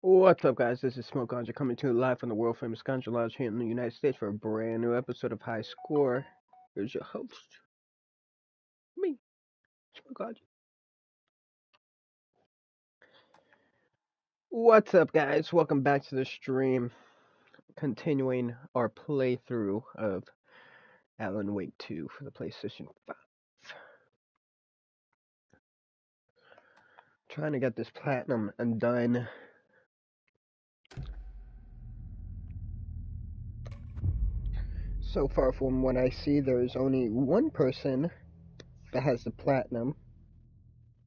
What's up, guys? This is Smoke Ganja coming to you live from the world famous Ganja Lodge here in the United States for a brand new episode of High Score. Here's your host, me, Smoke Ganja. What's up, guys? Welcome back to the stream. Continuing our playthrough of Alan Wake 2 for the PlayStation 5. Trying to get this platinum undone. So far, from what I see, there is only one person that has the platinum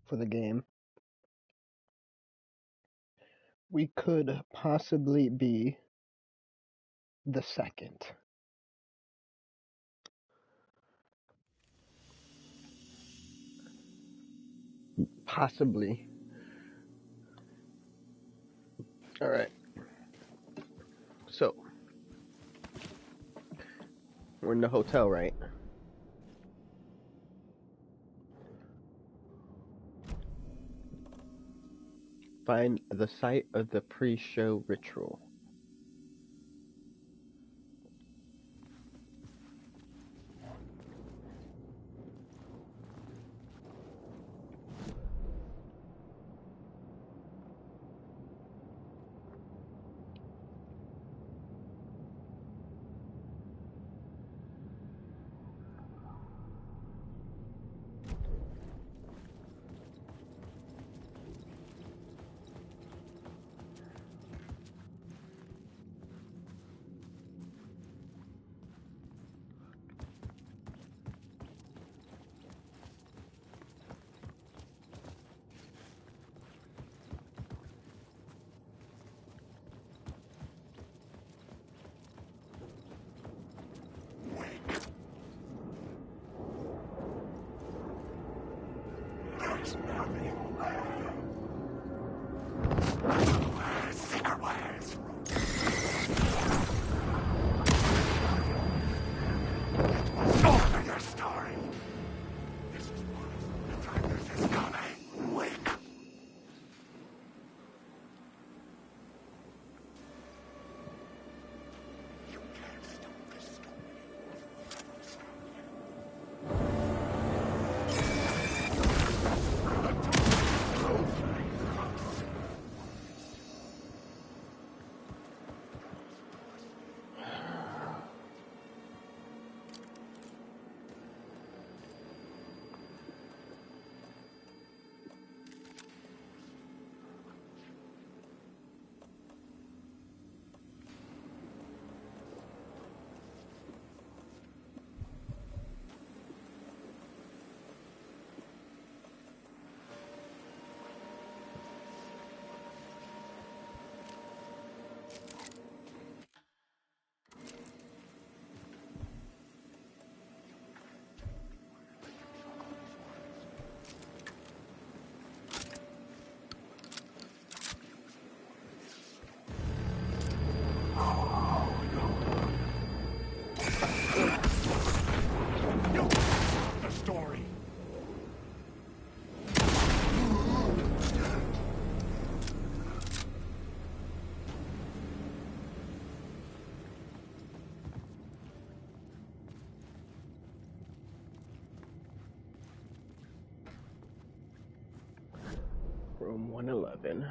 for the game. We could possibly be the second. Possibly. Alright. So, we're in the hotel, right? Find the site of the pre-show ritual. Room 111.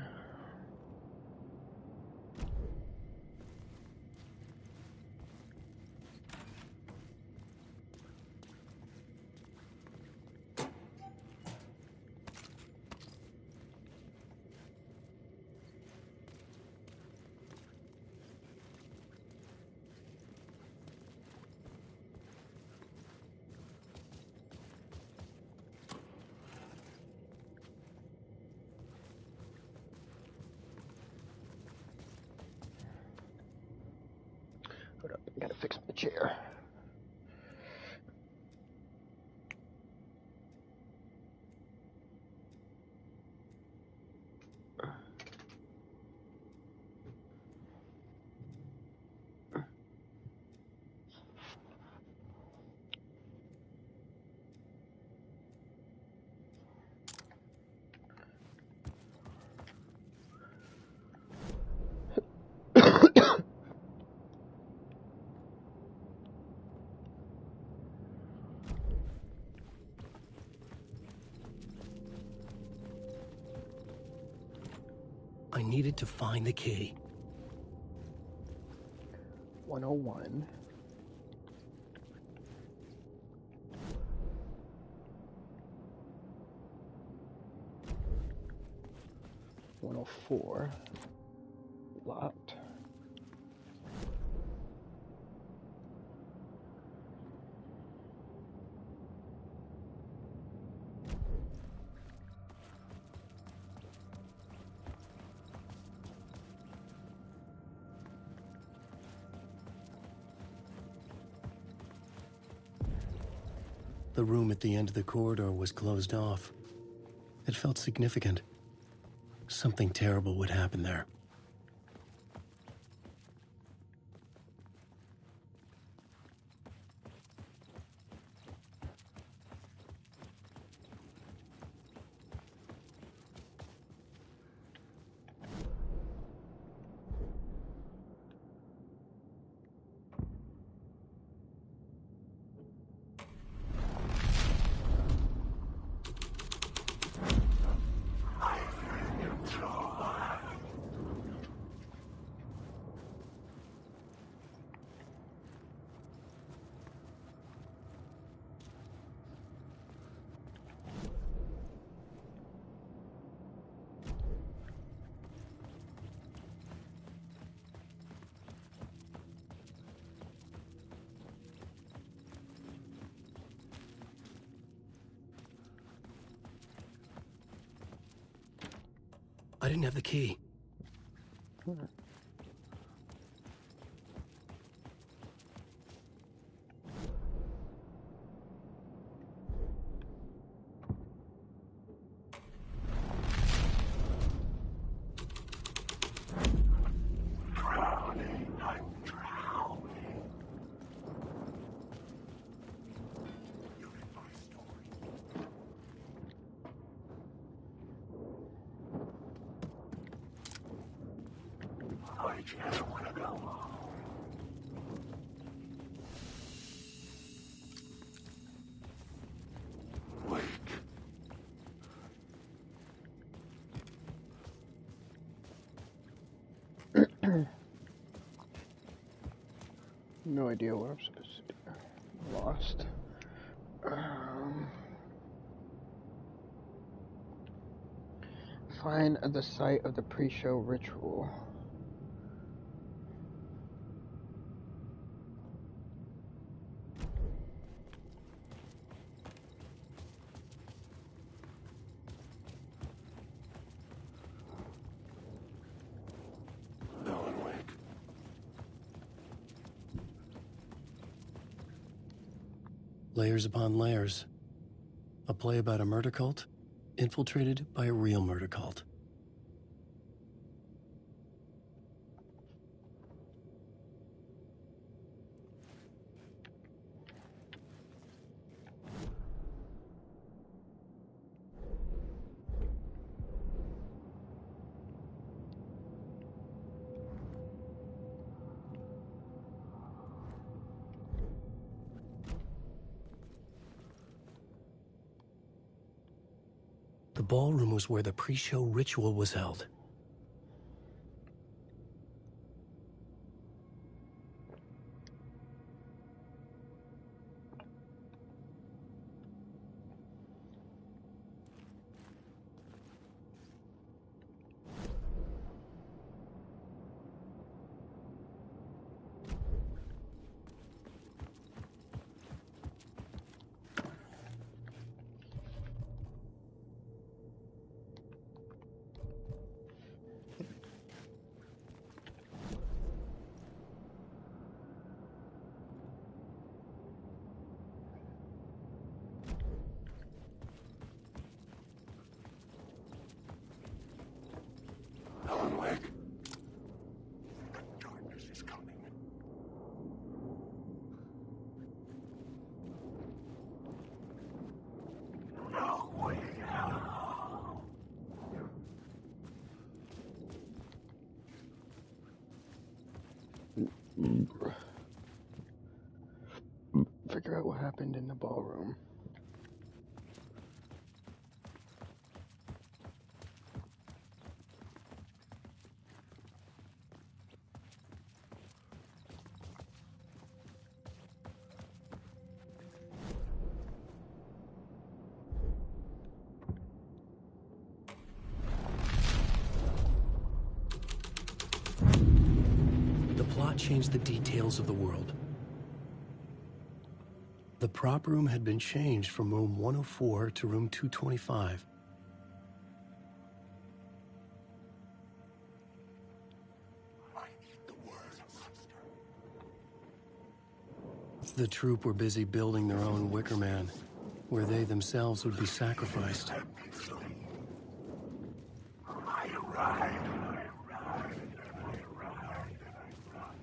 Hold up, I gotta fix my chair. I needed to find the key. 101. 104. Locked. The room at the end of the corridor was closed off. It felt significant. Something terrible would happen there. I didn't have the key. I just want to go home. Wait. No idea what I'm supposed to do. Lost. Find the site of the pre-show ritual. Alan Wake. Layers upon layers. A play about a murder cult, infiltrated by a real murder cult. The ballroom was where the pre-show ritual was held. Alan Wake. The darkness is coming. No way out. Figure out what happened in the ballroom. change the details of the world. The prop room had been changed from room 104 to room 225. I need the word, monster. The troupe were busy building their own Wicker Man, where they themselves would be sacrificed. Let me flee. I ride, and I ride, and I ride, and I run.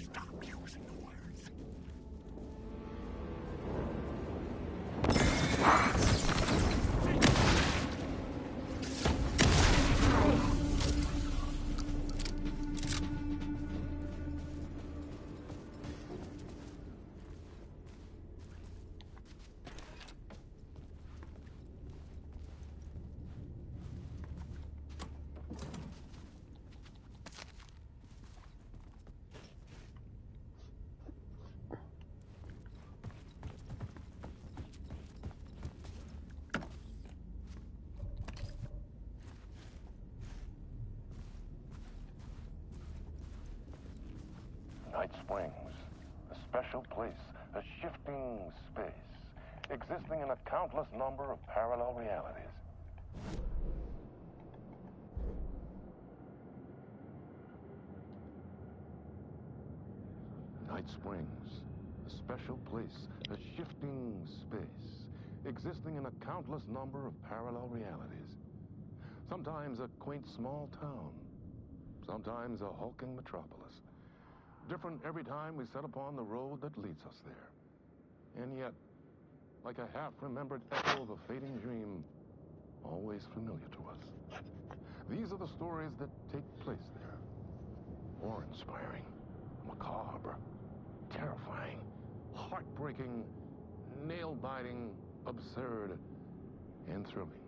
Stop using the words. Night Springs, a special place, a shifting space, existing in a countless number of parallel realities. Night Springs, a special place, a shifting space, existing in a countless number of parallel realities. Sometimes a quaint small town, sometimes a hulking metropolis. Different every time we set upon the road that leads us there. And yet, like a half-remembered echo of a fading dream, always familiar to us. These are the stories that take place there. Awe-inspiring, macabre, terrifying, heartbreaking, nail-biting, absurd, and thrilling.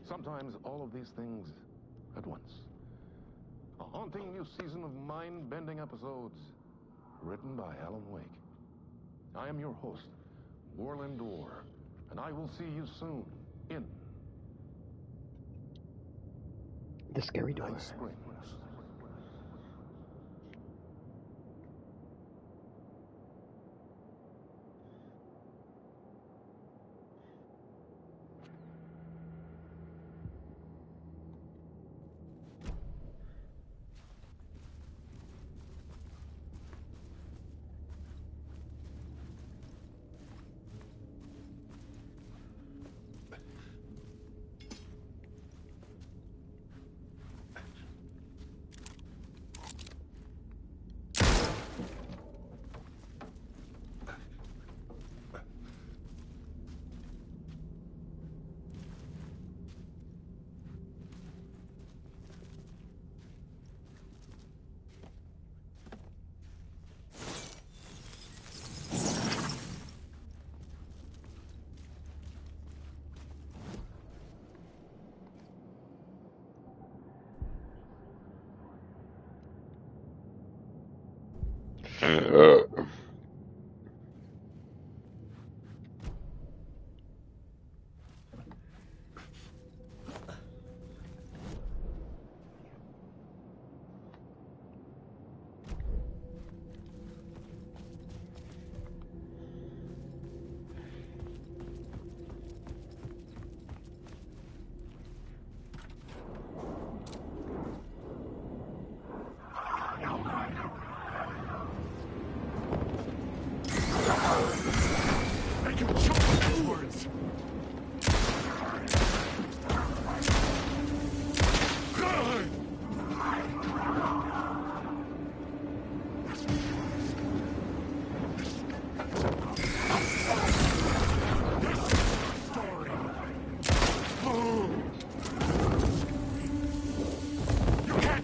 Sometimes all of these things at once. A haunting new season of mind-bending episodes written by Alan Wake. I am your host, Warland Orr, and I will see you soon in The scary door. Night Springs.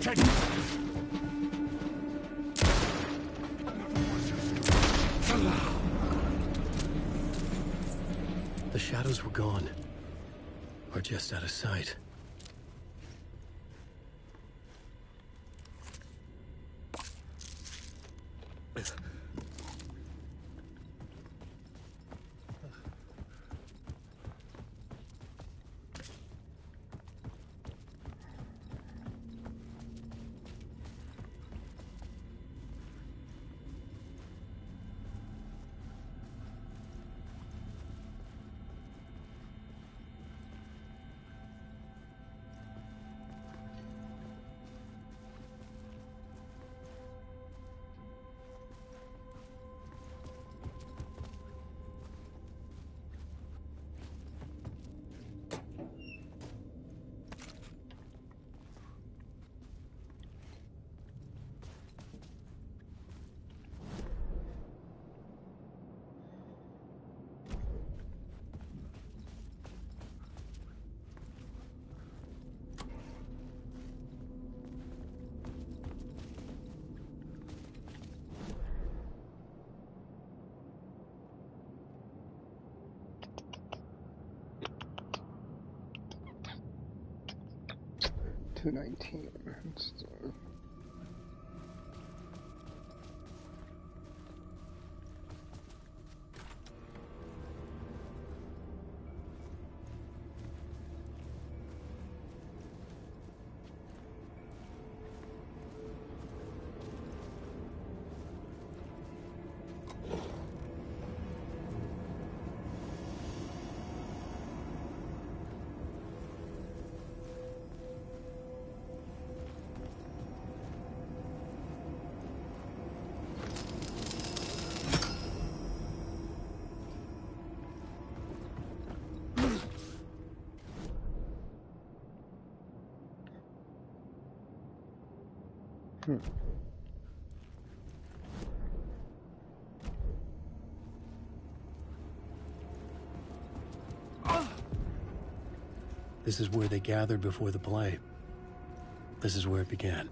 Take The shadows were gone. Or just out of sight. $2.19. This is where they gathered before the play. This is where it began.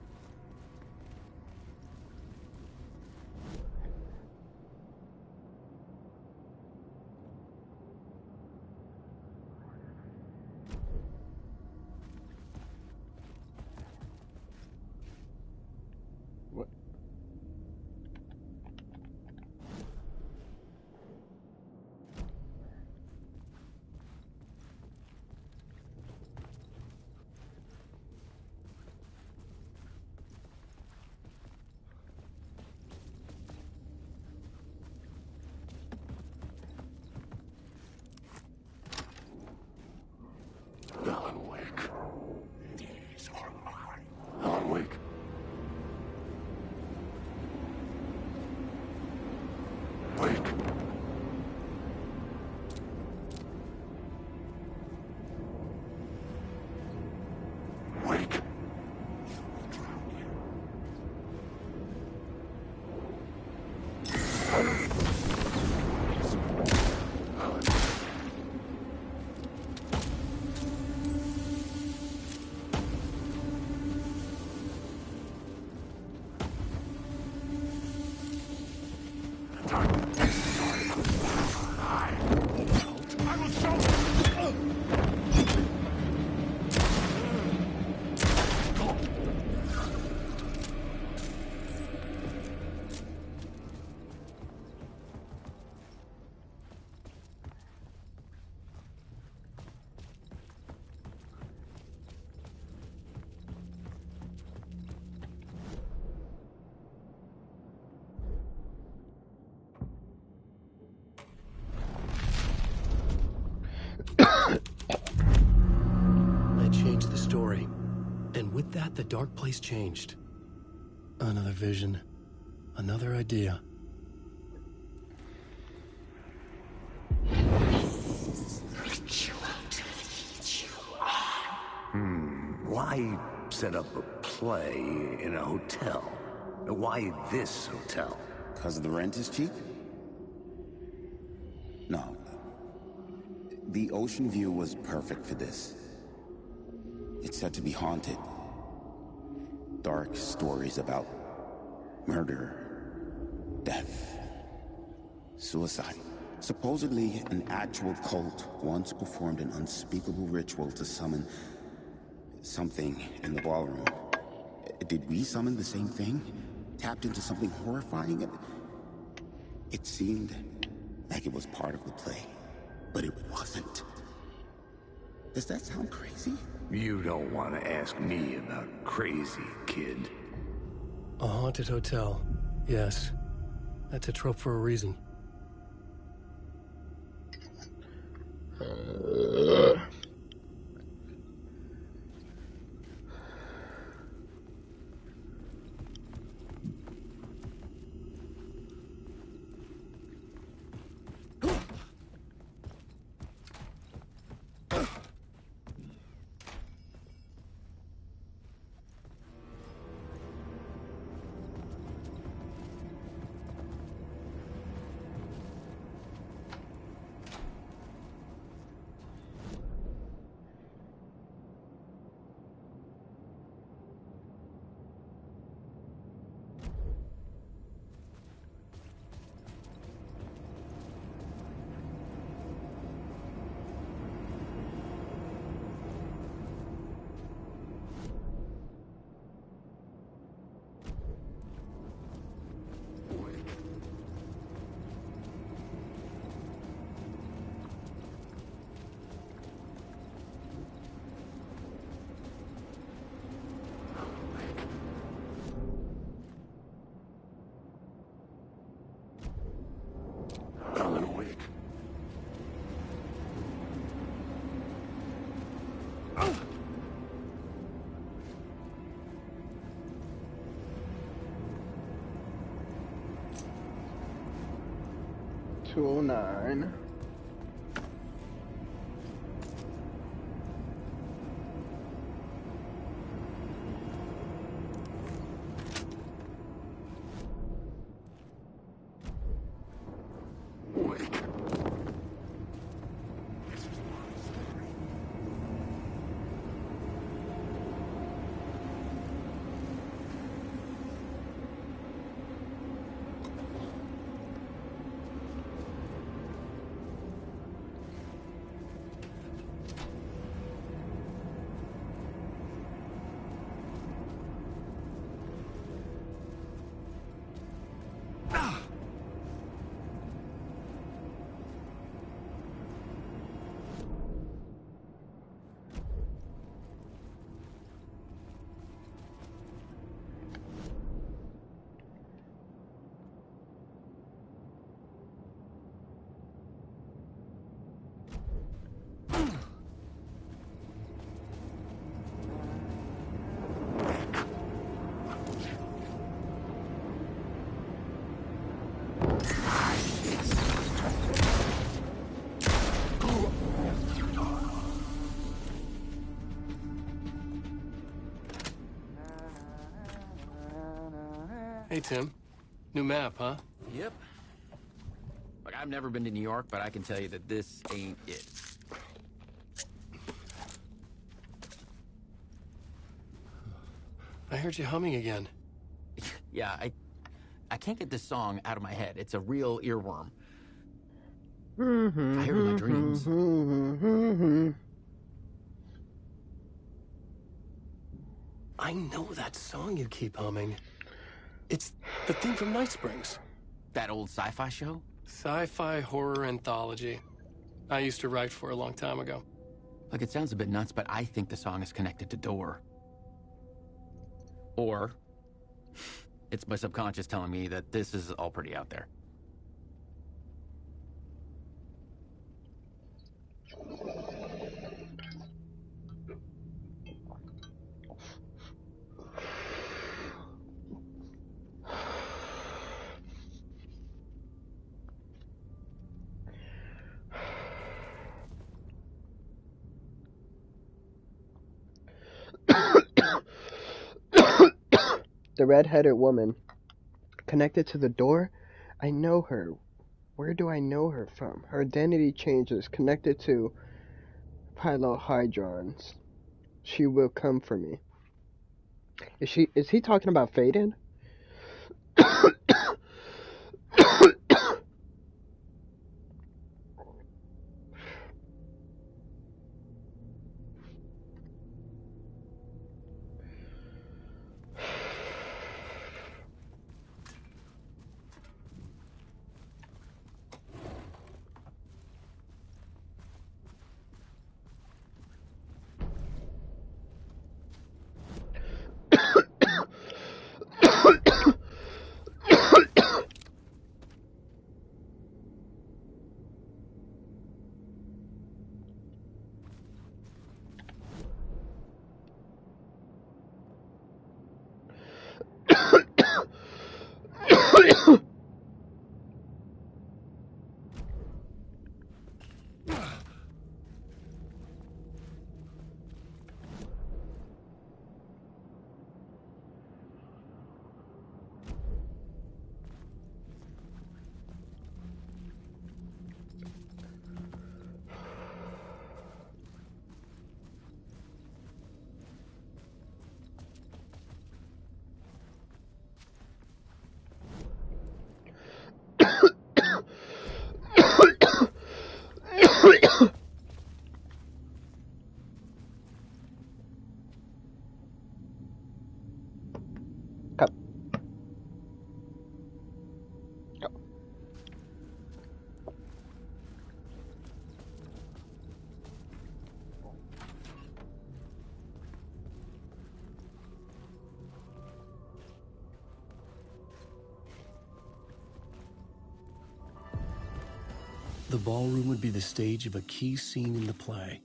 What? Alan Wake. These are mine. Alan Wake. Wake. Wake. I will show I changed the story. And with that, the dark place changed. Another vision. Another idea. Why set up a play in a hotel? Why this hotel? Because the rent is cheap? No. The ocean view was perfect for this. It's said to be haunted. dark stories about murder, death, suicide. Supposedly, an actual cult once performed an unspeakable ritual to summon something in the ballroom. Did we summon the same thing? Tapped into something horrifying? It seemed like it was part of the play, but it wasn't. Does that sound crazy? You don't want to ask me about crazy, kid. A haunted hotel. Yes. That's a trope for a reason. Uh, 209. Hey, Tim. New map, huh? Yep. Like, I've never been to New York, but I can tell you that this ain't it. I heard you humming again. Yeah, I can't get this song out of my head. It's a real earworm. I hear it in my dreams. I know that song you keep humming. It's the theme from Night Springs. That old sci-fi show? Sci-fi horror anthology. I used to write for a long time ago. Like, it sounds a bit nuts, but I think the song is connected to Door. Or it's my subconscious telling me that this is all pretty out there. The red-headed woman connected to the door? I know her. Where do I know her from? Her identity changes connected to pilohydrons. She will come for me. Is he talking about Faden? Come. Go. The ballroom would be the stage of a key scene in the play.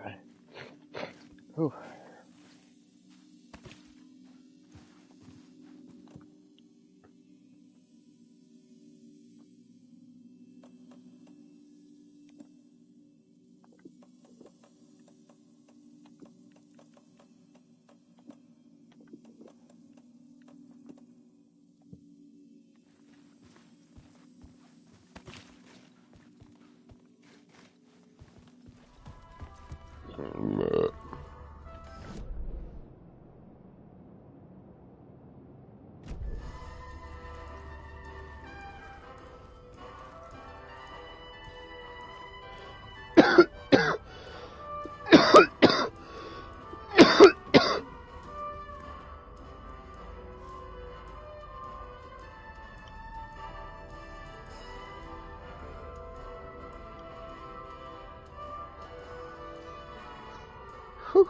Right. Ooh. Whew.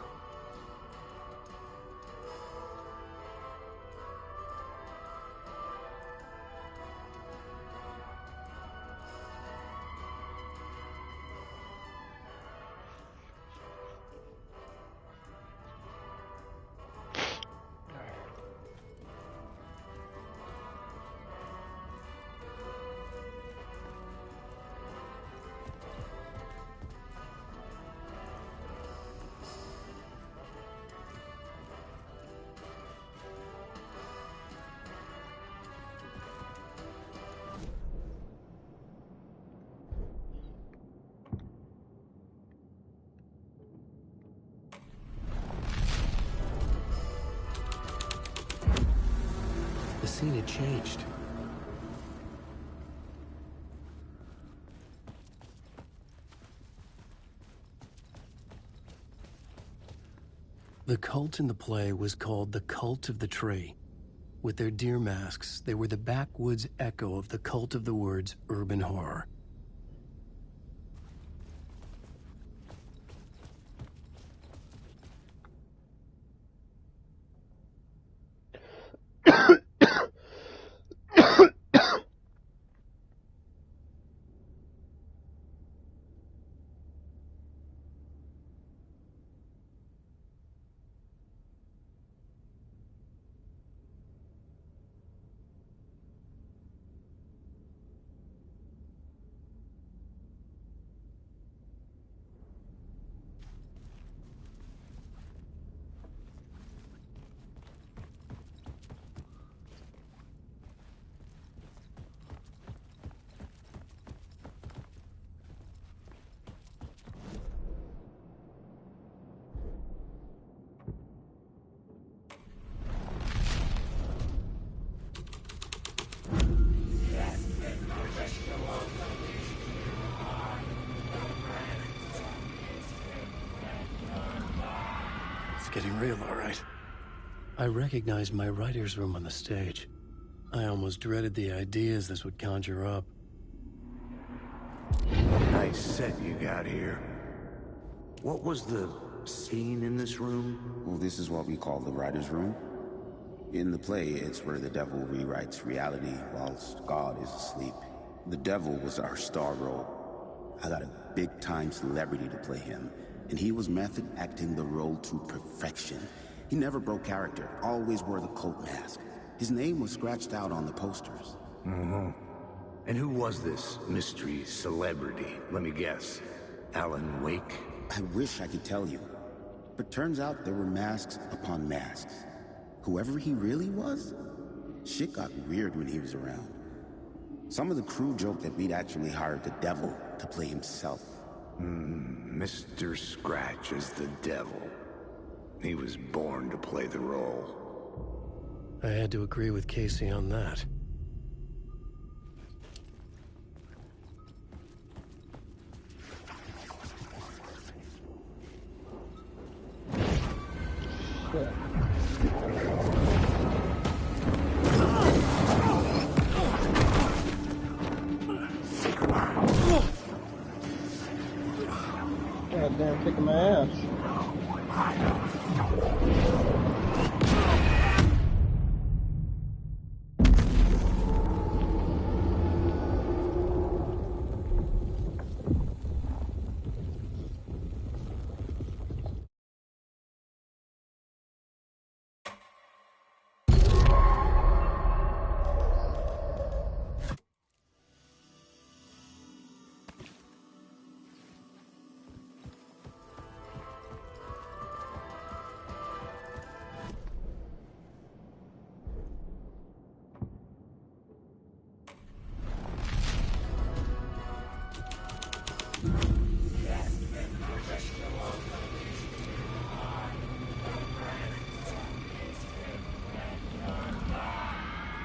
The scene had changed. The cult in the play was called the Cult of the Tree. With their deer masks, they were the backwoods echo of the cult of the words urban horror. It's getting real, all right. I recognized my writer's room on the stage. I almost dreaded the ideas this would conjure up. Nice set you got here. What was the scene in this room? Well, this is what we call the writer's room. In the play, it's where the devil rewrites reality whilst God is asleep. The devil was our star role. I got a big-time celebrity to play him, and he was method acting the role to perfection. He never broke character, always wore the cult mask. His name was scratched out on the posters. And who was this mystery celebrity? Let me guess. Alan Wake? I wish I could tell you, but turns out there were masks upon masks. Whoever he really was, shit got weird when he was around. Some of the crew joked that we'd actually hired the devil to play himself. Mr. Scratch is the devil. He was born to play the role. I had to agree with Casey on that. God damn, kicking my ass.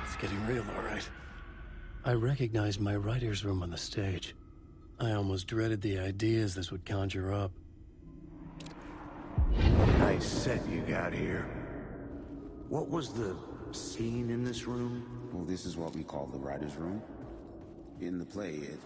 It's getting real, all right. I recognized my writer's room on the stage. I almost dreaded the ideas this would conjure up. Nice set you got here. What was the scene in this room? Well, this is what we call the writer's room. In the play, it...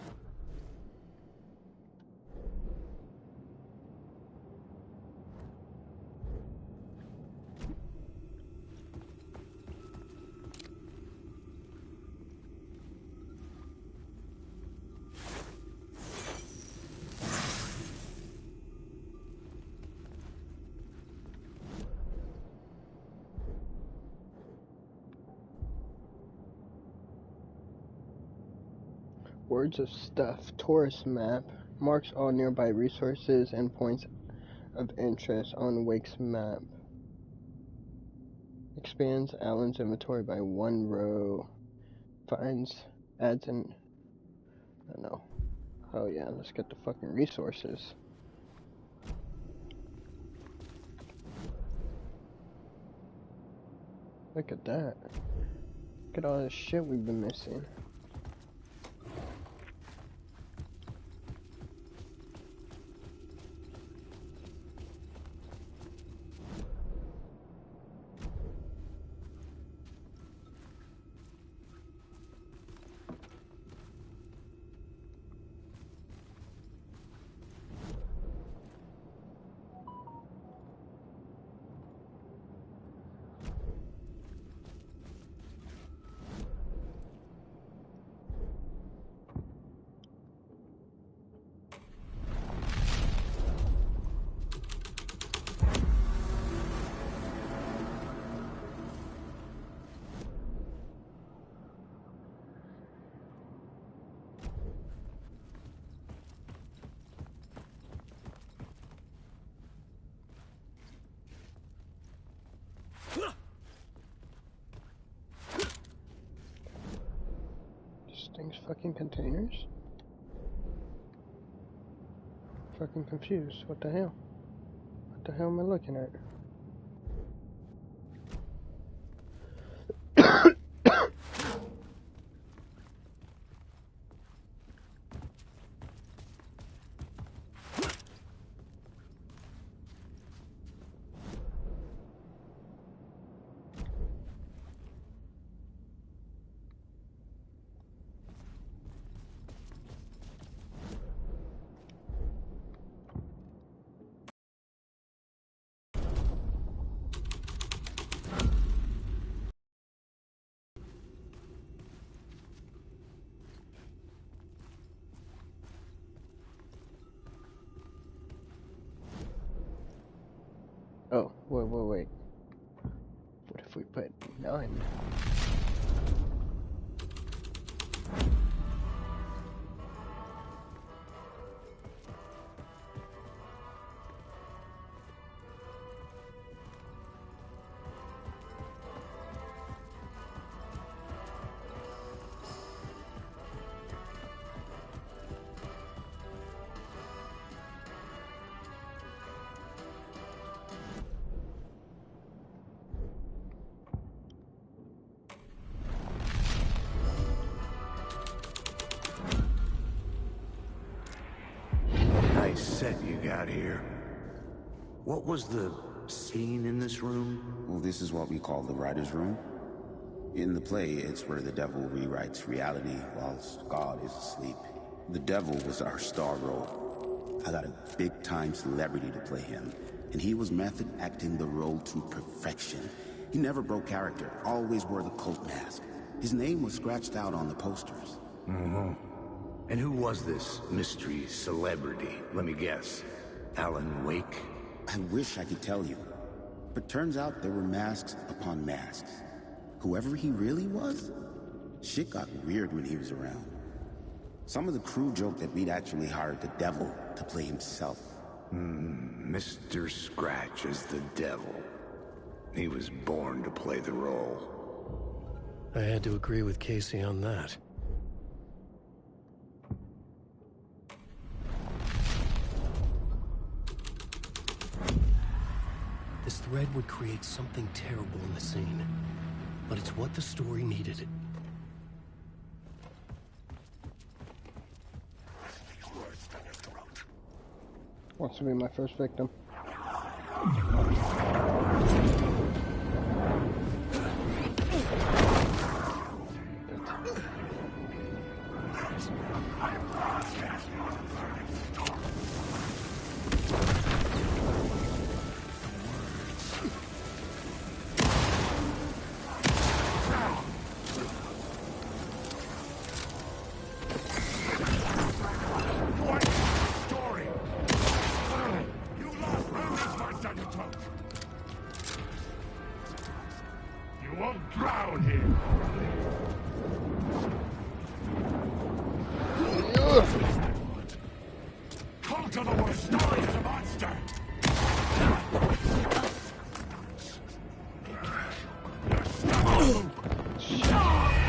Words of Stuff tourist map marks all nearby resources and points of interest on Wake's map. Expands Alan's inventory by 1 row. Adds an... I don't know. Oh yeah, let's get the fucking resources. Look at that. Look at all this shit we've been missing. fucking containers? Fucking confused. What the hell? What the hell am I looking at? Oh, wait. What if we put 9? Nice set you got here. What was the scene in this room? Well, this is what we call the writer's room. In the play, it's where the devil rewrites reality whilst God is asleep. The devil was our star role. I got a big-time celebrity to play him, and he was method acting the role to perfection. He never broke character, always wore the cult mask. His name was scratched out on the posters. Mm-hmm. And who was this mystery celebrity? Let me guess. Alan Wake? I wish I could tell you, but turns out there were masks upon masks. Whoever he really was, shit got weird when he was around. Some of the crew joked that we'd actually hired the devil to play himself. Mr. Scratch is the devil. He was born to play the role. I had to agree with Casey on that. This thread would create something terrible in the scene, but it's what the story needed. Wants to be my first victim.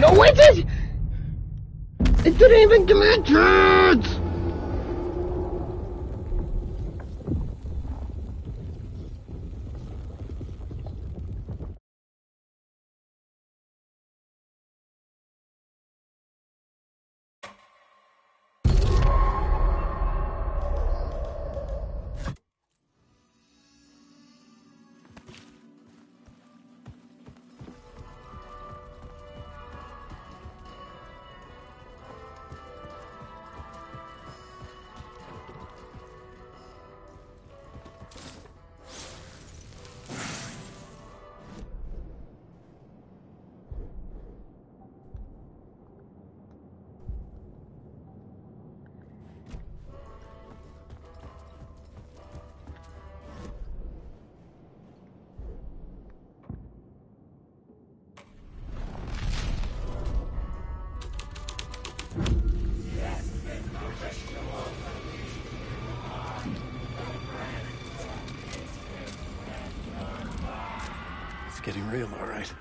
No, it did! It didn't even give me a chance! It's getting real, all right.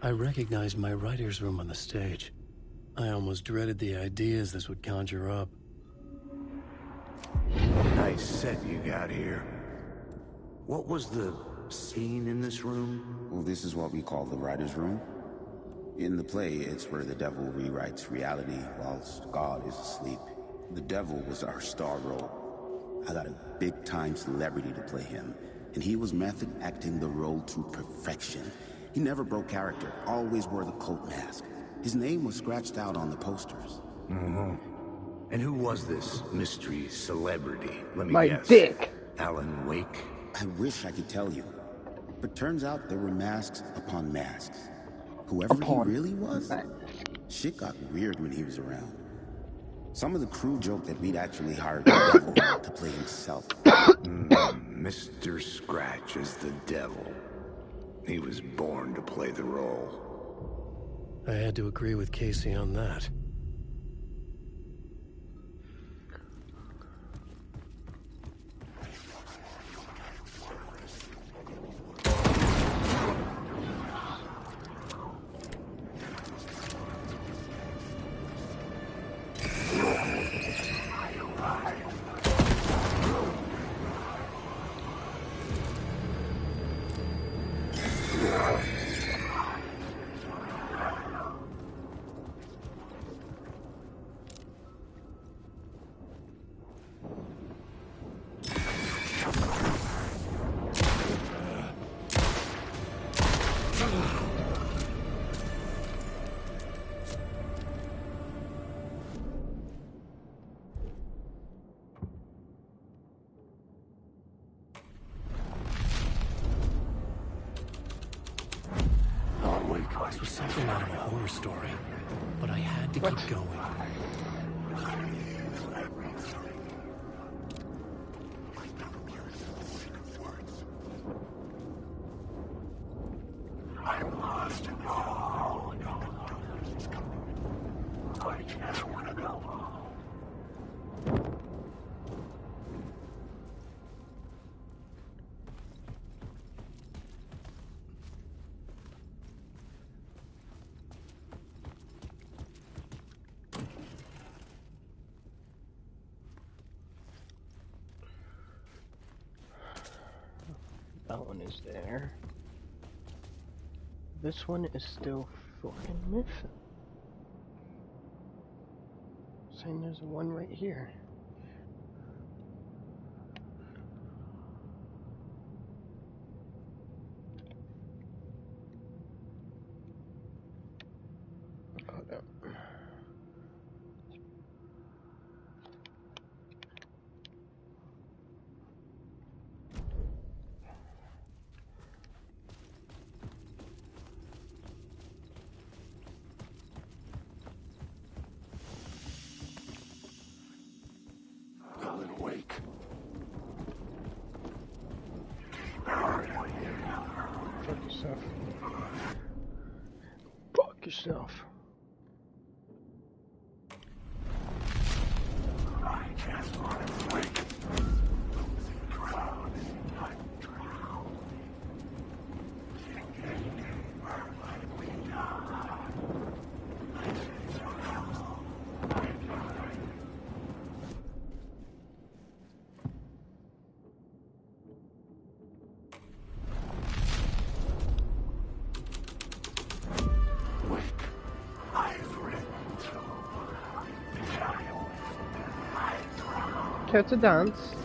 I recognize my writer's room on the stage. I almost dreaded the ideas this would conjure up. Nice set you got here. What was the scene in this room? Well, this is what we call the writer's room. In the play, it's where the devil rewrites reality whilst God is asleep. The devil was our star role. I got a big-time celebrity to play him, and he was method acting the role to perfection. He never broke character, always wore the cult mask. His name was scratched out on the posters. And who was this mystery celebrity? Let me My guess. dick. Alan Wake? I wish I could tell you, but turns out there were masks upon masks. Whoever he really was, shit got weird when he was around. Some of the crew joked that we'd actually hired the devil to play himself. Mr. Scratch is the devil. He was born to play the role. I had to agree with Casey on that. This was something out of a horror story, but I had to keep going. I'm lost in the hole. I just want to go home. That one is there. This one is still fucking missing. Saying there's one right here. Hold up. Alan Wake. Fuck yourself. Fuck yourself. I just want to wake. Drown. I'm drowned. We die. Wake. I've written through the shadow. I drown. Care to dance?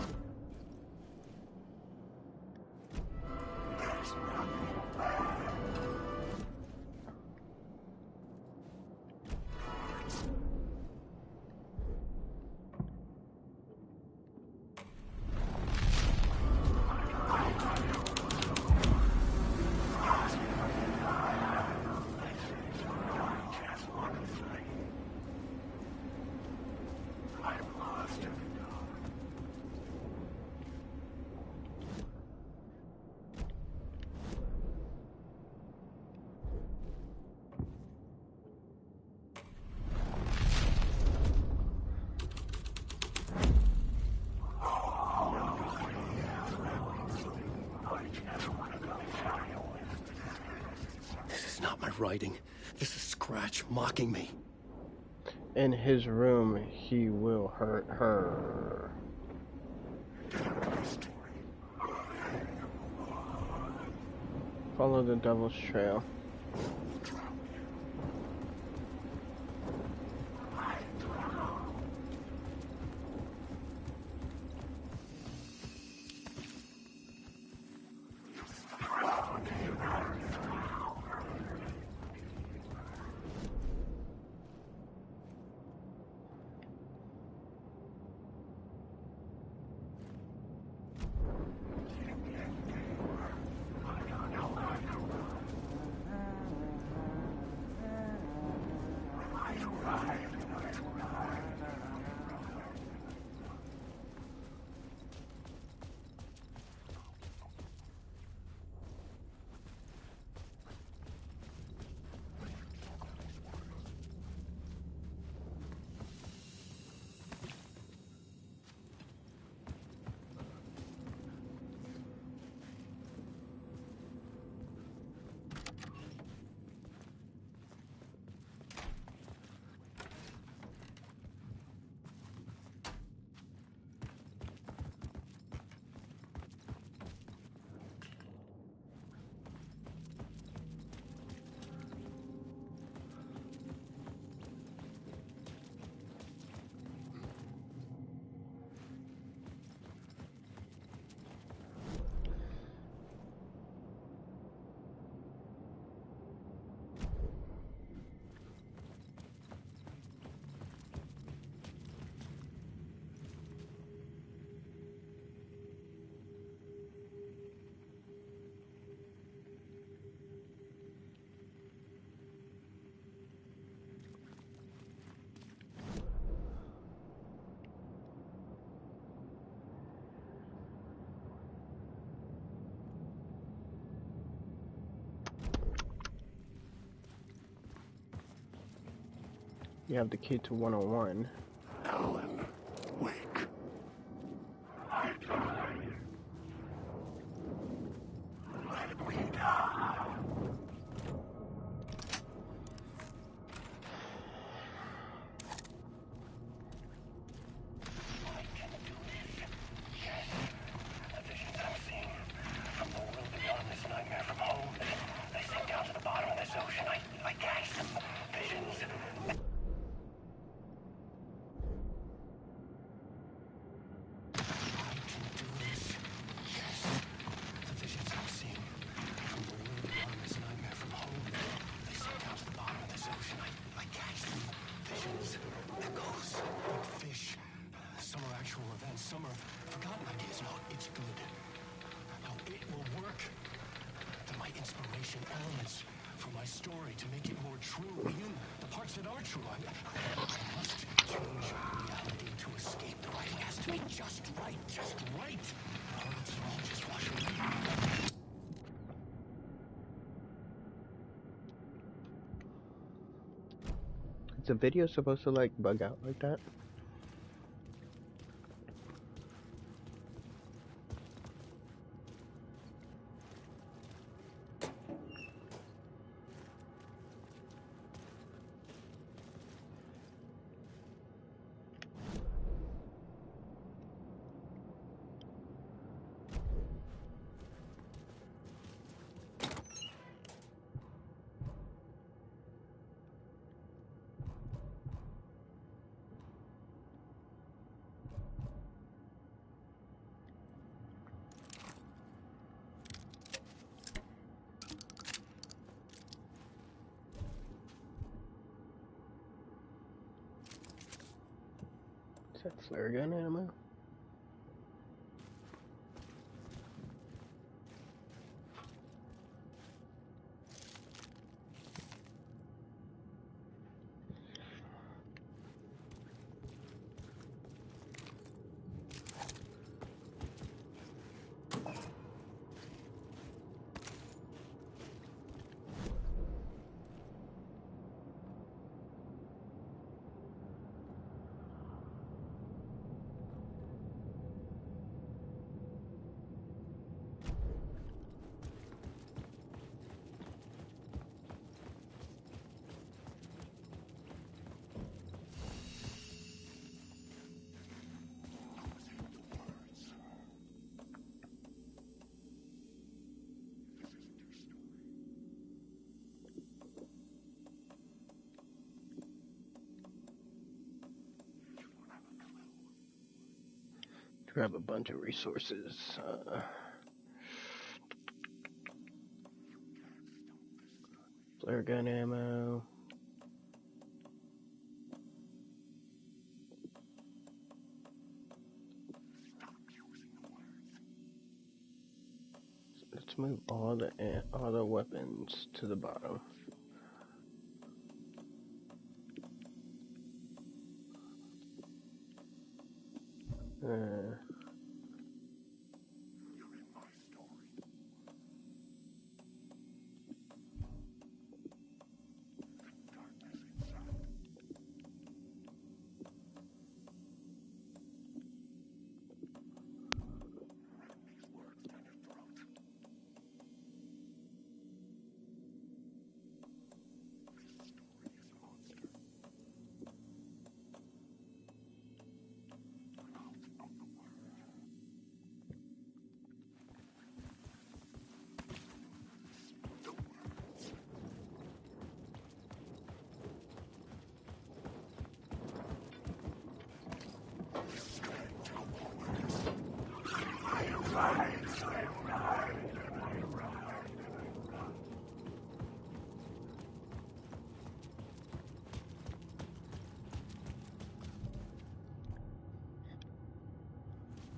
There's nothing bad. I just want to say I'm lost in the dark. I just want to go This is not my writing. This is Scratch mocking me. In his room, he will hurt her. Follow the devil's trail. You have the key to 101. Alan, wake. I die. Let me die. I can do this. Yes. The visions I'm seeing from the world beyond this nightmare from home, they sink down to the bottom of this ocean. I catch them. Visions. Some are forgotten ideas. No, it's good. No, it will work. They're my inspiration elements for my story to make it more true. Even the parts that are true. I must change reality to escape. The writing has to be just right, just right. Or else it'll all just wash away. Is the video supposed to like bug out like that? Is that flare gun ammo? Grab a bunch of resources. Flare gun ammo. Let's move all the weapons to the bottom.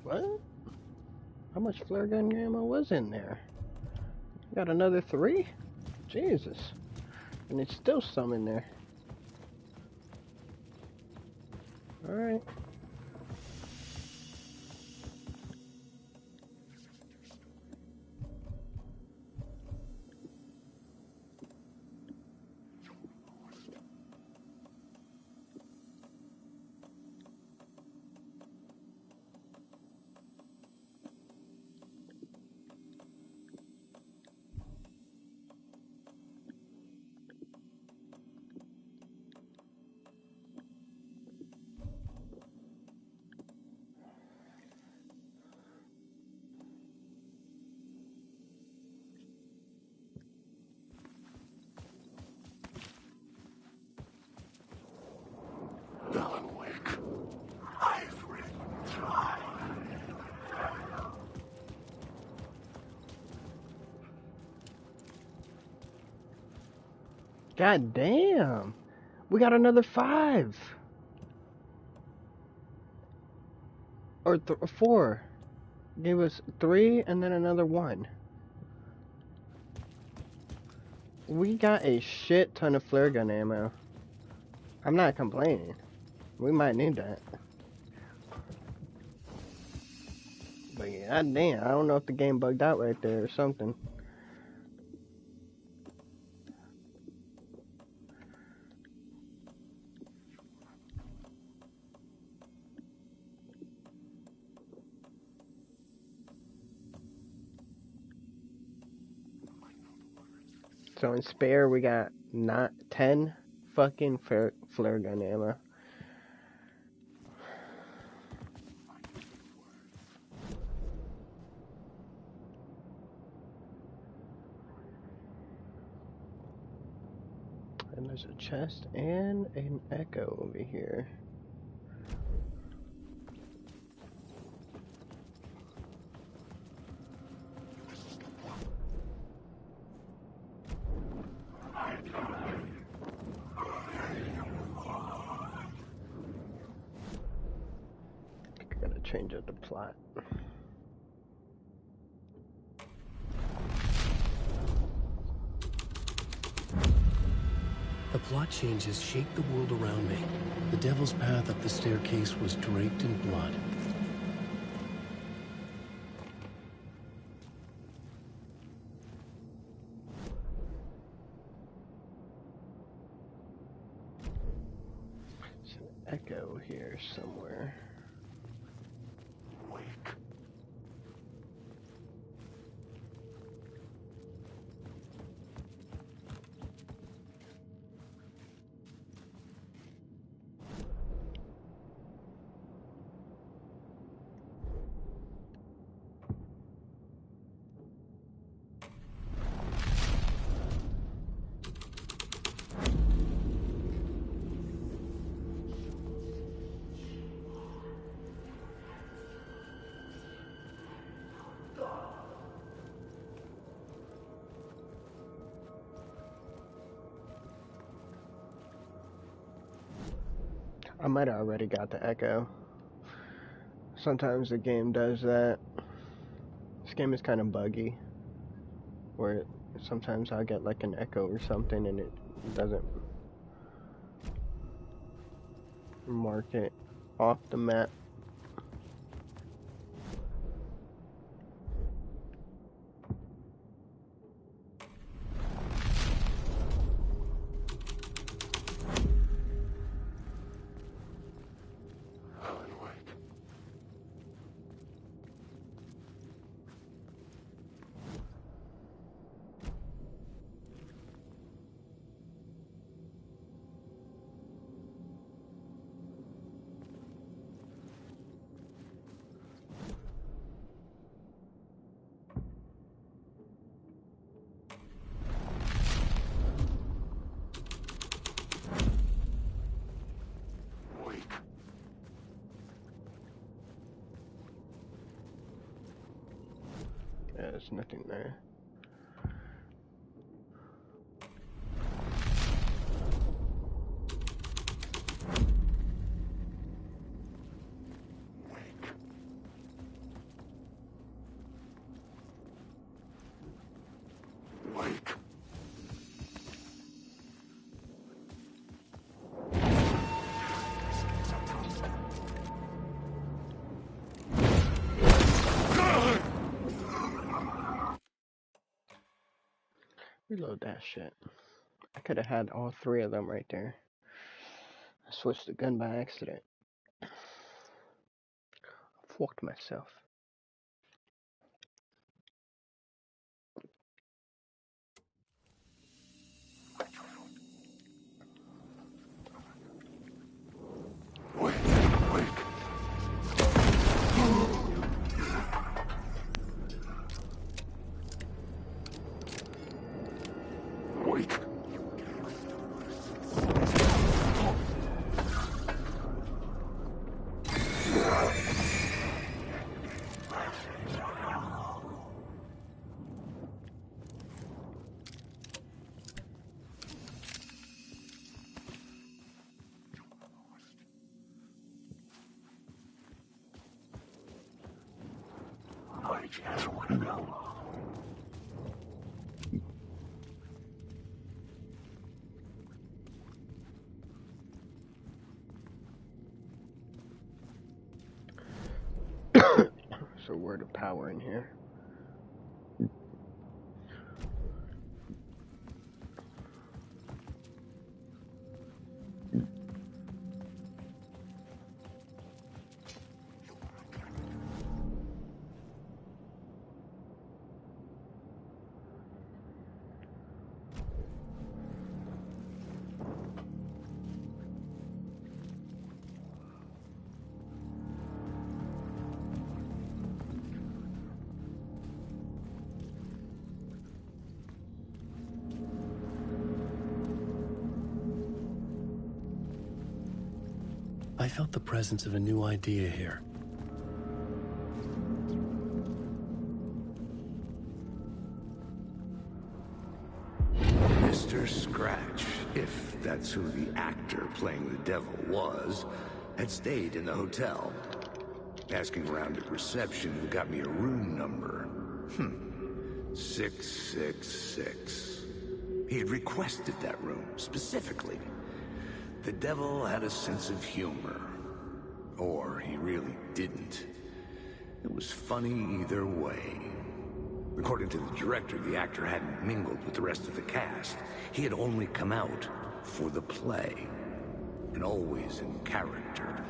What? How much flare gun ammo was in there? Got another 3? Jesus. And it's still some in there. Alright. God damn. We got another 5. Or 4. Gave us 3 and then another 1. We got a shit ton of flare gun ammo. I'm not complaining. We might need that. But yeah, damn, I don't know if the game bugged out right there or something. So in spare, we got not 10 fucking flare gun ammo. And there's a chest and an echo over here. Gotta change up the plot. The plot changes shaped the world around me. The devil's path up the staircase was draped in blood. There's an echo here somewhere. I might have already got the echo. Sometimes the game does that. This game is kind of buggy, where sometimes I'll get like an echo or something and it doesn't mark it off the map. Yeah, there's nothing there. Reload that shit. I could have had all three of them right there. I switched the gun by accident. I fucked myself. So word of power in here. I felt the presence of a new idea here. Mr. Scratch, if that's who the actor playing the devil was, had stayed in the hotel. Asking around at reception who got me a room number. 666. He had requested that room, specifically. The devil had a sense of humor. Or he really didn't. It was funny either way. According to the director, the actor hadn't mingled with the rest of the cast. He had only come out for the play. And always in character.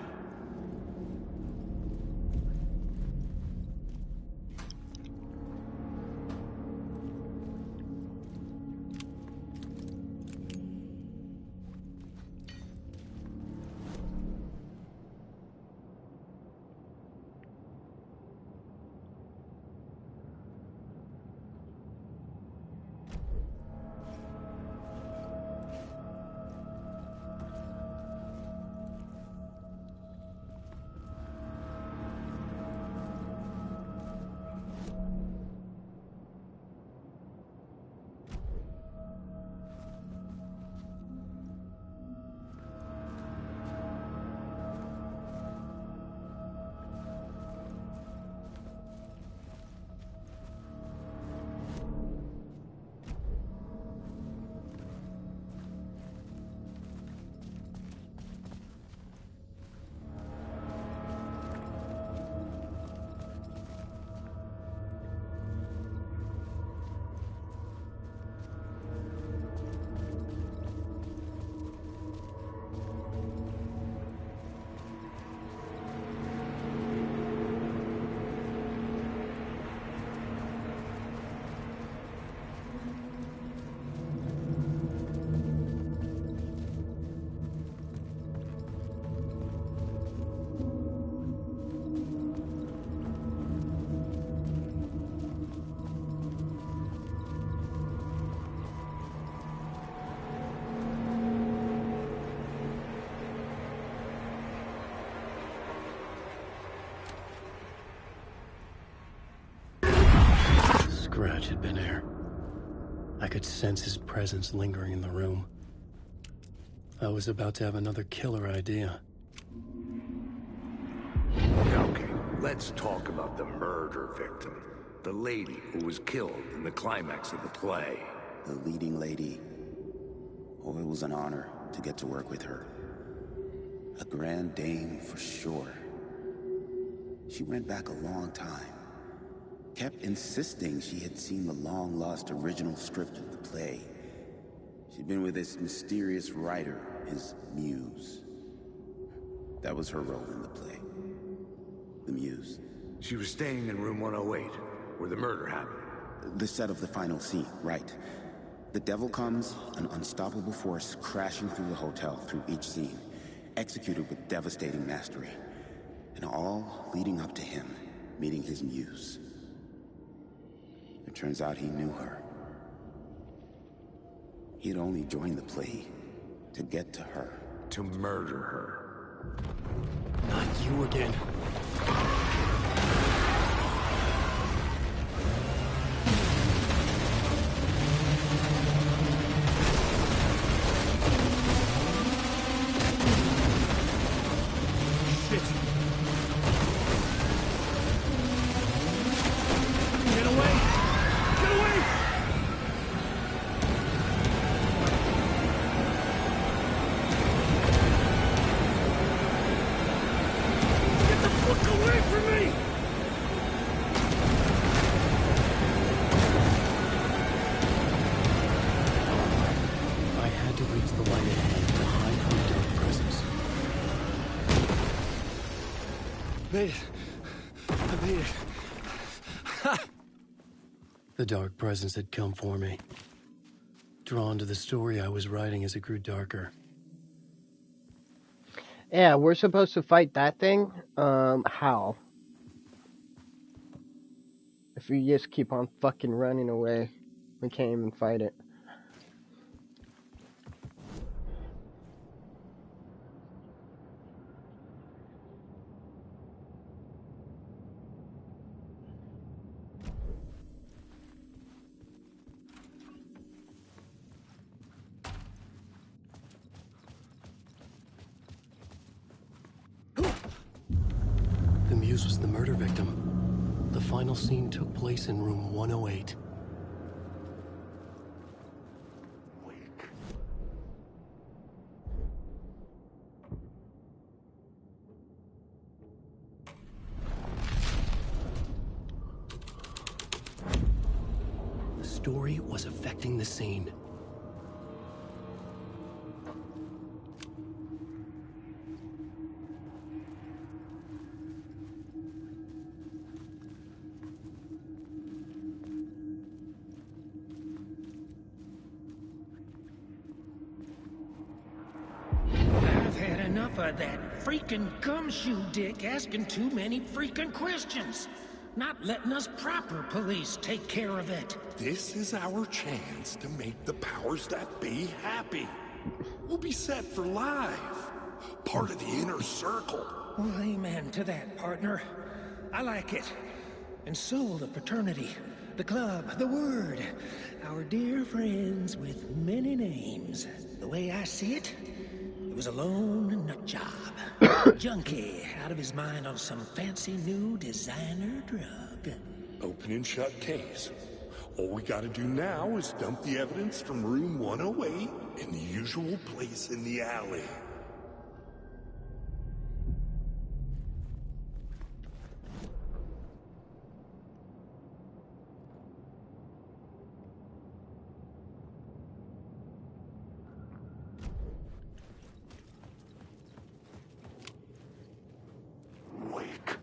scratch had been there. I could sense his presence lingering in the room. I was about to have another killer idea. Okay, let's talk about the murder victim. The lady who was killed in the climax of the play. The leading lady. Oh, it was an honor to get to work with her. A grand dame for sure. She went back a long time. Kept insisting she had seen the long-lost original script of the play. She'd been with this mysterious writer, his muse. That was her role in the play. The muse. She was staying in room 108, where the murder happened. The set of the final scene, right. The devil comes, an unstoppable force crashing through the hotel through each scene, executed with devastating mastery. And all leading up to him meeting his muse. It turns out he knew her. He had only joined the play to get to her. To murder her. Not you again. Made it. I made it. The dark presence had come for me. Drawn to the story I was writing as it grew darker. Yeah, we're supposed to fight that thing? How? If you just keep on fucking running away, we can't even fight it. The muse was the murder victim. The final scene took place in room 108. The story was affecting the scene. I've had enough of that freaking gumshoe dick asking too many freaking questions. Not letting us proper police take care of it. This is our chance to make the powers that be happy. We'll be set for life. Part of the inner circle. Well, amen to that, partner. I like it. And so the fraternity, the club, the word. Our dear friends with many names. The way I see it, it was a lone nut job. Junkie out of his mind on some fancy new designer drug. Open and shut case. All we gotta do now is dump the evidence from room 108 in the usual place in the alley. Wake.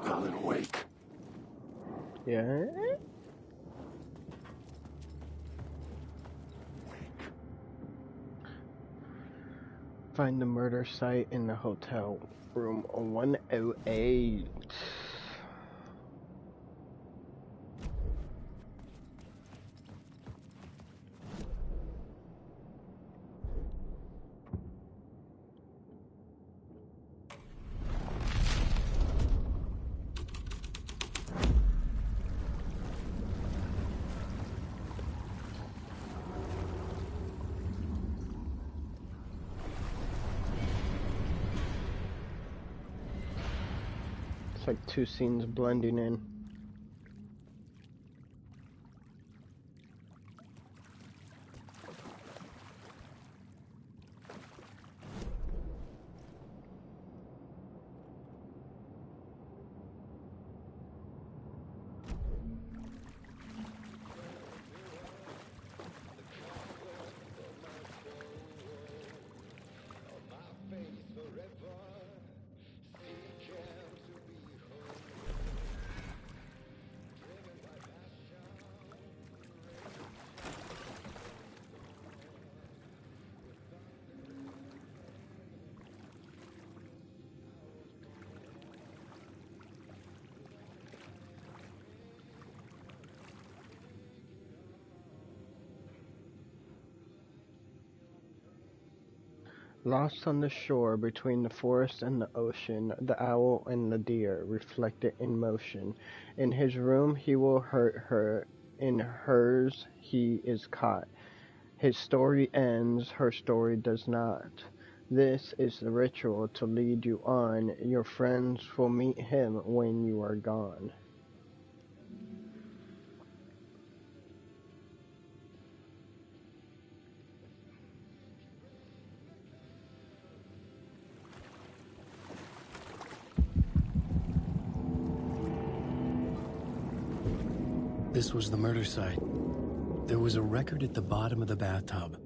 Ellen, wake. Yeah? Find the murder site in the hotel room 108. It's like two scenes blending in. Lost on the shore between the forest and the ocean, the owl and the deer reflected in motion. In his room he will hurt her, in hers he is caught. His story ends, her story does not. This is the ritual to lead you on. Your friends will meet him when you are gone. This was the murder site. There was a record at the bottom of the bathtub,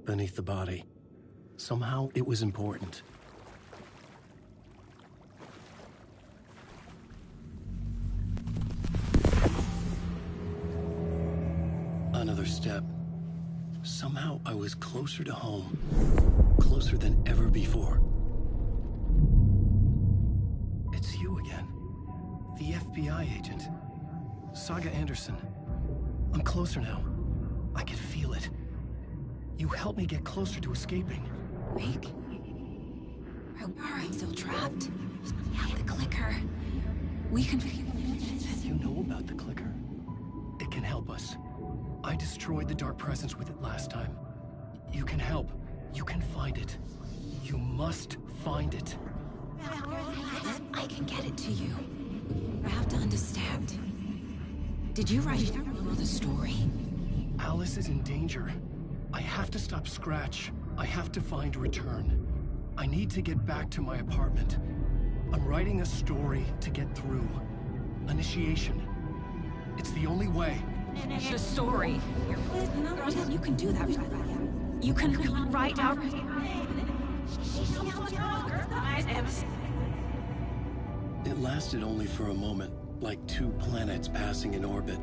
beneath the body. Somehow it was important. Another step. Somehow I was closer to home. Closer than ever before. It's you again. The FBI agent. Saga Anderson. I'm closer now. I can feel it. You helped me get closer to escaping. Rick? Are we still trapped? Yeah, the clicker. We can... You know about the clicker? It can help us. I destroyed the dark presence with it last time. You can help. You can find it. You must find it. I can get it to you. I have to understand. Did you write the story? Alice is in danger. I have to stop Scratch. I have to find Return. I need to get back to my apartment. I'm writing a story to get through. Initiation. It's the only way. The story. You can do that. You can write out... It lasted only for a moment, like two planets passing in orbit.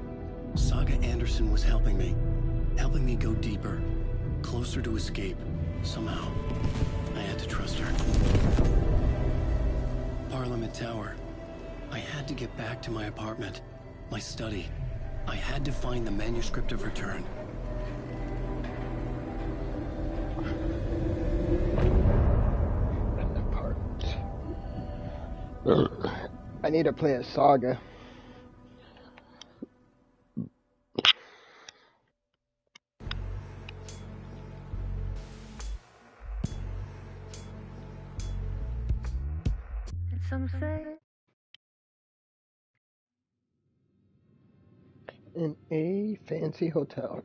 Saga Anderson was helping me go deeper, closer to escape. Somehow, I had to trust her. Parliament Tower. I had to get back to my apartment, my study. I had to find the manuscript of Return. I need to play a Saga. Some say. In a fancy hotel.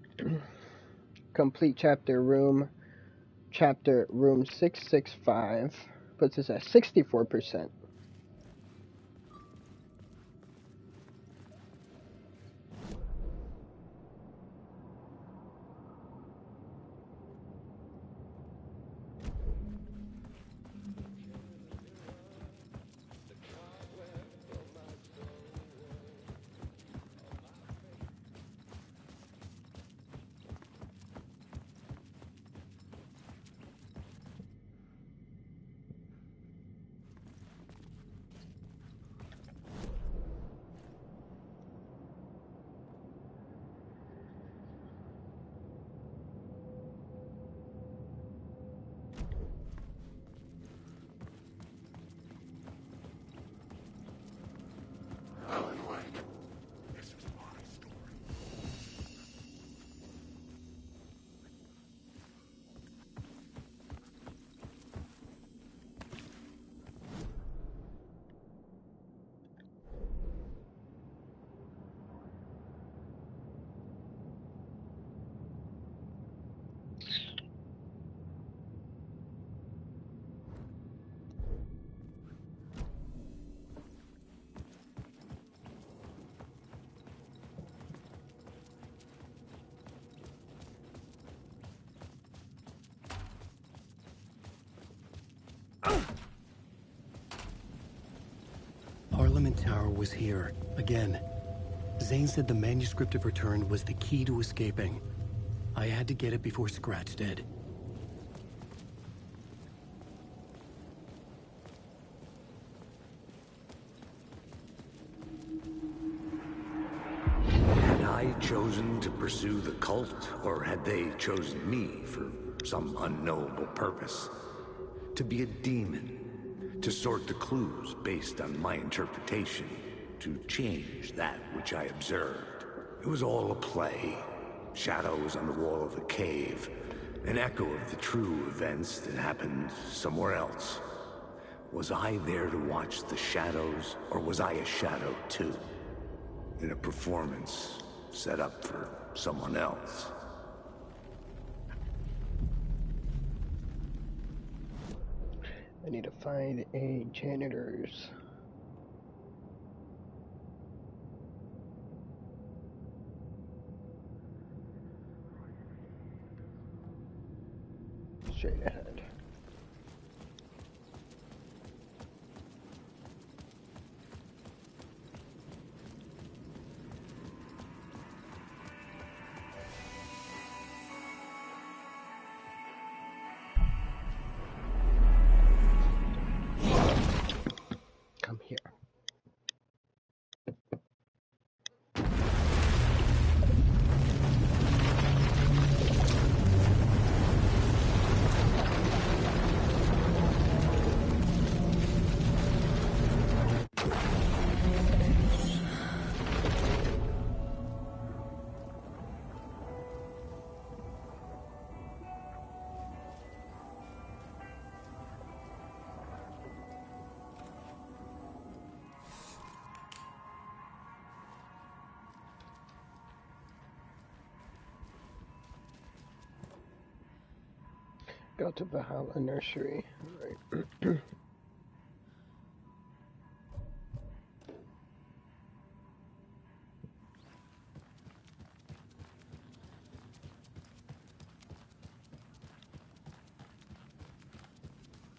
Complete chapter room 665 puts us at 64%. tower was here, again. Zane said the manuscript of Return was the key to escaping. I had to get it before Scratch did. Had I chosen to pursue the cult, or had they chosen me for some unknowable purpose? To be a demon, to sort the clues based on my interpretation, to change that which I observed. It was all a play. Shadows on the wall of a cave, an echo of the true events that happened somewhere else. Was I there to watch the shadows, or was I a shadow too? In a performance set up for someone else. I need to find a janitor's. Straight ahead. Come here. Go to Valhalla Nursery. Right.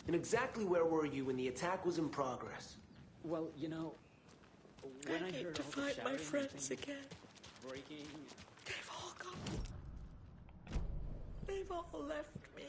And exactly where were you when the attack was in progress? Well, you know, when I heard to all the find shouting my and friends things again. breaking. They've all gone. They've all left me.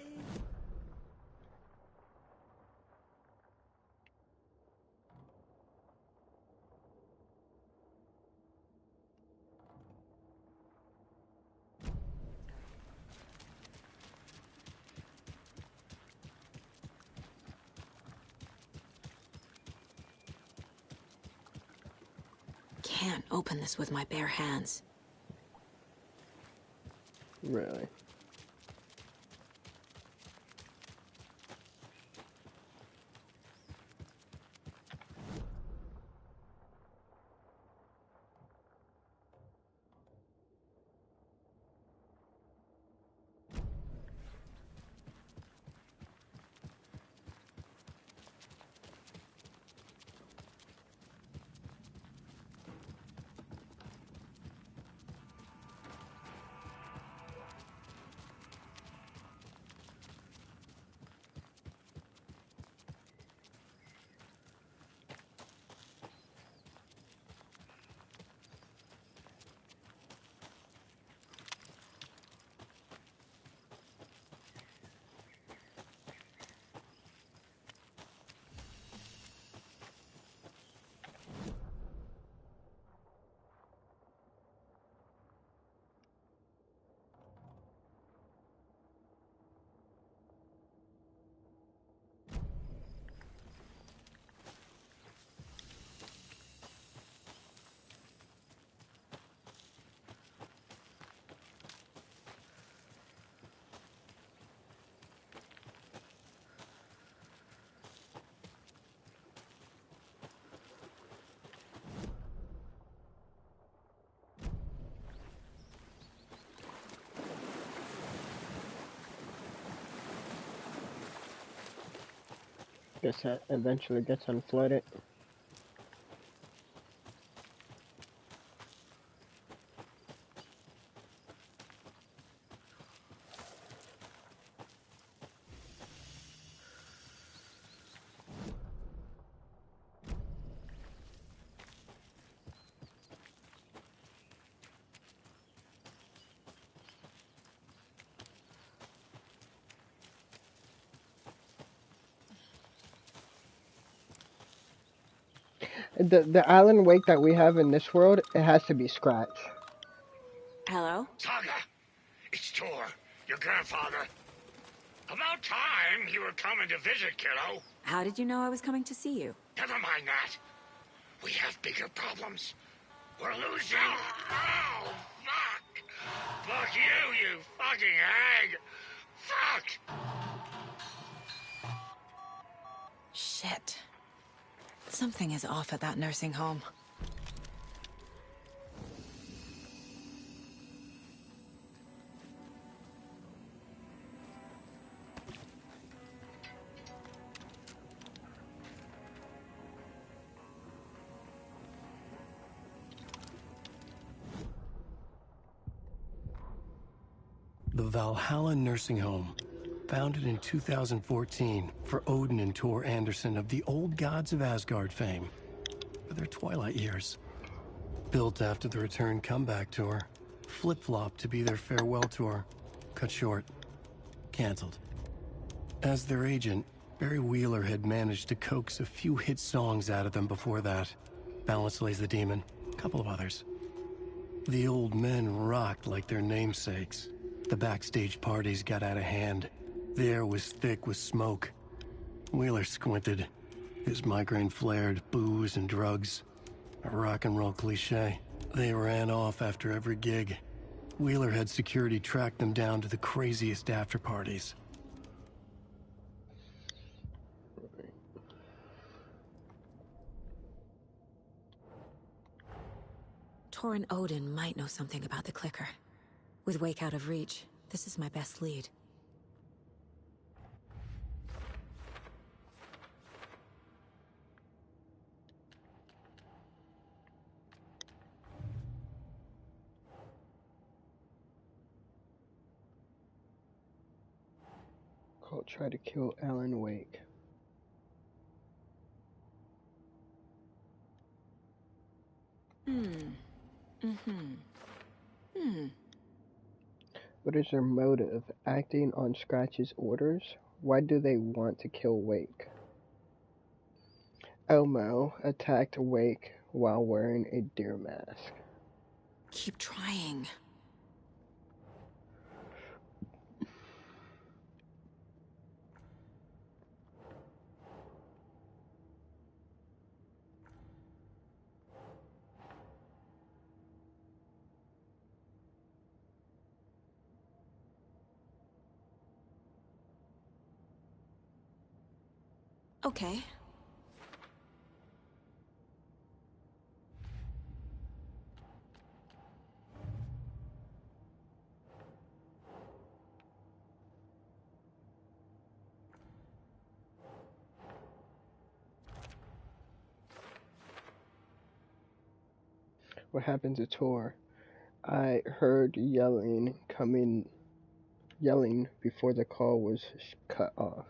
Can't open this with my bare hands. Really? Guess that eventually gets unflooded. The Alan Wake that we have in this world, it has to be Scratch. Hello? Saga, it's Tor, your grandfather. About time you were coming to visit, kiddo. How did you know I was coming to see you? Never mind that. We have bigger problems. We're losing. Oh, fuck. Fuck you, you fucking hag. Fuck. Shit. Something is off at that nursing home. The Valhalla Nursing Home, founded in 2014 for Odin and Tor Anderson of the Old Gods of Asgard fame for their twilight years. Built after the return comeback tour, flip-flopped to be their farewell tour, cut short, canceled. As their agent, Barry Wheeler had managed to coax a few hit songs out of them before that. Balance Lays the Demon, a couple of others. The old men rocked like their namesakes. The backstage parties got out of hand. The air was thick with smoke. Wheeler squinted. His migraine flared, booze and drugs. A rock and roll cliche. They ran off after every gig. Wheeler had security track them down to the craziest after parties. Tor and Odin might know something about the clicker. With Wake out of reach, this is my best lead. Cole tried to kill Alan Wake. What is their motive? Acting on Scratch's orders? Why do they want to kill Wake? Elmo attacked Wake while wearing a deer mask. Keep trying. Okay. What happened to Tor? I heard yelling before the call was cut off.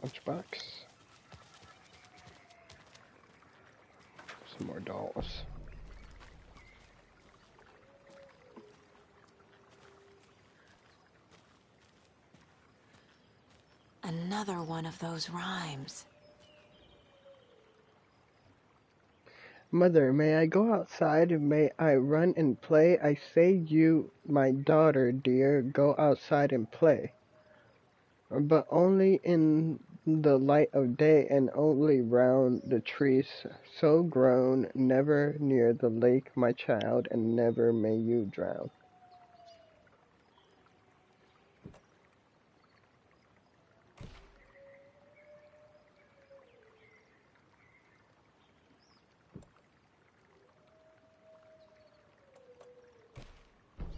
Lunchbox. Some more dolls. Another one of those rhymes. Mother, may I go outside? May I run and play? I say you, my daughter dear, go outside and play. But only in the light of day and only round the trees so grown, never near the lake, my child, and never may you drown.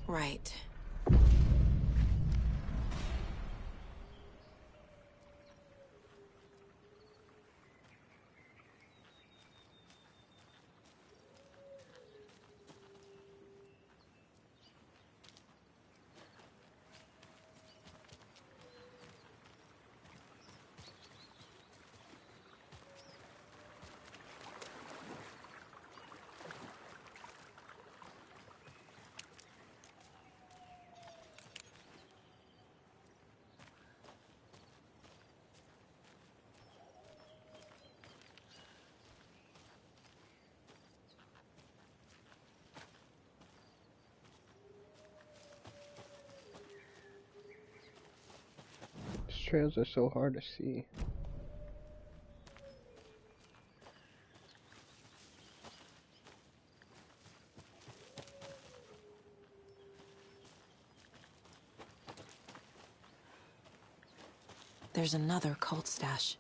Right. These trails are so hard to see. There's another cult stash.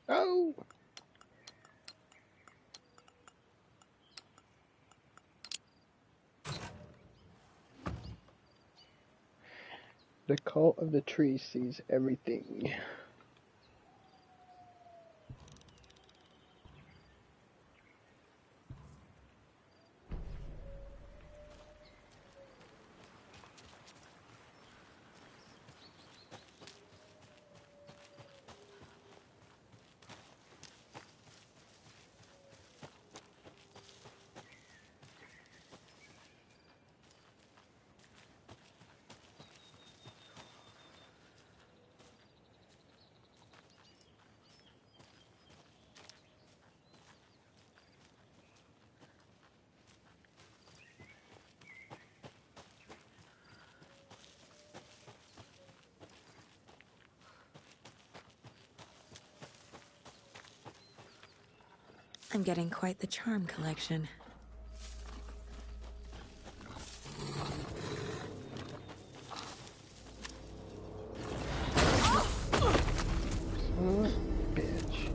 Oh! The cult of the tree sees everything. I'm getting quite the charm collection. Son of a bitch.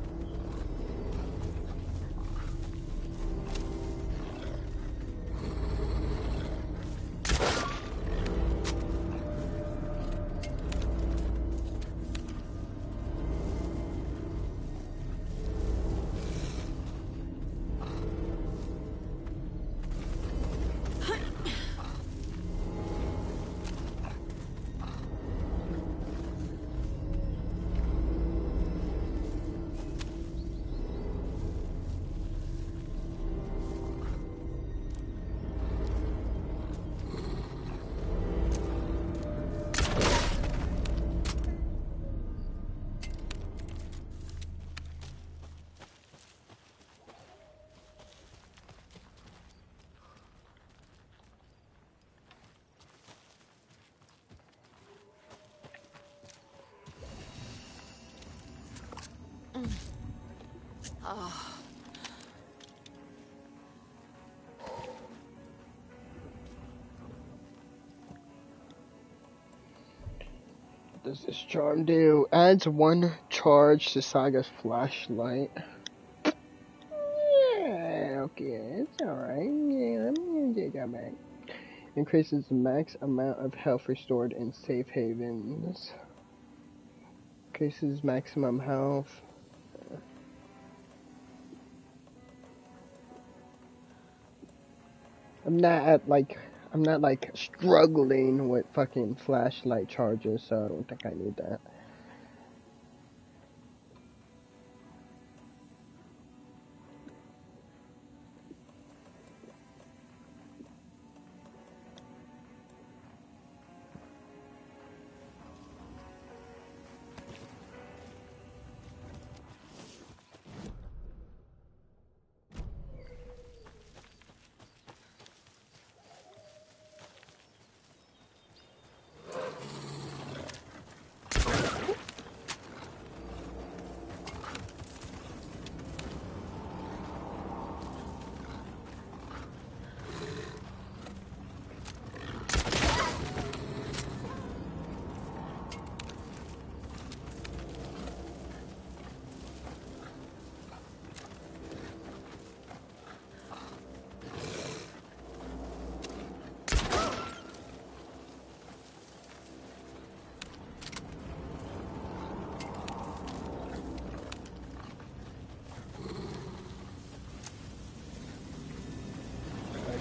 Oh. What does this charm do? Adds 1 charge to Saga's flashlight. Yeah, okay, it's alright. Yeah, let me take that back. Increases the max amount of health restored in safe havens. Increases maximum health. I'm not struggling with fucking flashlight charges, so I don't think I need that.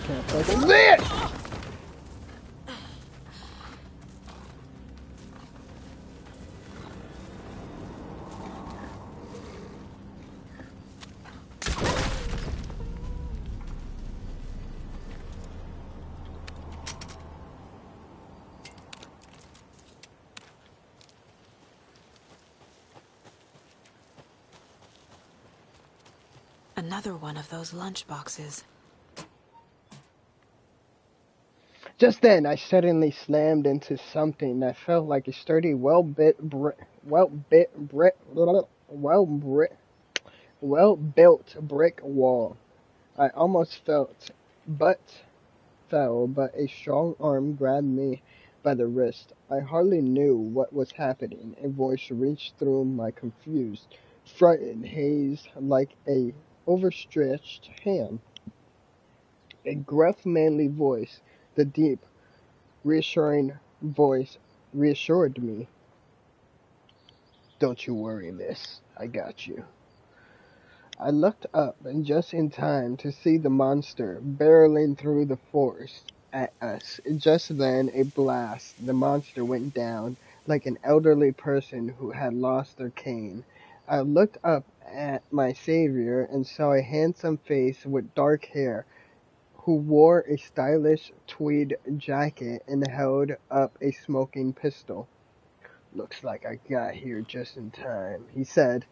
Can't fucking see it! Another one of those lunchboxes. Just then, I suddenly slammed into something that felt like a sturdy, well-built brick wall. I almost fell, but a strong arm grabbed me by the wrist. I hardly knew what was happening. A voice reached through my confused, frightened haze like a overstretched hand. A gruff, manly voice, the deep, reassuring voice, reassured me. "Don't you worry, miss. I got you." I looked up just in time to see the monster barreling through the forest at us. Just then, a blast. The monster went down like an elderly person who had lost their cane. I looked up at my savior and saw a handsome face with dark hair who wore a stylish tweed jacket and held up a smoking pistol. "Looks like I got here just in time," he said.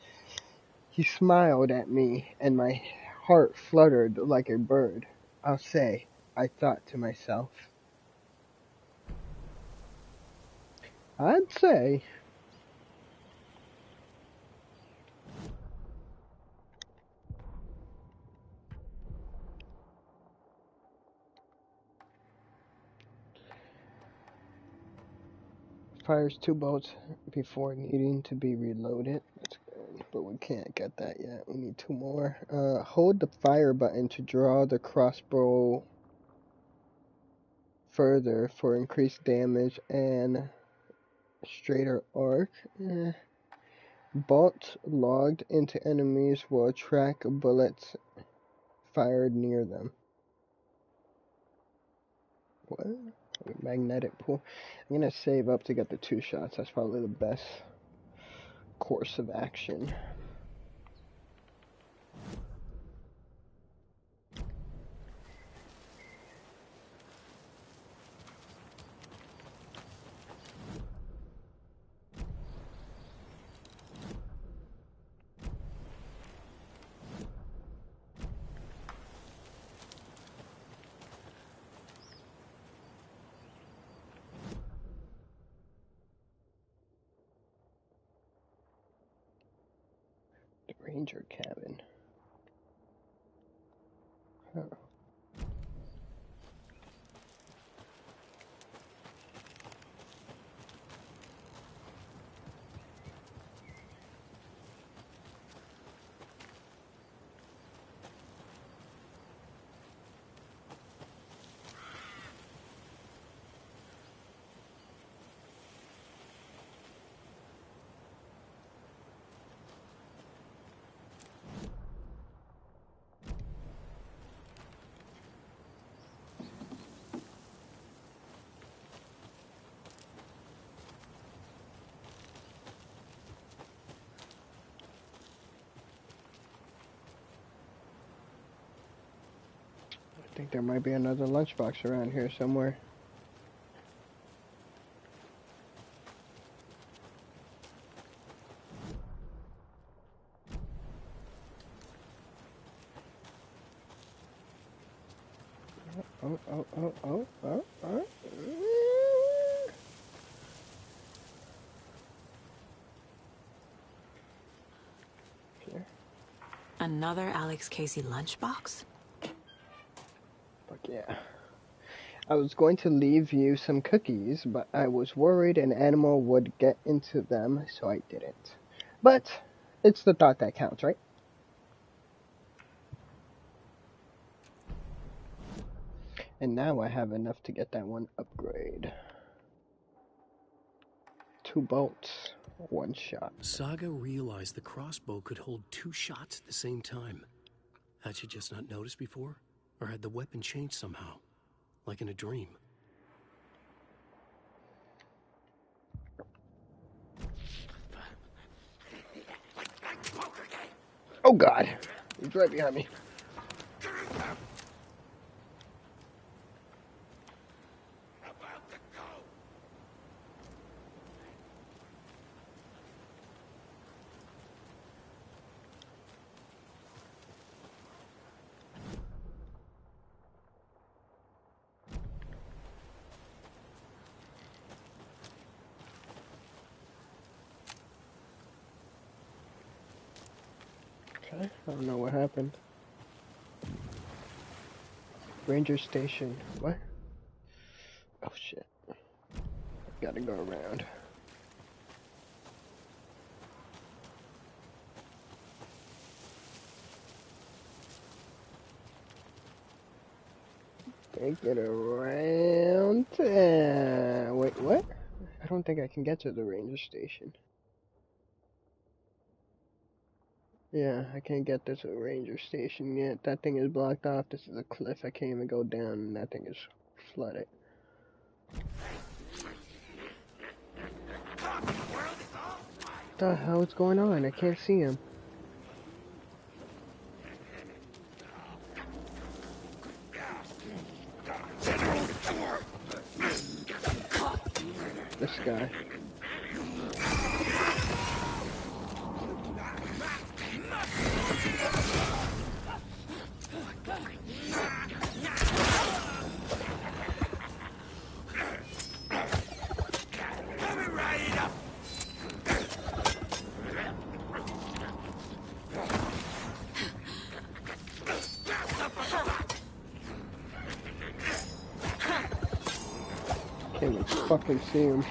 He smiled at me, and my heart fluttered like a bird. "I'll say," I thought to myself. I'd say. Fires 2 bolts before needing to be reloaded. That's good, but we can't get that yet. We need 2 more. Hold the fire button to draw the crossbow further for increased damage and straighter arc. Bolts logged into enemies will attract bullets fired near them. What? Magnetic pull. I'm gonna save up to get the 2 shots. That's probably the best course of action. The ranger cabin. Huh. I think there might be another lunchbox around here somewhere. Oh. Here. Another Alex Casey lunchbox? Fuck yeah. I was going to leave you some cookies, but I was worried an animal would get into them, so I didn't. But it's the thought that counts, right? And now I have enough to get that one upgrade. 2 bolts, 1 shot. Saga realized the crossbow could hold 2 shots at the same time. Had she just not noticed before? Or had the weapon changed somehow, like in a dream? Oh God, he's right behind me. Okay, I don't know what happened. Ranger station. What? Oh shit. Gotta go around. Take it around. Wait, what? I don't think I can get to the ranger station. Yeah, I can't get to the ranger station yet. That thing is blocked off. This is a cliff. I can't even go down, and that thing is flooded. What the hell is going on? I can't see him. This guy. Can't even fucking see him.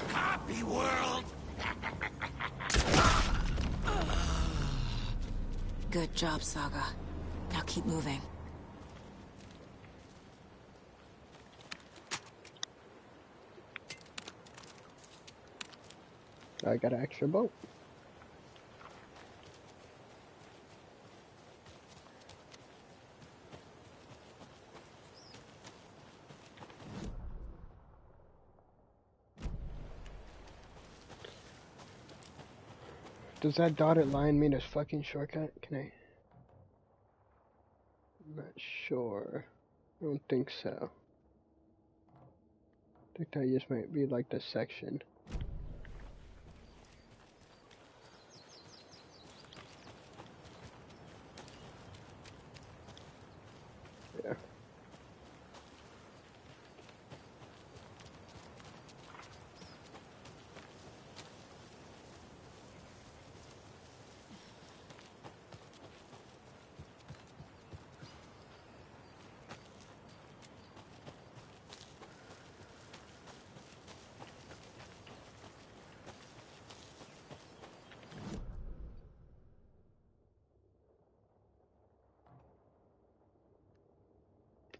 Copy world. Good job, Saga. Now keep moving. I got an extra boat. Does that dotted line mean a fucking shortcut? Can I? I'm not sure. I don't think so. I think that just might be like the section. Yeah.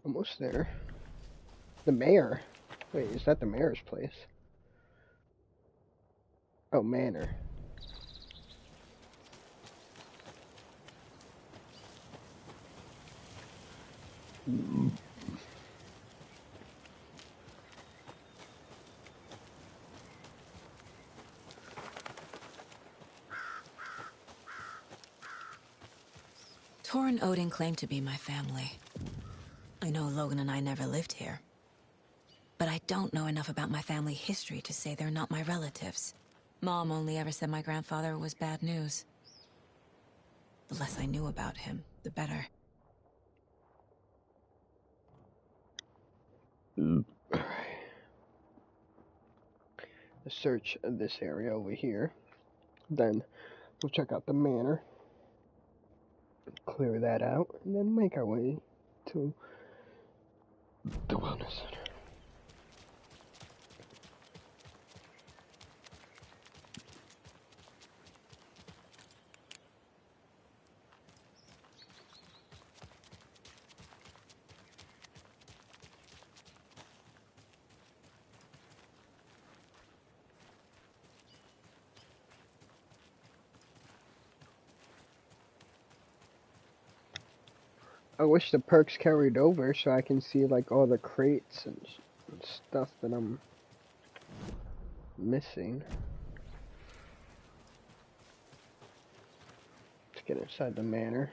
Almost there. The mayor. Wait, is that the mayor's place? Oh, manor. Tor and Odin claim to be my family. I know Logan and I never lived here. But I don't know enough about my family history to say they're not my relatives. Mom only ever said my grandfather was bad news. The less I knew about him, the better. Alright. Let's search this area over here. Then we'll check out the manor. Clear that out. And then make our way to the wellness center. I wish the perks carried over so I can see like all the crates and stuff that I'm missing. Let's get inside the manor.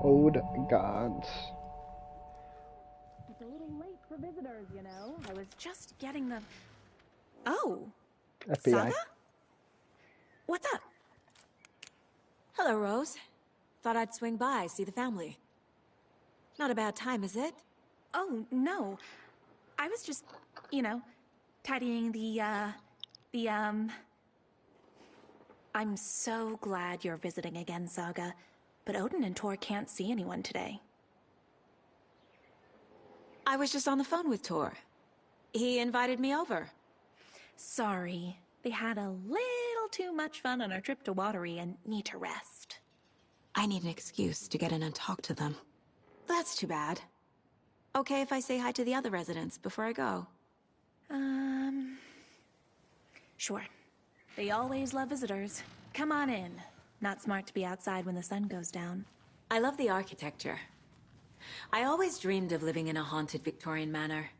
Old gods. It's a little late for visitors, you know. I was just getting the... Oh, FBI. Saga? What's up? Hello, Rose. Thought I'd swing by, see the family. Not a bad time, is it? Oh, no. I was just, you know, tidying the, I'm so glad you're visiting again, Saga. But Odin and Tor can't see anyone today. I was just on the phone with Tor. He invited me over. Sorry. They had a little too much fun on our trip to Watery and need to rest. I need an excuse to get in and talk to them. That's too bad. Okay if I say hi to the other residents before I go? Sure. They always love visitors. Come on in. Not smart to be outside when the sun goes down. I love the architecture. I always dreamed of living in a haunted Victorian manor.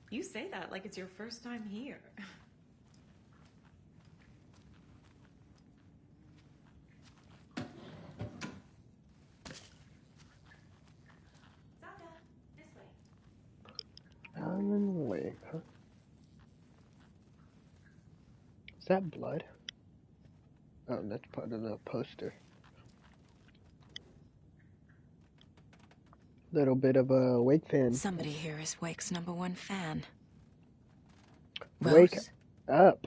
You say that like it's your first time here. Saga, this way. Alan Wake, huh? Is that blood? Oh, that's part of the poster. Little bit of a Wake fan. Somebody here is Wake's #1 fan. Wake Rose? up.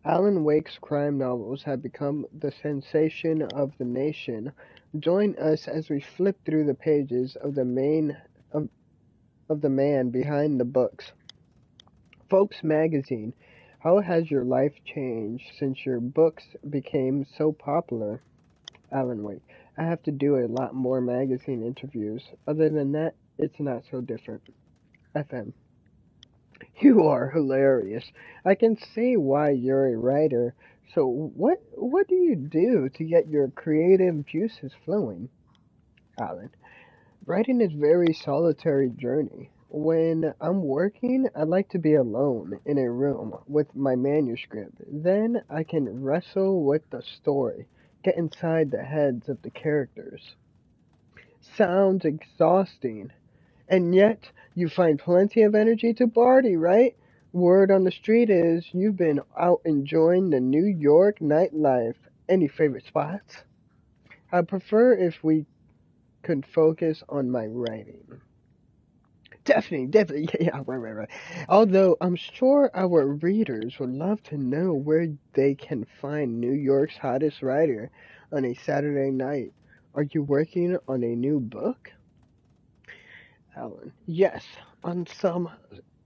Alan Wake's crime novels have become the sensation of the nation. Join us as we flip through the pages of the man behind the books. Folks Magazine. How has your life changed since your books became so popular? Alan Wake. I have to do a lot more magazine interviews. Other than that, it's not so different. FM. You are hilarious. I can see why you're a writer. So what do you do to get your creative juices flowing? Alan. Writing is a very solitary journey. When I'm working, I like to be alone in a room with my manuscript. Then I can wrestle with the story, get inside the heads of the characters. Sounds exhausting. And yet, you find plenty of energy to party, right? Word on the street is you've been out enjoying the New York nightlife. Any favorite spots? I prefer if we could focus on my writing. Definitely, yeah, right. Although I'm sure our readers would love to know where they can find New York's hottest writer on a Saturday night. Are you working on a new book? Alan. Yes, on some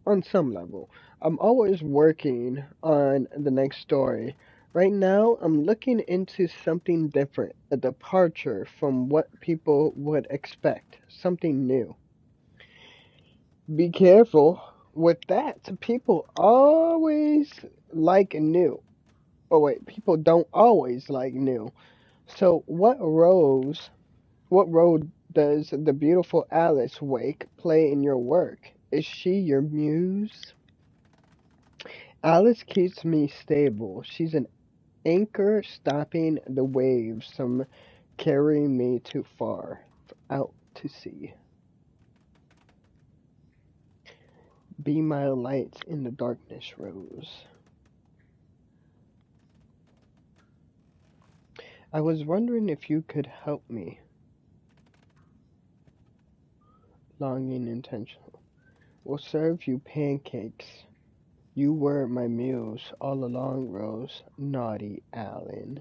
level. I'm always working on the next story. Right now, I'm looking into something different, a departure from what people would expect, something new. Be careful with that. People always like new. Oh wait, people don't always like new. So what role does the beautiful Alice Wake play in your work? Is she your muse? Alice keeps me stable. She's an anchor stopping the waves from carrying me too far out to sea. Be my light in the darkness, Rose. I was wondering if you could help me. Longing intentional. We'll serve you pancakes. You were my muse all along, Rose. Naughty Alan.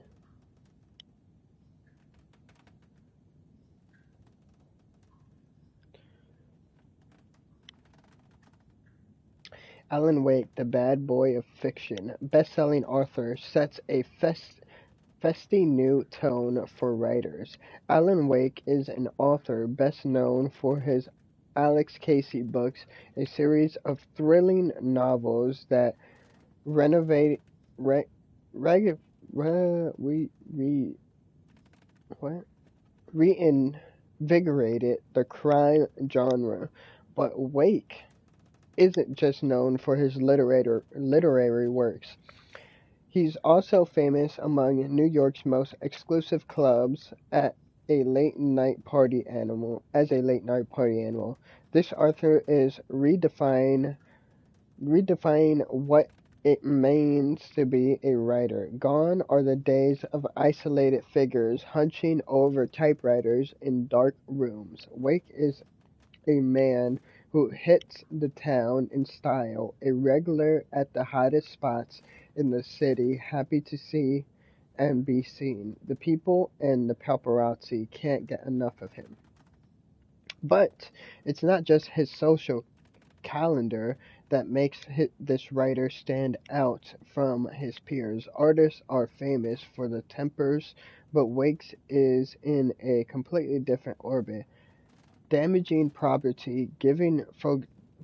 Alan Wake, the bad boy of fiction, best-selling author, sets a festy new tone for writers. Alan Wake is an author best known for his Alex Casey books, a series of thrilling novels that renovate, re, reg, re, re, what? Reinvigorated the crime genre, but Wake isn't just known for his literary works. He's also famous among New York's most exclusive clubs as a late night party animal. This author is redefining what it means to be a writer. Gone are the days of isolated figures hunching over typewriters in dark rooms. Wake is a man who hits the town in style, a regular at the hottest spots in the city, happy to see and be seen. The people and the paparazzi can't get enough of him. But it's not just his social calendar that makes this writer stand out from his peers. Artists are famous for the tempers, but Wakes is in a completely different orbit. Damaging property, giving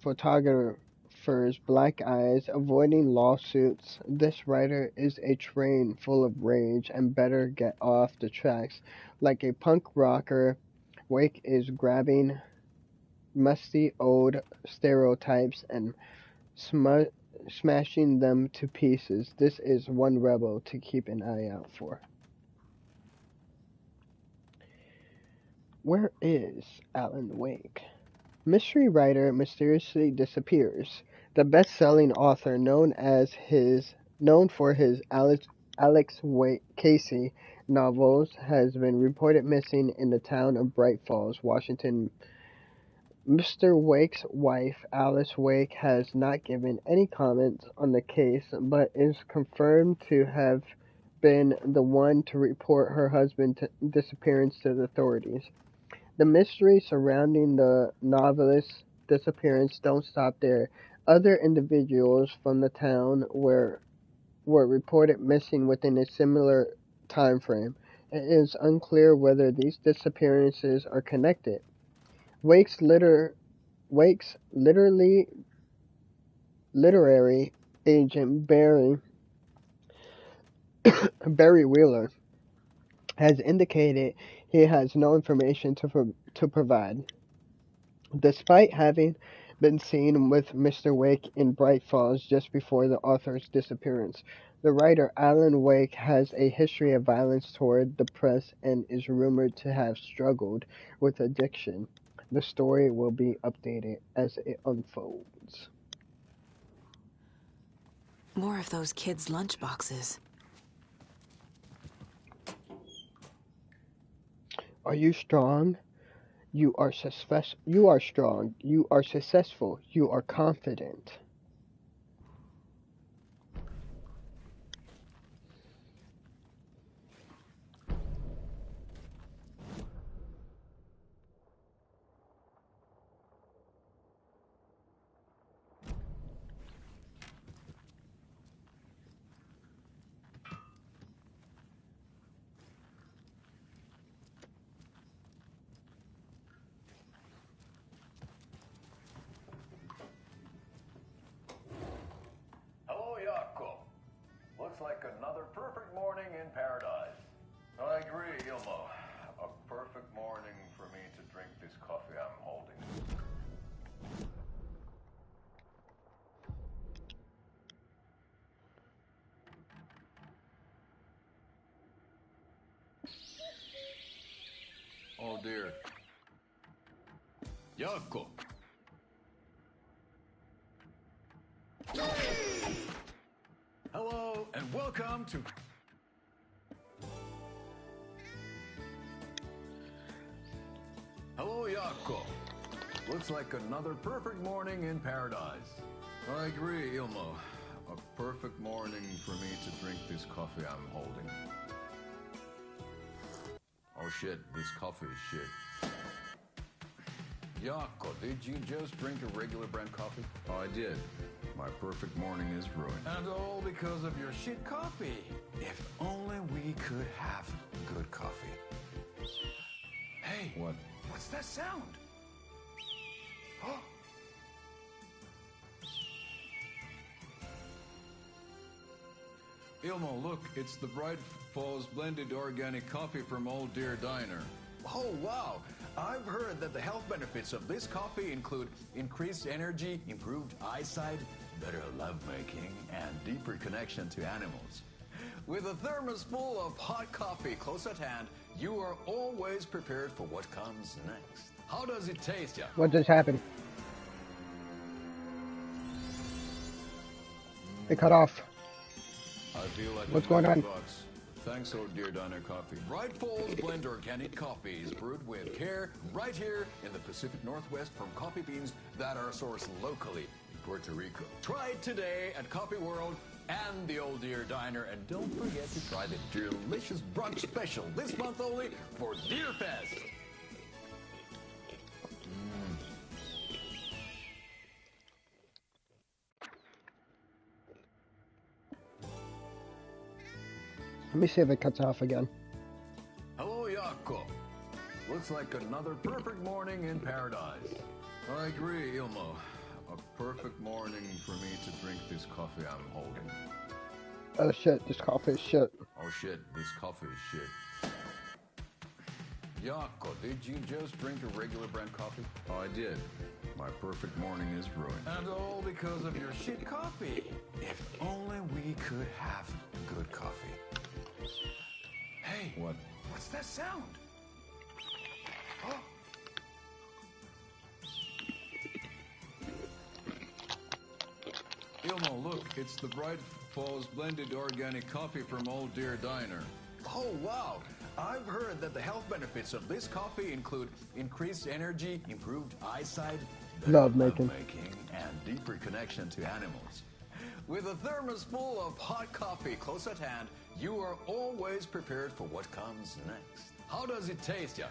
photographers black eyes, avoiding lawsuits. This writer is a train full of rage and better get off the tracks. Like a punk rocker, Wake is grabbing musty old stereotypes and smashing them to pieces. This is one rebel to keep an eye out for. Where is Alan Wake? Mystery writer mysteriously disappears. The best-selling author known for his Alex Casey novels has been reported missing in the town of Bright Falls, Washington. Mr. Wake's wife, Alice Wake, has not given any comments on the case, but is confirmed to have been the one to report her husband's disappearance to the authorities. The mystery surrounding the novelist's disappearance don't stop there. Other individuals from the town were reported missing within a similar time frame. It is unclear whether these disappearances are connected. Wake's literary agent Barry Wheeler has indicated he has no information to provide. Despite having been seen with Mr. Wake in Bright Falls just before the author's disappearance, the writer Alan Wake has a history of violence toward the press and is rumored to have struggled with addiction. The story will be updated as it unfolds. More of those kids' lunchboxes. Are you strong? You are strong. You are successful. You are confident. Hello, Jakob. Looks like another perfect morning in paradise. I agree, Ilmo. A perfect morning for me to drink this coffee I'm holding. Oh dear. Jakob. Hello and welcome to... Hello, Jakob. Looks like another perfect morning in paradise. I agree, Ilmo. A perfect morning for me to drink this coffee I'm holding. Oh shit, this coffee is shit. Jakob, did you just drink a regular brand coffee? Oh, I did. My perfect morning is ruined. And all because of your shit coffee. If only we could have good coffee. Hey. What? What's that sound? Ilmo, look, it's the Bright Falls blended organic coffee from Old Deer Diner. Oh, wow. I've heard that the health benefits of this coffee include increased energy, improved eyesight, better lovemaking, and deeper connection to animals. With a thermos full of hot coffee close at hand, you are always prepared for what comes next. How does it taste, ya? What just happened? It cut off. I feel like What's going on? $1,000,000. Thanks, Old Deer Diner Coffee. Bright Falls blend organic coffee is brewed with care right here in the Pacific Northwest from coffee beans that are sourced locally in Puerto Rico. Try it today at Coffee World and the Old Deer Diner, and don't forget to try the delicious brunch special this month only for Deer Fest. Let me see if it cuts off again. Hello, Jaakko. Looks like another perfect morning in paradise. I agree, Ilmo. A perfect morning for me to drink this coffee I'm holding. Oh shit, this coffee is shit. Oh shit, this coffee is shit. Jaakko, did you just drink a regular brand coffee? Oh, I did. My perfect morning is ruined. And all because of your shit coffee. If only we could have good coffee. Hey, what? What's that sound? Oh. Ilmo, look, it's the Bright Falls blended organic coffee from Old Deer Diner. Oh, wow. I've heard that the health benefits of this coffee include increased energy, improved eyesight, better Lovemaking, and deeper connection to animals. With a thermos full of hot coffee close at hand, you are always prepared for what comes next. How does it taste, ya?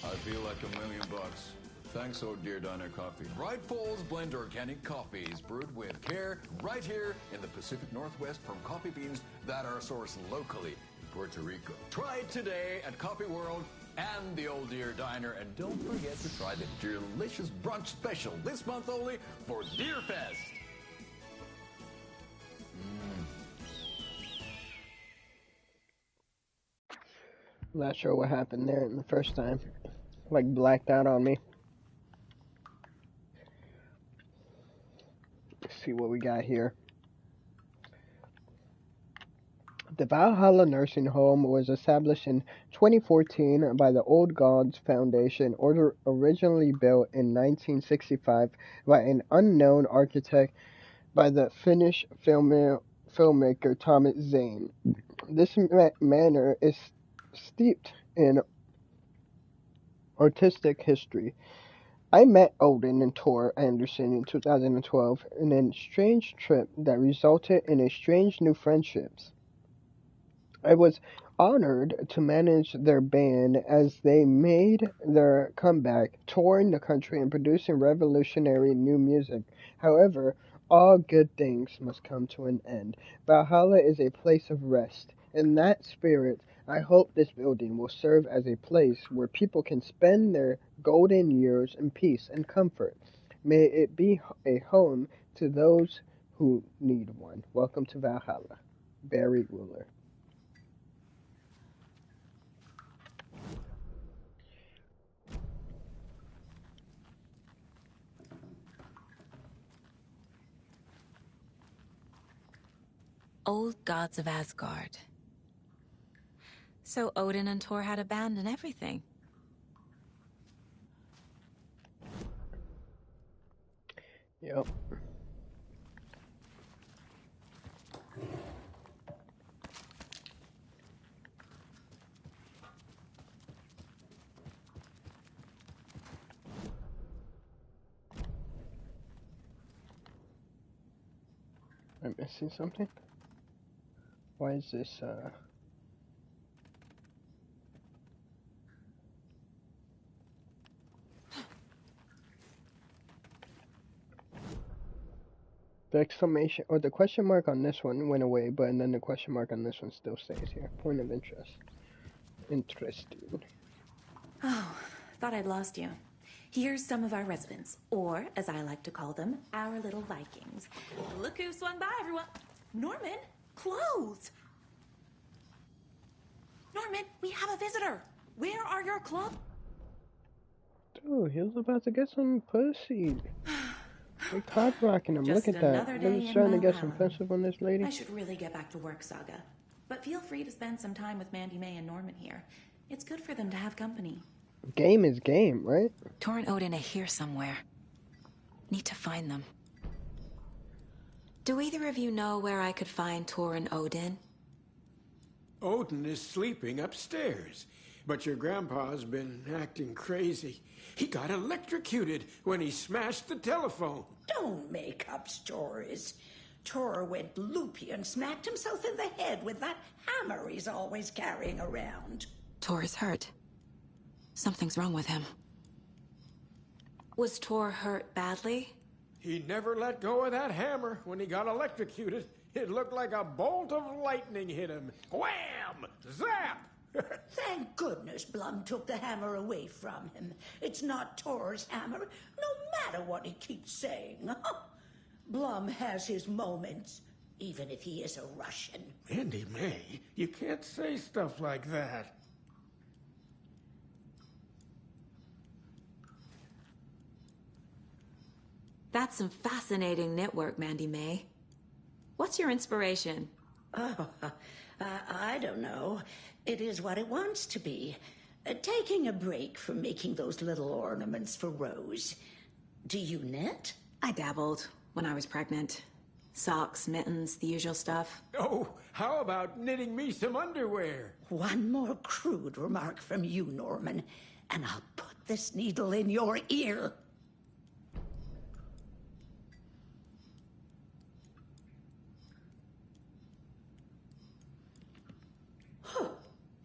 I feel like $1,000,000. Thanks, Old Deer Diner Coffee. Bright Falls blend organic coffee is brewed with care right here in the Pacific Northwest from coffee beans that are sourced locally in Puerto Rico. Try it today at Coffee World and the Old Deer Diner, and don't forget to try the delicious brunch special this month only for Deer Fest. I'm not sure what happened there in the first time. Like blacked out on me. Let's see what we got here. The Valhalla Nursing Home was established in 2014 by the Old Gods Foundation, originally built in 1965 by an unknown architect by the Finnish filmmaker Thomas Zane. This manor is steeped in artistic history. I met Odin and Tor Anderson in 2012 in a strange trip that resulted in a strange new friendships. I was honored to manage their band as they made their comeback, touring the country and producing revolutionary new music. However, all good things must come to an end. Valhalla is a place of rest. In that spirit, I hope this building will serve as a place where people can spend their golden years in peace and comfort. May it be a home to those who need one. Welcome to Valhalla. Barry Ruler. Old gods of Asgard. So Odin and Thor had a band and everything. Yep. I'm missing something? Why is this, the exclamation, or the question mark on this one went away, but and then the question mark on this one still stays here. Point of interest. Interesting. Oh, thought I'd lost you. Here's some of our residents, or as I like to call them, our little Vikings. Look who swung by, everyone. Norman, clothes. Norman, we have a visitor. Where are your clothes? Dude, he was about to get some pussy. They cock rocking him. Just Look at that. another day They're in starting to get some Valhalla. offensive on this lady. I should really get back to work, Saga. But feel free to spend some time with Mandy May and Norman here. It's good for them to have company. Game is game, right? Tor and Odin are here somewhere. Need to find them. Do either of you know where I could find Tor and Odin? Odin is sleeping upstairs, but your grandpa's been acting crazy. He got electrocuted when he smashed the telephone. Don't make up stories. Tor went loopy and smacked himself in the head with that hammer he's always carrying around. Tor is hurt. Something's wrong with him. Was Tor hurt badly? He never let go of that hammer when he got electrocuted. It looked like a bolt of lightning hit him. Wham! Zap! Thank goodness Blum took the hammer away from him. It's not Tor's hammer, no matter what he keeps saying. Blum has his moments, even if he is a Russian. Mandy May, you can't say stuff like that. That's some fascinating knitwork, Mandy May. What's your inspiration? Oh, I don't know. It is what it wants to be. Taking a break from making those little ornaments for Rose. Do you knit? I dabbled when I was pregnant. Socks, mittens, the usual stuff. Oh, how about knitting me some underwear? One more crude remark from you, Norman, and I'll put this needle in your ear.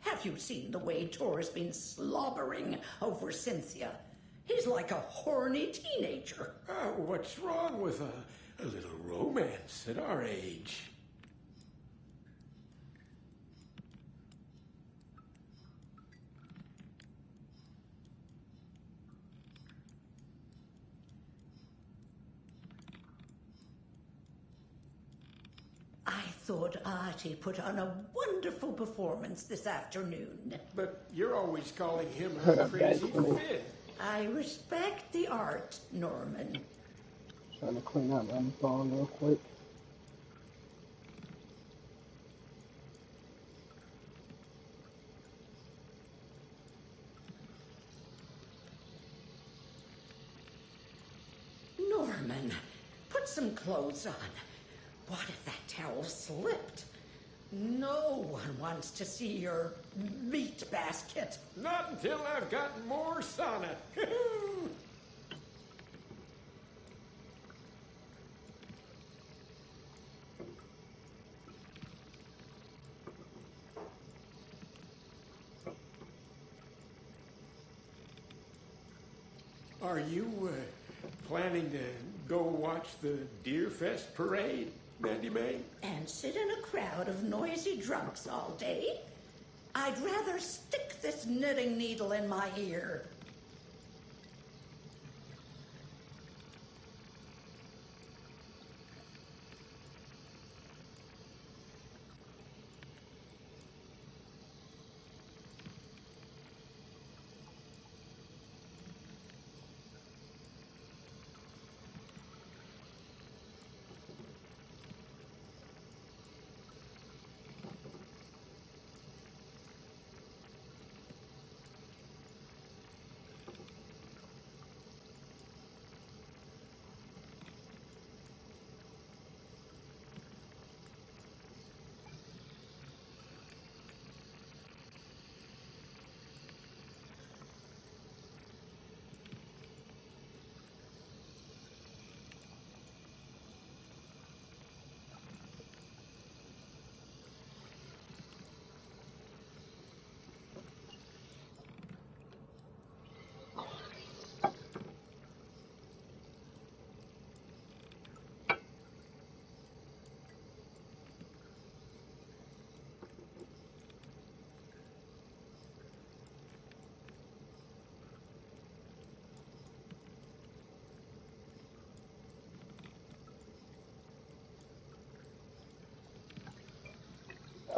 Have you seen the way Tor's been slobbering over Cynthia? He's like a horny teenager. What's wrong with a little romance at our age? I thought Artie put on a wonderful performance this afternoon. But you're always calling him a crazy fit. I respect the art, Norman. Trying to clean up my phone real quick. Norman, put some clothes on. What if that towel slipped? No one wants to see your meat basket. Not until I've got more sauna. Are you planning to go watch the Deer Fest parade, Mandy May? And sit in a crowd of noisy drunks all day? I'd rather stick this knitting needle in my ear.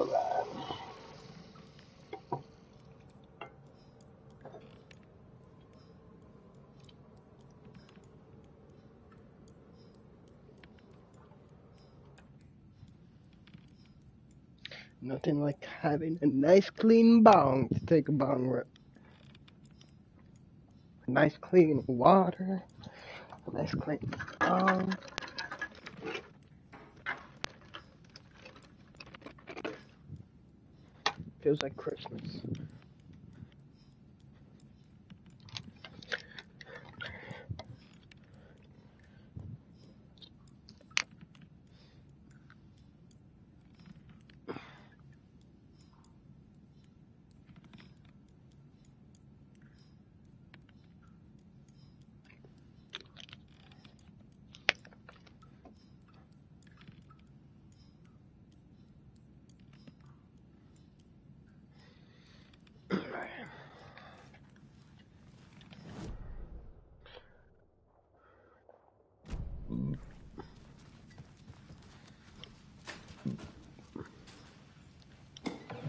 Alright. Nothing like having a nice clean bong to take a bong rip. Nice clean water. A nice clean bong. Feels like Christmas.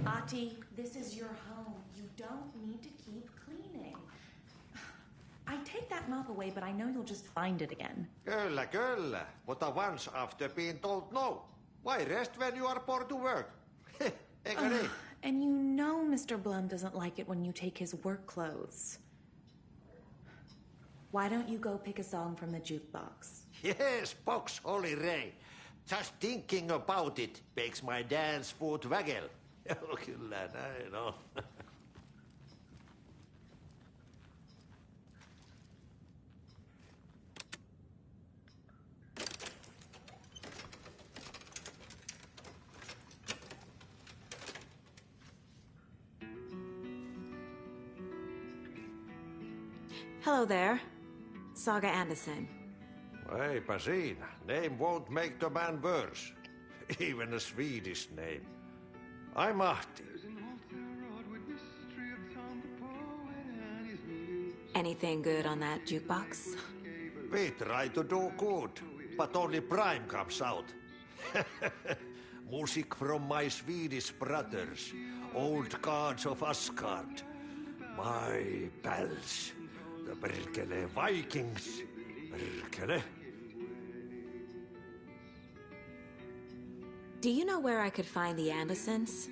Ati, this is your home. You don't need to keep cleaning. I take that mop away, but I know you'll just find it again. Kyllä, kyllä. But once after being told no. Why rest when you are bored to work? Eikö niin? And you know Mr. Blum doesn't like it when you take his work clothes. Why don't you go pick a song from the jukebox? Yes, box Olli Ray. Just thinking about it makes my dance foot waggle. Kyllä näin on. Hello there. Saga Anderson. Eipä siinä. Name won't make the man worse. Even a Swedish name. I'm Ahti. Anything good on that jukebox? We try to do good, but only Prime comes out. Music from my Swedish brothers, old gods of Asgard. My pals, the perkele Vikings. Perkele. Do you know where I could find the Andersons?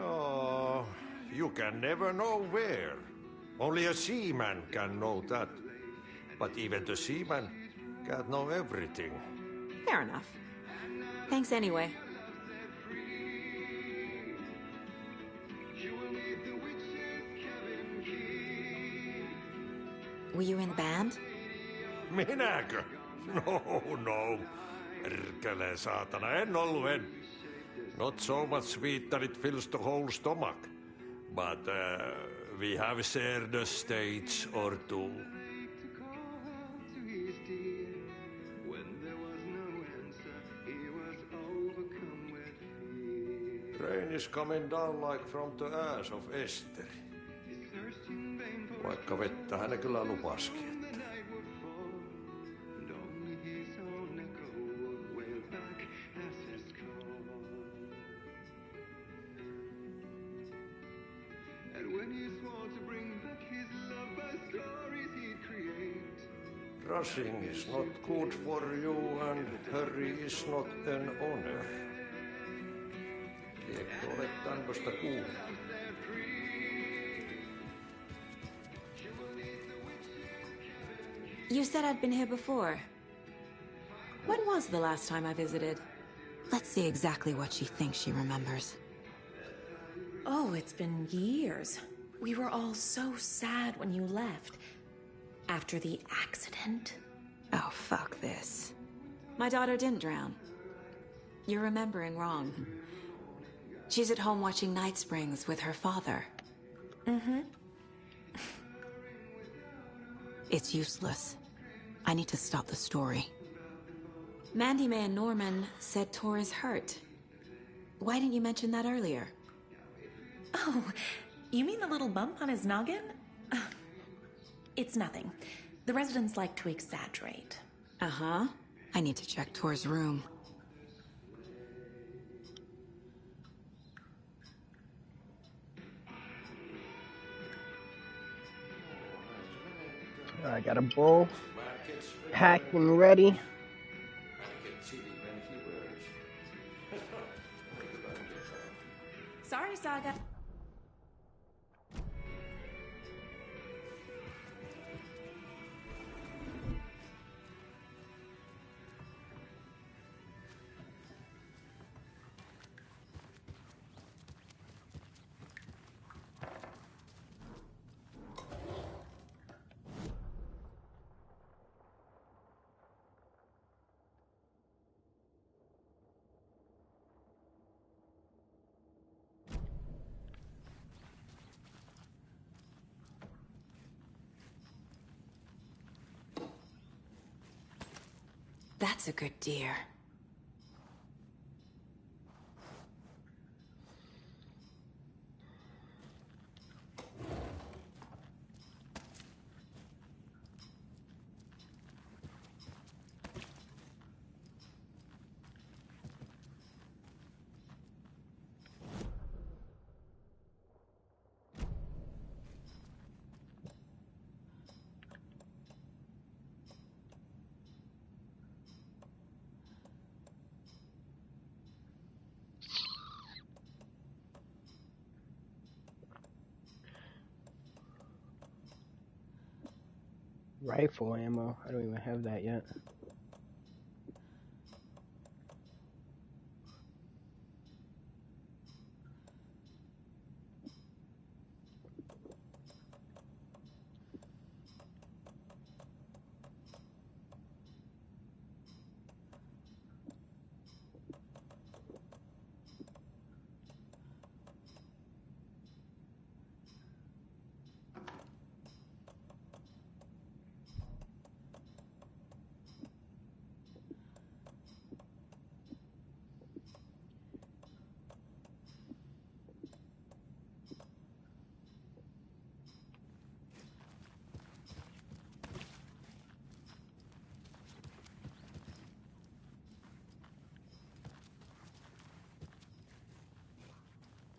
Oh, you can never know where. Only a seaman can know that. But even the seaman can't know everything. Fair enough. Thanks anyway. Were you in the band? Minäkö? No. Perkele saatana, en ollut en. Not so much sweet that it fills the whole stomach. But we have shared a stage or two. Rain is coming down like from the ass of Esteri. Vaikka vettä hän kyllä lupaskin. Rushing is not good for you and hurry is not an honor. Eikö ole tämmöistä kuullut? You said I'd been here before. When was the last time I visited? Let's see exactly what she thinks she remembers. Oh, it's been years. We were all so sad when you left. After the accident. Oh, fuck this. My daughter didn't drown. You're remembering wrong. She's at home watching Night Springs with her father. Mm-hmm. It's useless. I need to stop the story. Mandy May and Norman said Tor is hurt. Why didn't you mention that earlier? Oh, you mean the little bump on his noggin? It's nothing. The residents like to exaggerate. Uh-huh. I need to check Tor's room. I got a bowl packed and ready. Sorry, Saga. That's a good deer. Rifle ammo. I don't even have that yet.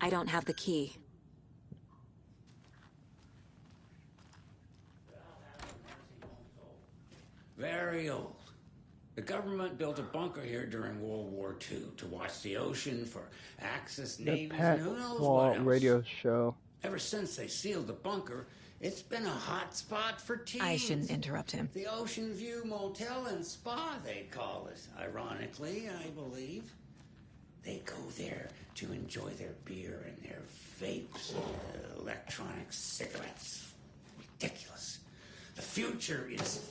I don't have the key. Very old. The government built a bunker here during World War II to watch the ocean for Axis The navies Pat and who knows Wall what else. radio show. Ever since they sealed the bunker, it's been a hot spot for teens. I shouldn't interrupt him. The Ocean View Motel and Spa, they call it. Ironically, I believe. They go there to enjoy their beer and their vapes, electronic cigarettes. Ridiculous. The future is...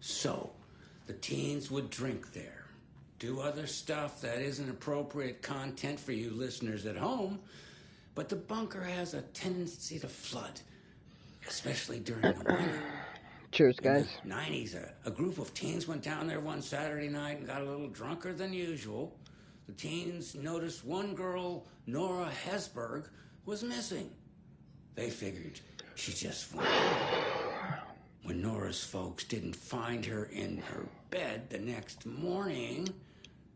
So, the teens would drink there, do other stuff that isn't appropriate content for you listeners at home, but the bunker has a tendency to flood, especially during the winter. Cheers, guys. In the 90s, a group of teens went down there one Saturday night and got a little drunker than usual. The teens noticed one girl, Nora Hesberg, was missing. They figured she just went. When Nora's folks didn't find her in her bed the next morning,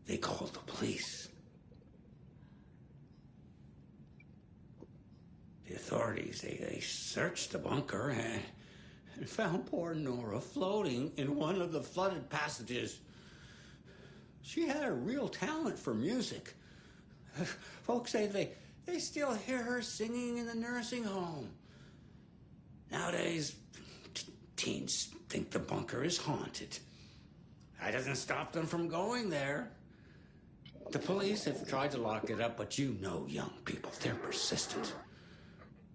they called the police. The authorities, they searched the bunker and found poor Nora floating in one of the flooded passages. She had a real talent for music. Folks say they still hear her singing in the nursing home. Nowadays, teens think the bunker is haunted. That doesn't stop them from going there. The police have tried to lock it up, but you know young people, they're persistent.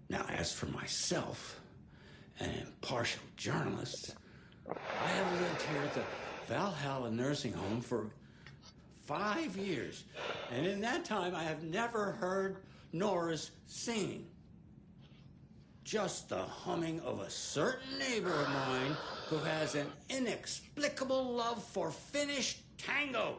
Now, as for myself, an impartial journalist, I have lived here at the Valhalla nursing home for 5 years. And in that time, I have never heard Nora's singing. Just the humming of a certain neighbor of mine who has an inexplicable love for Finnish tango.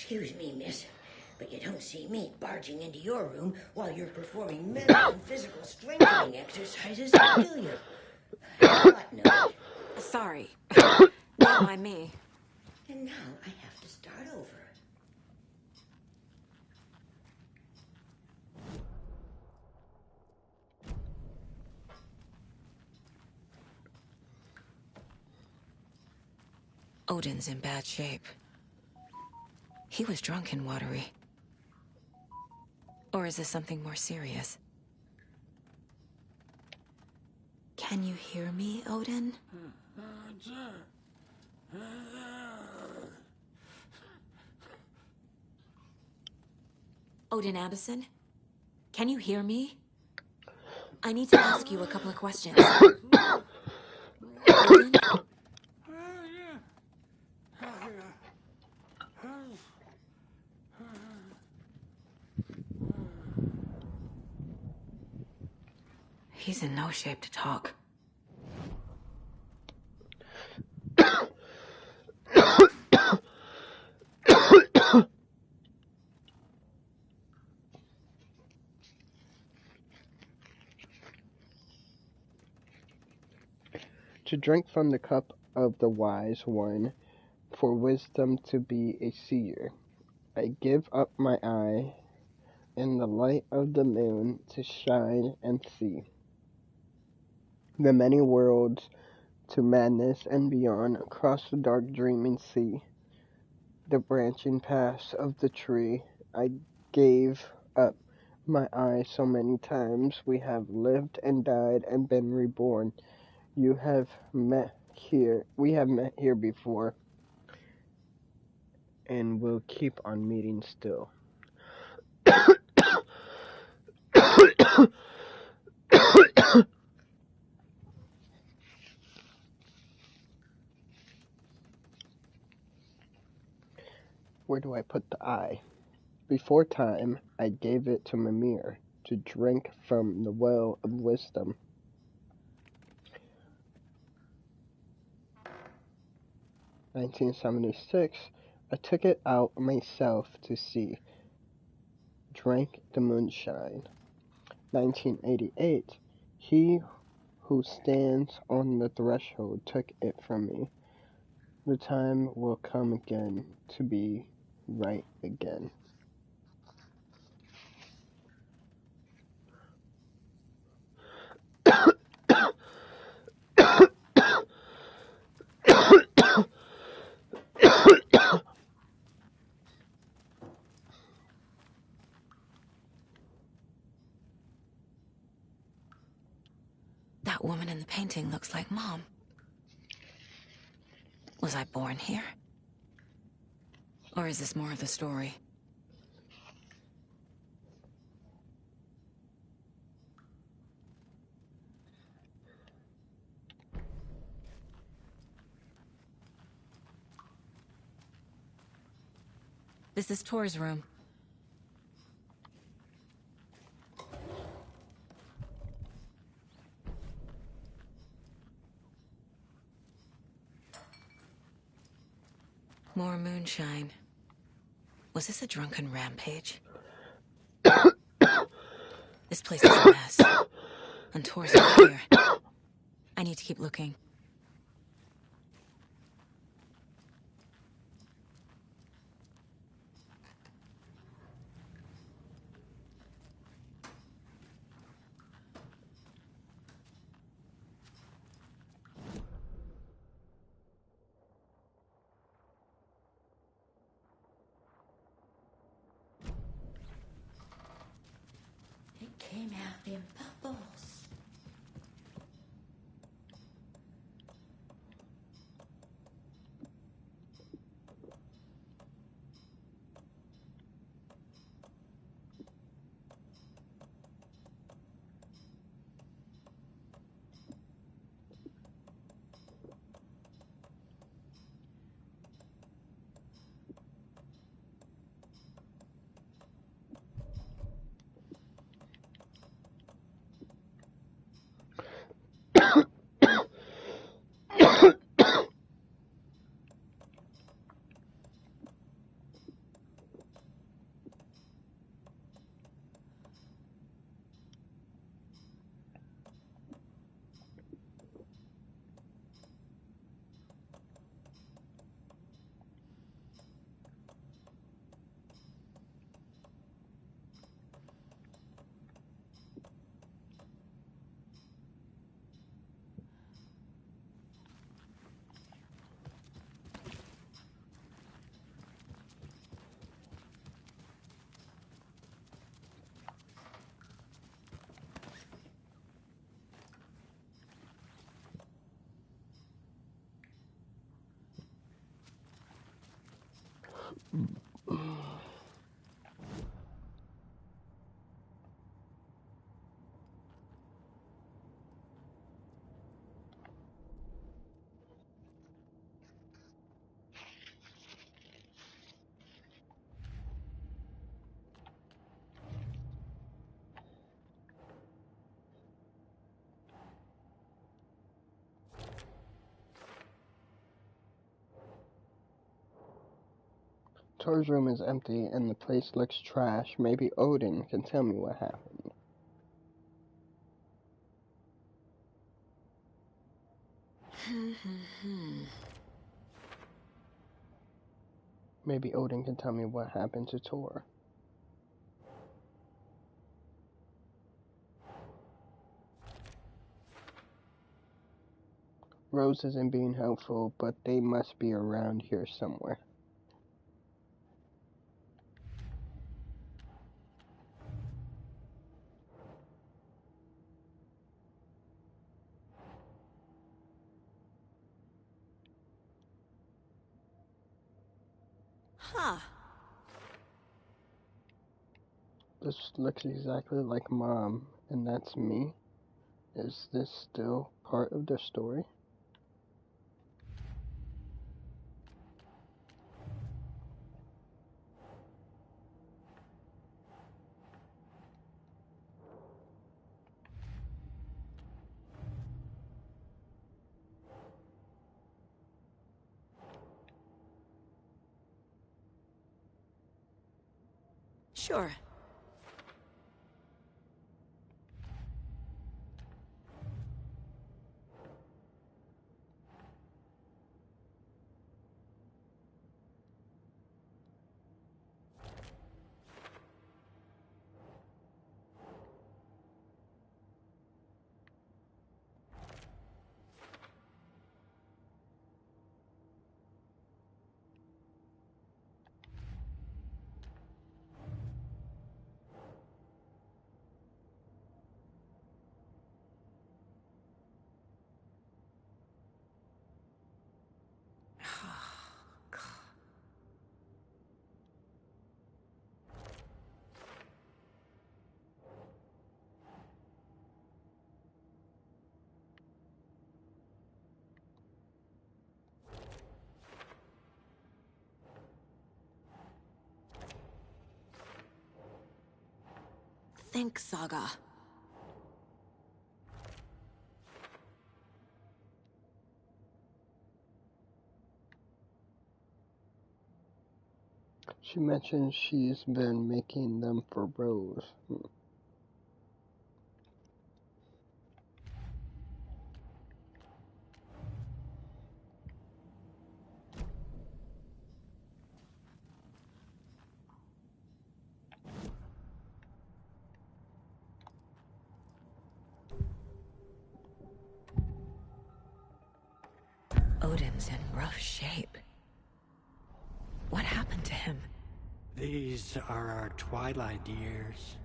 Excuse me, miss, but you don't see me barging into your room while you're performing mental and physical strengthening exercises, do you? What note? Sorry. Don't mind me. And now I have to start over. Odin's in bad shape. He was drunk and watery. Or is this something more serious? Can you hear me, Odin? Odin Anderson? Can you hear me? I need to ask you a couple of questions. Odin? He's in no shape to talk. To drink from the cup of the wise one, for wisdom to be a seer. I give up my eye in the light of the moon to shine and see the many worlds to madness and beyond across the dark dreaming sea. The branching paths of the tree I gave up my eye so many times. We have lived and died and been reborn. We have met here before, and will keep on meeting still. Where do I put the eye? Before time, I gave it to Mimir to drink from the well of wisdom. In 1976, I took it out myself to see. Drank the moonshine. 1988, he who stands on the threshold took it from me. The time will come again to be right again. That woman in the painting looks like Mom. Was I born here? Or is this more of the story? This is Tor's room. More moonshine. Was this a drunken rampage? This place is a mess. And Tor's not here. I need to keep looking. It came out in bubbles. Tor's room is empty and the place looks trash. Maybe Odin can tell me what happened. Maybe Odin can tell me what happened to Tor. Rose isn't being helpful, but they must be around here somewhere. Huh. This looks exactly like Mom, and that's me. Is this still part of the story? Sure. Think, Saga. She mentioned she's been making them for Rose. Odin's in rough shape. What happened to him? These are our twilight years.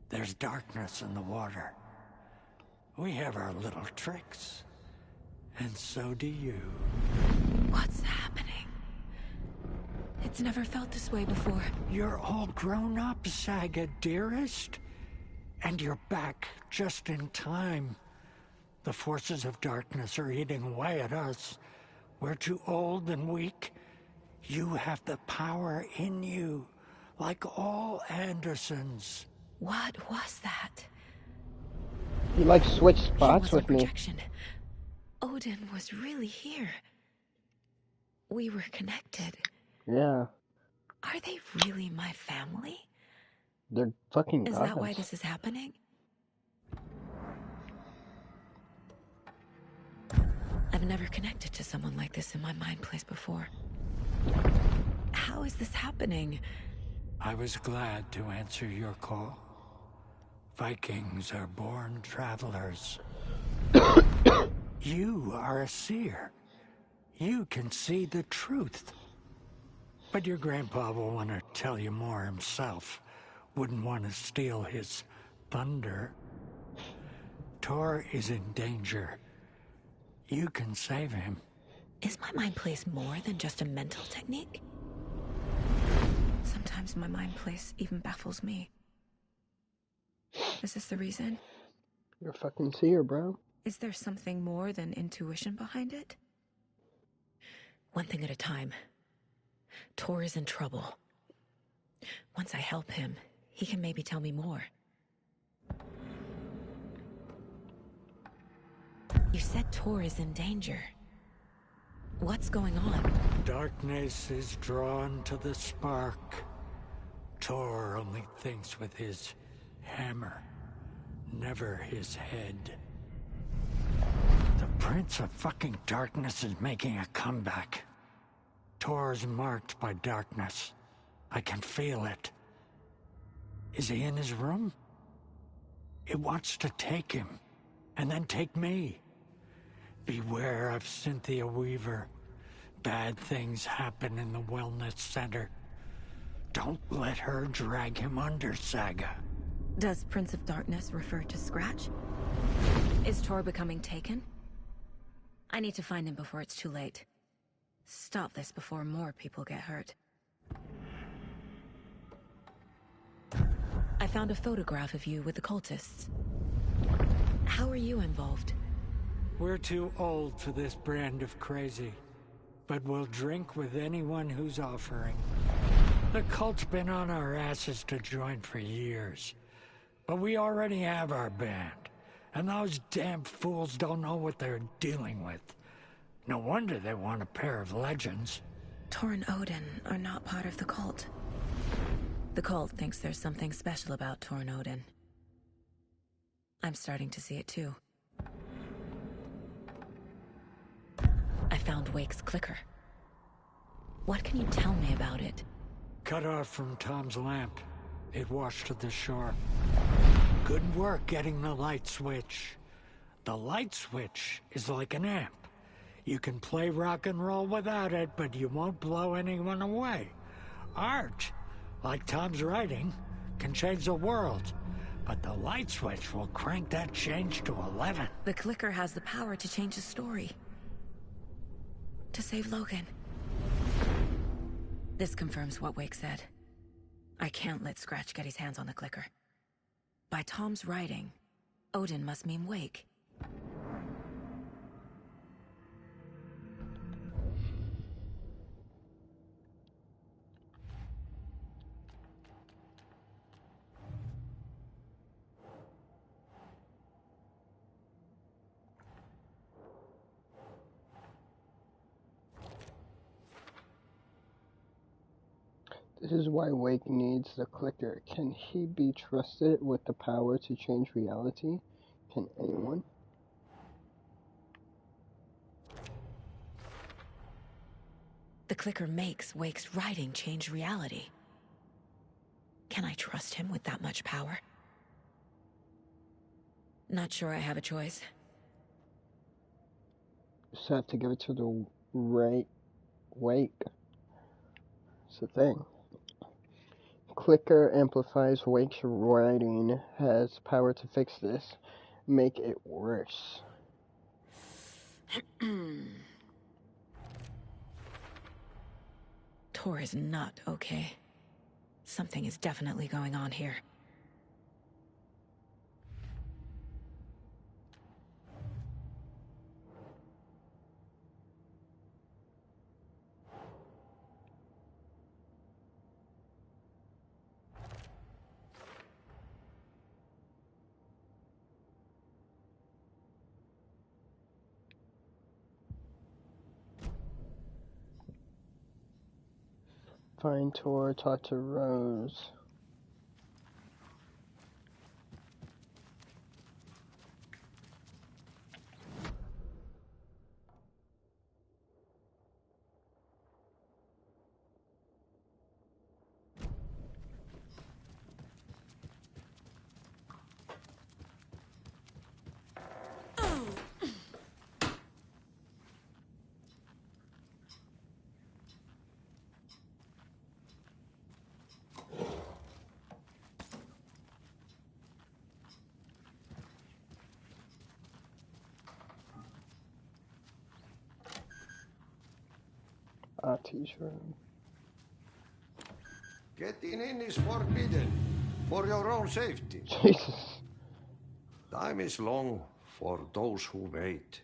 There's darkness in the water. We have our little tricks. And so do you. What's happening? It's never felt this way before. You're all grown up, Saga, dearest. And you're back just in time. The forces of darkness are eating away at us. We're too old and weak. You have the power in you, like all Andersons. What was that? You like switch It spots wasn't with me. projection. Odin was really here. We were connected. Yeah, Are they really my family? they're fucking Is gods. that why this is happening? I've never connected to someone like this in my mind place before. How is this happening? I was glad to answer your call. Vikings are born travelers. You are a seer. You can see the truth. But your grandpa will want to tell you more himself. Wouldn't want to steal his thunder. Tor is in danger. You can save him. Is my mind place more than just a mental technique? Sometimes my mind place even baffles me. Is this the reason? You're a fucking seer, bro. Is there something more than intuition behind it? One thing at a time. Tor is in trouble. Once I help him, he can maybe tell me more. You said Tor is in danger. What's going on? Darkness is drawn to the spark. Tor only thinks with his hammer, never his head. The Prince of fucking Darkness is making a comeback. Tor's marked by darkness. I can feel it. Is he in his room? It wants to take him, and then take me. Beware of Cynthia Weaver. Bad things happen in the wellness center. Don't let her drag him under, Saga. Does Prince of Darkness refer to Scratch? Is Tor becoming taken? I need to find him before it's too late. Stop this before more people get hurt. I found a photograph of you with the cultists. How are you involved? We're too old for this brand of crazy, but we'll drink with anyone who's offering. The cult's been on our asses to join for years, but we already have our band, and those damn fools don't know what they're dealing with. No wonder they want a pair of legends. Tor and Odin are not part of the cult. The cult thinks there's something special about Tor and Odin. I'm starting to see it too. I found Wake's clicker. What can you tell me about it? Cut off from Tom's lamp. It washed to the shore. Good work getting the light switch. The light switch is like an amp. You can play rock and roll without it, but you won't blow anyone away. Art, like Tom's writing, can change the world, but the light switch will crank that change to 11. The clicker has the power to change the story. To save Logan. This confirms what Wake said. I can't let Scratch get his hands on the clicker. By Tom's writing, Odin must mean Wake. This is why Wake needs the clicker. Can he be trusted with the power to change reality? Can anyone? The clicker makes Wake's writing change reality. Can I trust him with that much power? Not sure I have a choice. Just have to give it to the right Wake. It's the thing. Clicker amplifies Wake's writing, has power to fix this, make it worse. Tor is not okay. Something is definitely going on here. Find Tor, talk to Rose. Ati's room. Getting in is forbidden for your own safety. Jesus. Time is long for those who wait.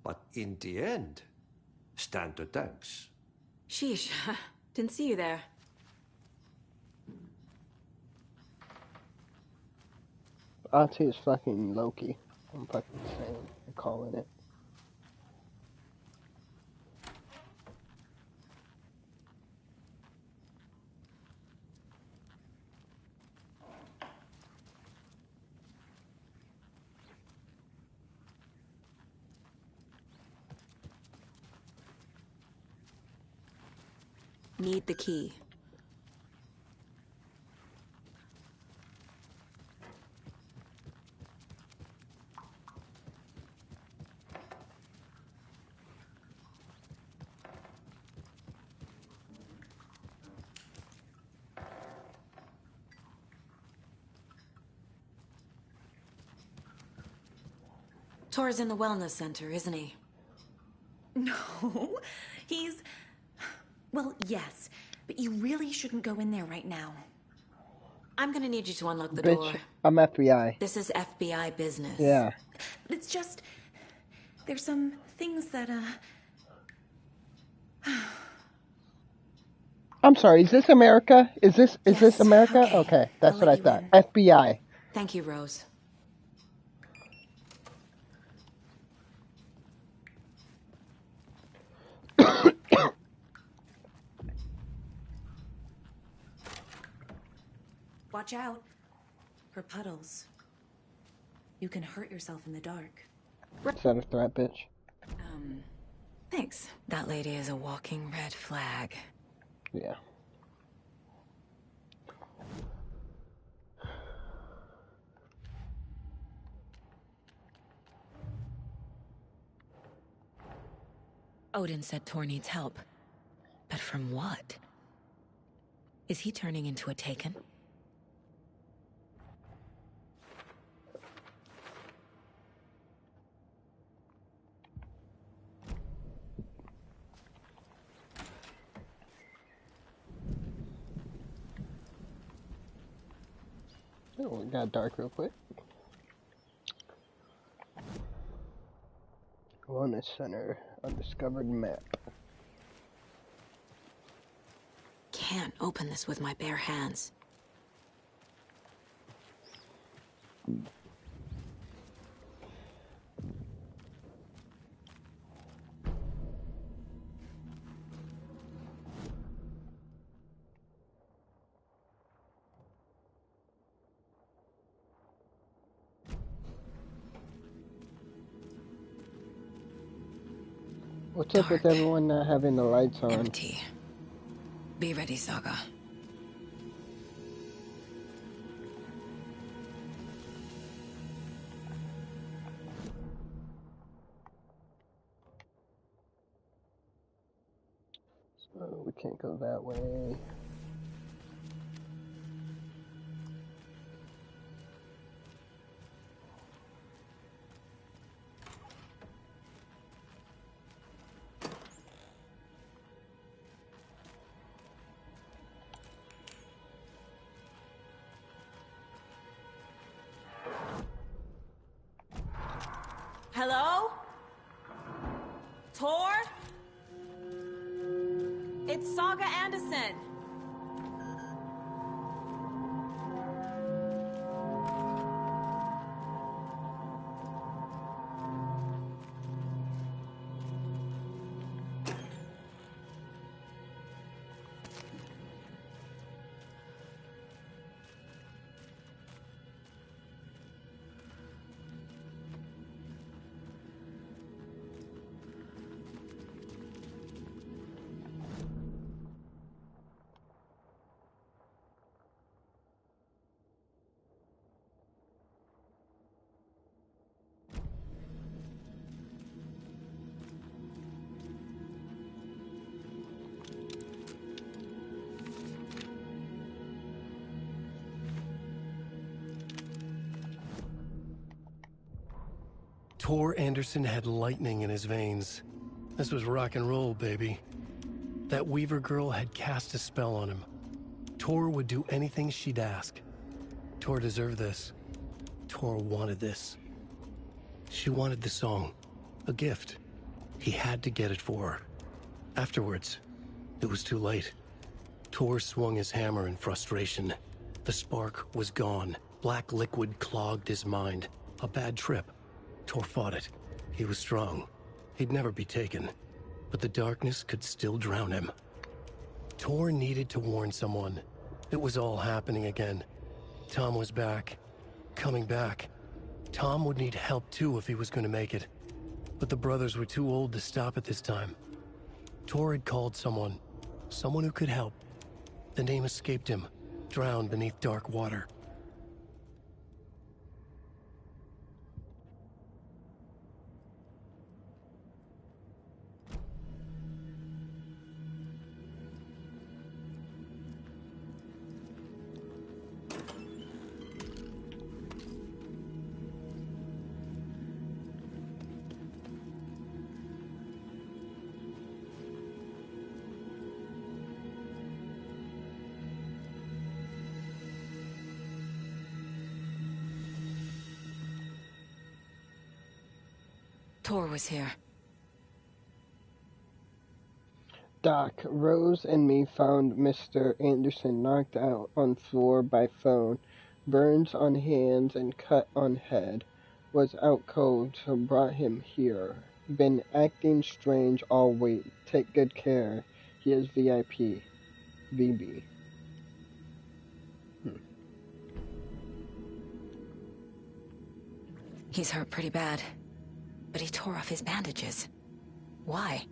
But in the end, stand the thanks. Sheesh. Didn't see you there. Ati is fucking Loki. I'm fucking saying. I'm calling it. Need the key. Tor's in the wellness center, isn't he? No, he's... Well, yes, but you really shouldn't go in there right now. I'm gonna need you to unlock the Bitch, door. I'm FBI. This is FBI business. Yeah. It's just... There's some things that, I'm sorry, is this America? Is this Yes, America? okay. Okay, that's I'll what I let you thought. in. FBI. Thank you, Rose. watch out for puddles. You can hurt yourself in the dark. Is that a threat, bitch? Thanks. That lady is a walking red flag. Yeah. Odin said Tor needs help. But from what? Is he turning into a Taken? Oh, it got dark real quick. Wellness Center, undiscovered map. Can't open this with my bare hands. What's up with everyone not having the lights on? Empty. Be ready, Saga. So we can't go that way. Hello? Tor? It's Saga Anderson. Tor Anderson had lightning in his veins. This was rock and roll, baby. That Weaver girl had cast a spell on him. Tor would do anything she'd ask. Tor deserved this. Tor wanted this. She wanted the song. A gift. He had to get it for her. Afterwards, it was too late. Tor swung his hammer in frustration. The spark was gone. Black liquid clogged his mind. A bad trip. Tor fought it. He was strong. He'd never be taken. But the darkness could still drown him. Tor needed to warn someone. It was all happening again. Tom was back. Coming back. Tom would need help too if he was going to make it. But the brothers were too old to stop it this time. Tor had called someone. Someone who could help. The name escaped him, drowned beneath dark water. Tor was here. Doc, Rose and me found Mr. Anderson knocked out on floor by phone. Burns on hands and cut on head. Was out cold, so brought him here. Been acting strange all week. Take good care. He is VIP. VB. He's hurt pretty bad. But he tore off his bandages. Why?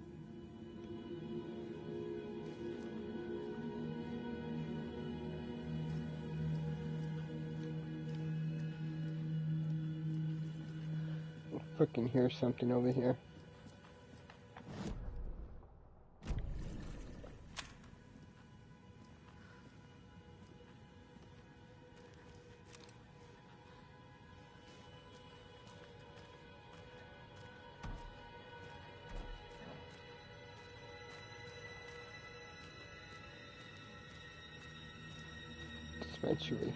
I freaking hear something over here. Dispensary.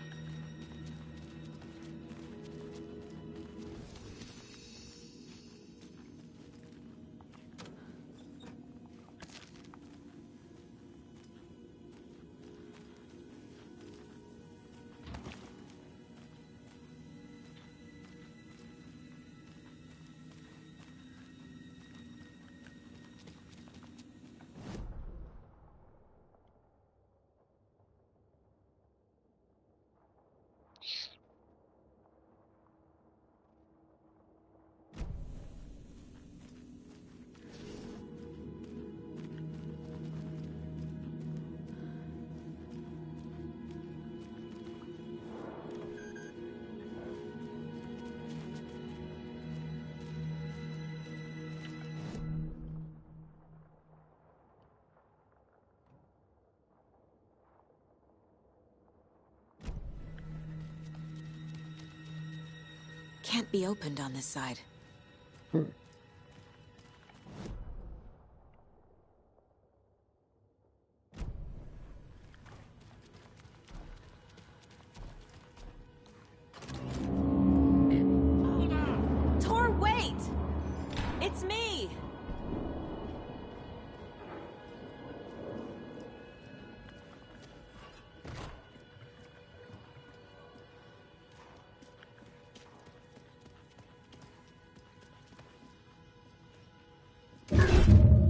Can't be opened on this side. Tor, wait! It's me!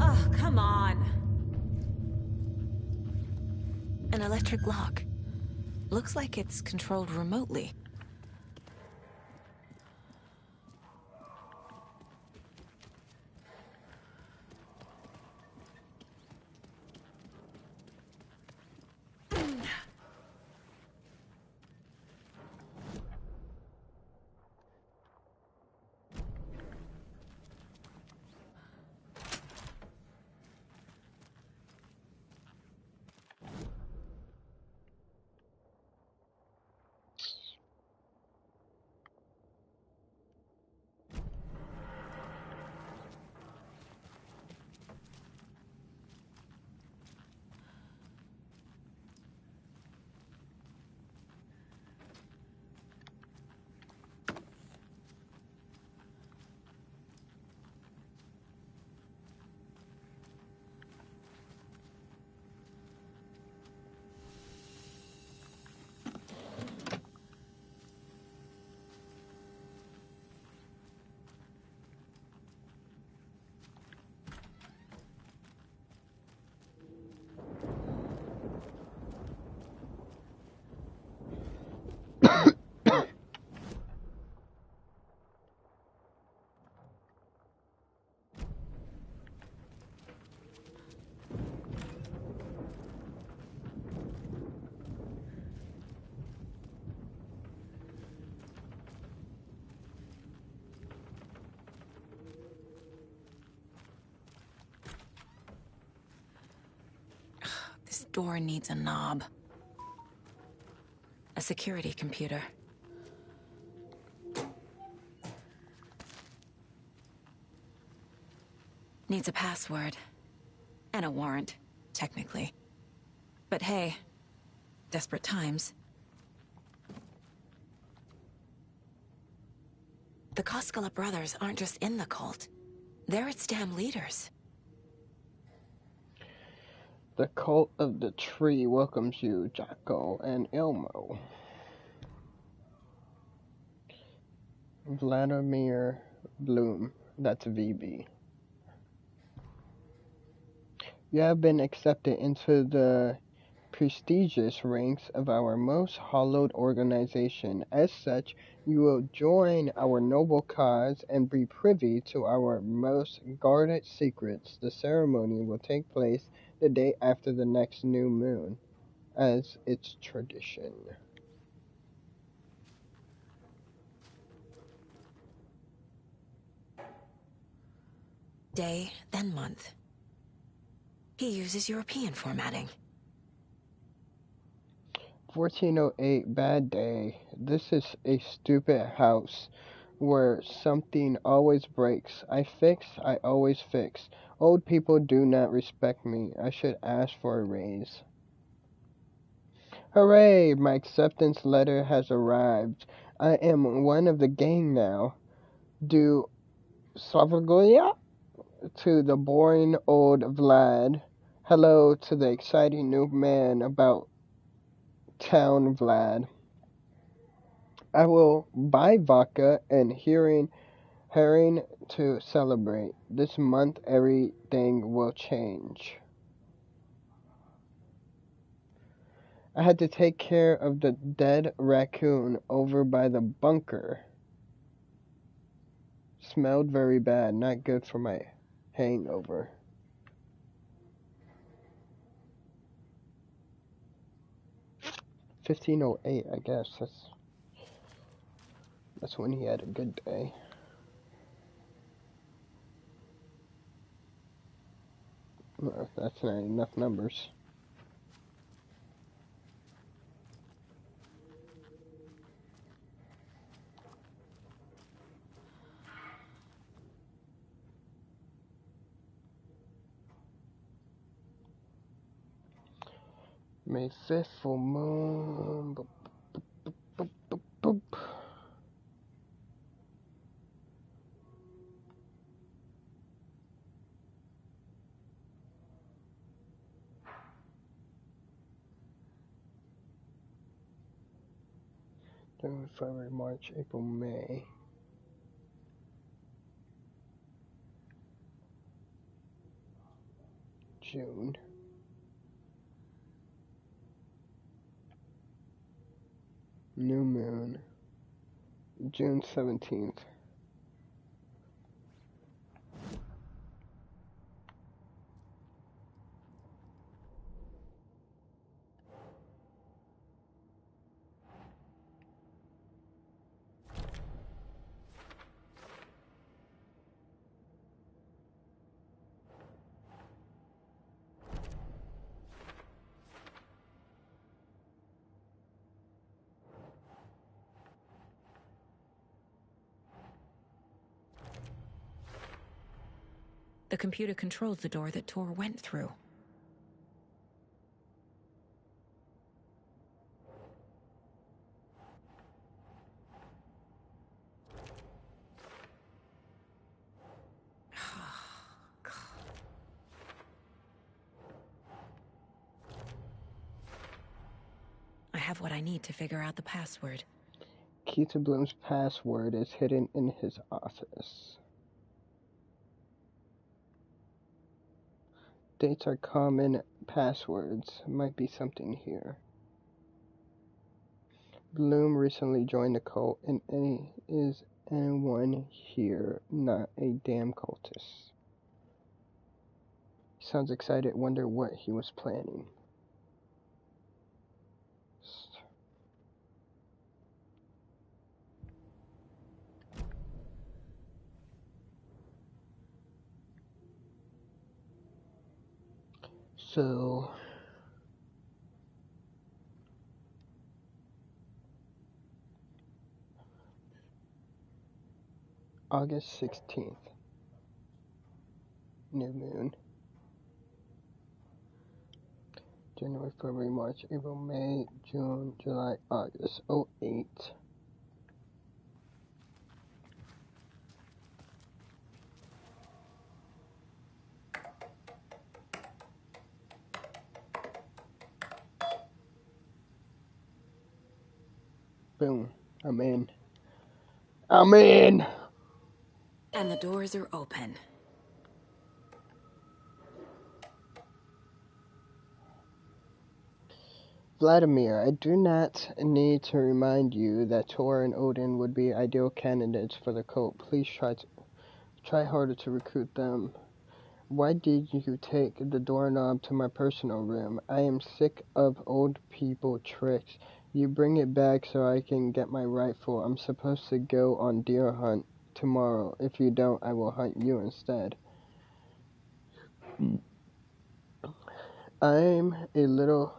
Oh, come on. An electric lock. Looks like it's controlled remotely. This door needs a knob. A security computer. Needs a password. And a warrant, technically. But hey, desperate times. The Koskela brothers aren't just in the cult. They're its damn leaders. The cult of the tree welcomes you, Jocko and Elmo. Vladimir Bloom. That's VB. You have been accepted into the prestigious ranks of our most hallowed organization. As such, you will join our noble cause and be privy to our most guarded secrets. The ceremony will take place the day after the next new moon, as its tradition. Day, then month. He uses European formatting. 1408, bad day. This is a stupid house where something always breaks. I always fix. Old people do not respect me. I should ask for a raise. Hooray! My acceptance letter has arrived. I am one of the gang now. Do Slavogoya to the boring old Vlad. Hello to the exciting new man about town Vlad. I will buy vodka and herring to celebrate. This month everything will change. I had to take care of the dead raccoon over by the bunker. Smelled very bad, not good for my hangover. $15.08, I guess. That's when he had a good day. Well, that's not enough numbers. May 5th, full moon. Boop, boop, boop, boop, boop. January, February, March, April, May. June. New moon. June 17th. The computer controls the door that Tor went through. I have what I need to figure out the password. Key to Bloom's password is hidden in his office. Dates are common passwords. Might be something here. Bloom recently joined the cult, and is anyone here not a damn cultist? Sounds excited. Wonder what he was planning. So, August 16th. New moon. January, February, March, April, May, June, July, August. 08. Boom. I'm in. I'm in! And the doors are open. Vladimir, I do not need to remind you that Tor and Odin would be ideal candidates for the cult. Please try harder to recruit them. Why did you take the doorknob to my personal room? I am sick of old people tricks. You bring it back so I can get my rifle. I'm supposed to go on deer hunt tomorrow. If you don't, I will hunt you instead. I'm a little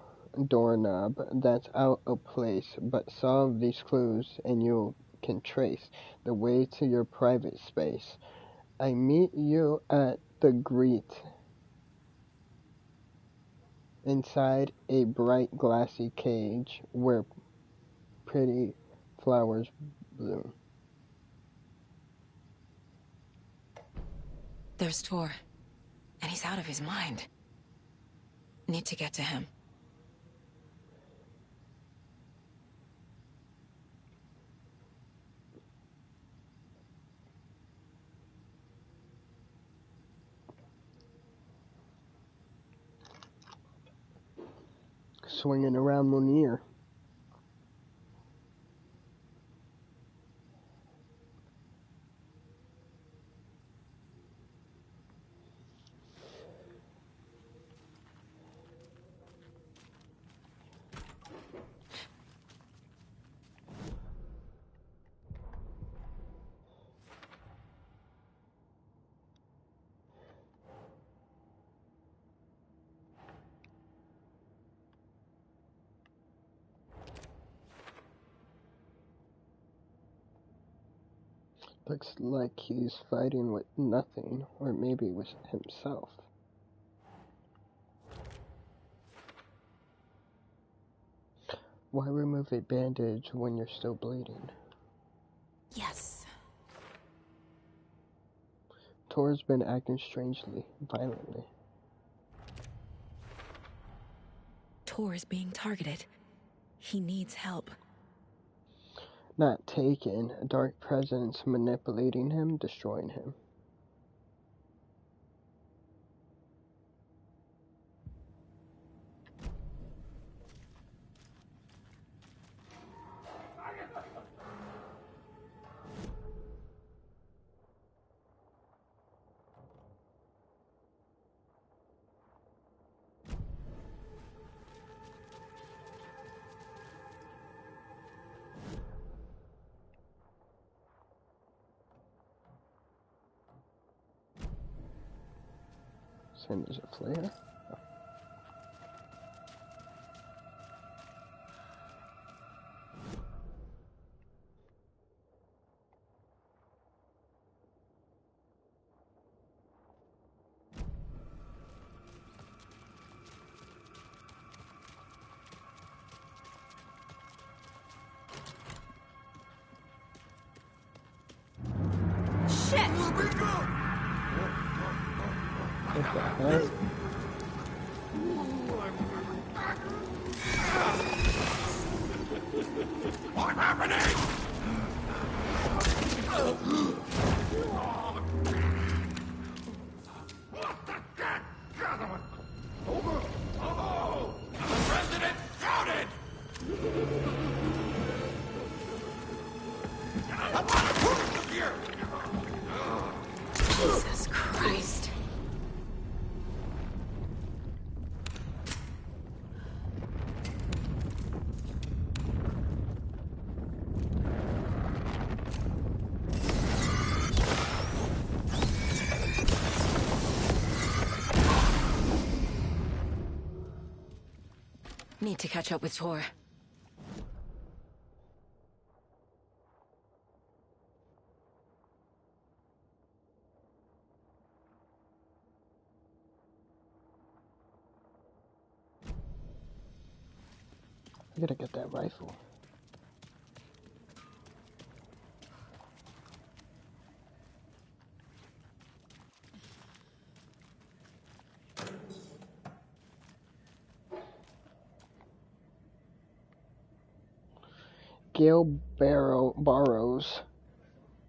doorknob that's out of place, but solve these clues and you can trace the way to your private space. I meet you at the Greet inside a bright glassy cage where pretty flowers bloom. There's Tor, and he's out of his mind. Need to get to him. Swinging around Munir. Looks like he's fighting with nothing, or maybe with himself. Why remove a bandage when you're still bleeding? Yes. Tor's been acting strangely, violently. Tor is being targeted. He needs help. Not taken. A dark presence manipulating him, destroying him. Same as a flare. Shit! What the heck? What's happening? What the cat? Gather one. Over. Oh! The president shouted! I want to prove here! Jesus Christ. Need to catch up with Tor. I gotta get that rifle. Gail Barrows.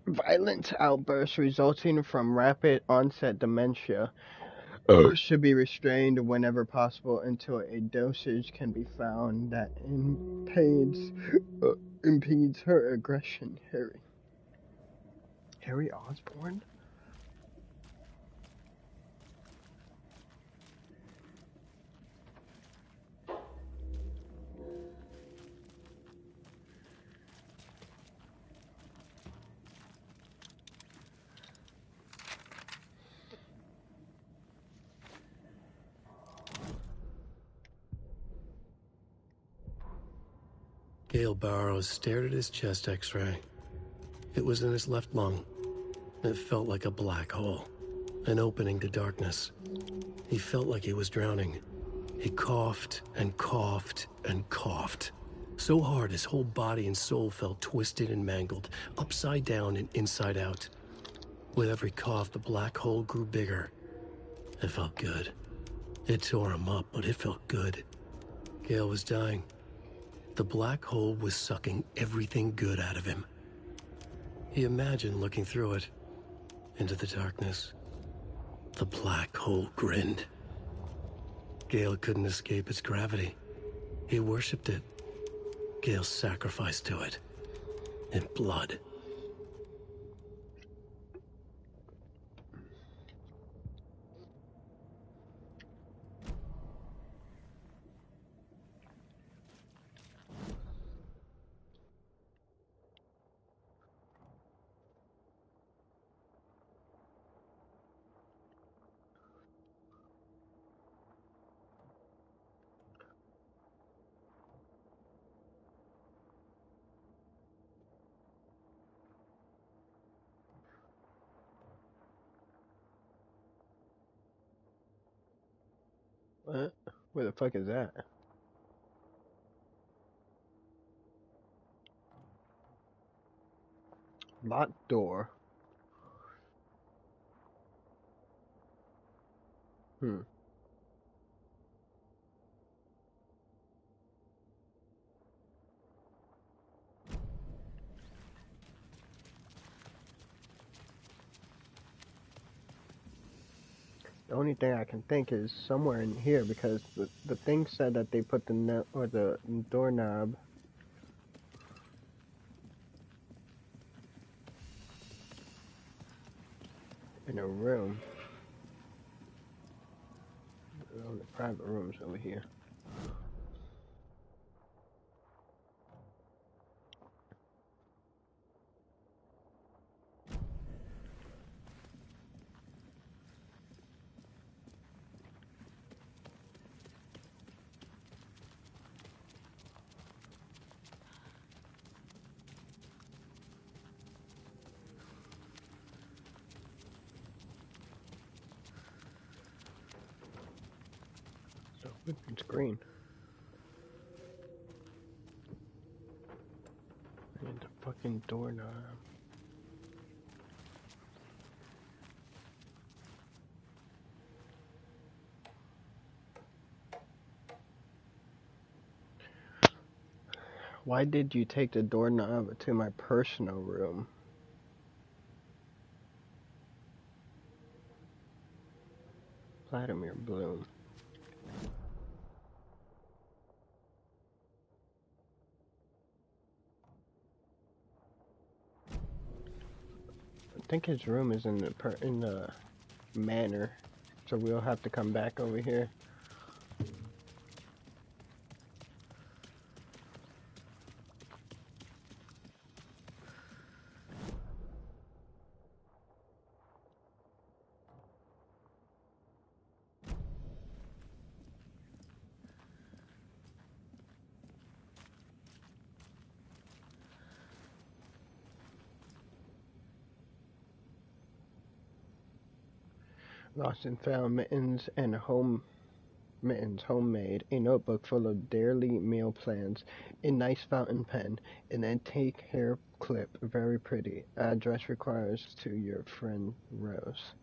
Violent outbursts resulting from rapid onset dementia should be restrained whenever possible until a dosage can be found that impedes her aggression. Harry Osborn? Gale Barrows stared at his chest x-ray. It was in his left lung. It felt like a black hole, an opening to darkness. He felt like he was drowning. He coughed and coughed and coughed. So hard his whole body and soul felt twisted and mangled, upside down and inside out. With every cough, the black hole grew bigger. It felt good. It tore him up, but it felt good. Gale was dying. The black hole was sucking everything good out of him. He imagined looking through it, into the darkness. The black hole grinned. Gale couldn't escape its gravity. He worshipped it. Gale sacrificed to it. In blood. What? Where the fuck is that? Locked door. Hmm. The only thing I can think is somewhere in here because the thing said that they put the doorknob in a room. The private rooms over here. So it's green. And the fucking doorknob. Why did you take the doorknob to my personal room? Vladimir Bloom. I think his room is in the manor, so we'll have to come back over here. Lost and found mittens and home mittens, homemade, a notebook full of daily meal plans, a nice fountain pen, and a take hair clip, very pretty. Address requires to your friend Rose.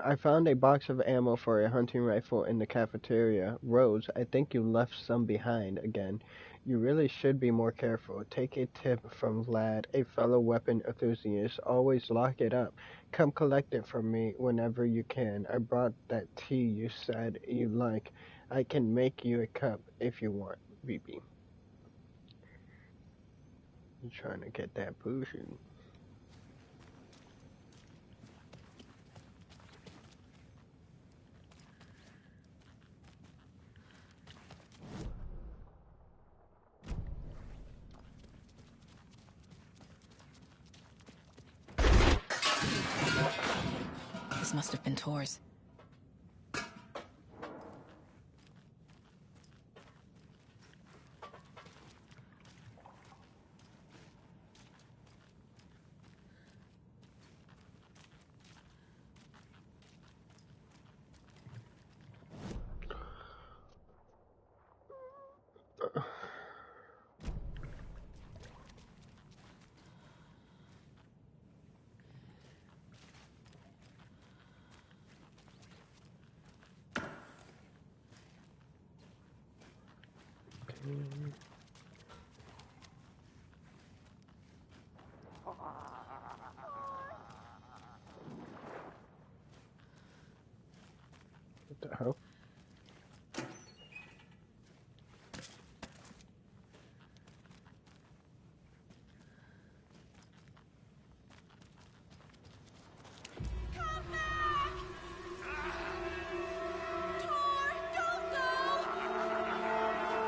I found a box of ammo for a hunting rifle in the cafeteria. Rose, I think you left some behind again. You really should be more careful. Take a tip from Vlad, a fellow weapon enthusiast. Always lock it up. Come collect it from me whenever you can. I brought that tea you said you like. I can make you a cup if you want, BB. You trying to get that potion. This must have been Tor's. What the hell?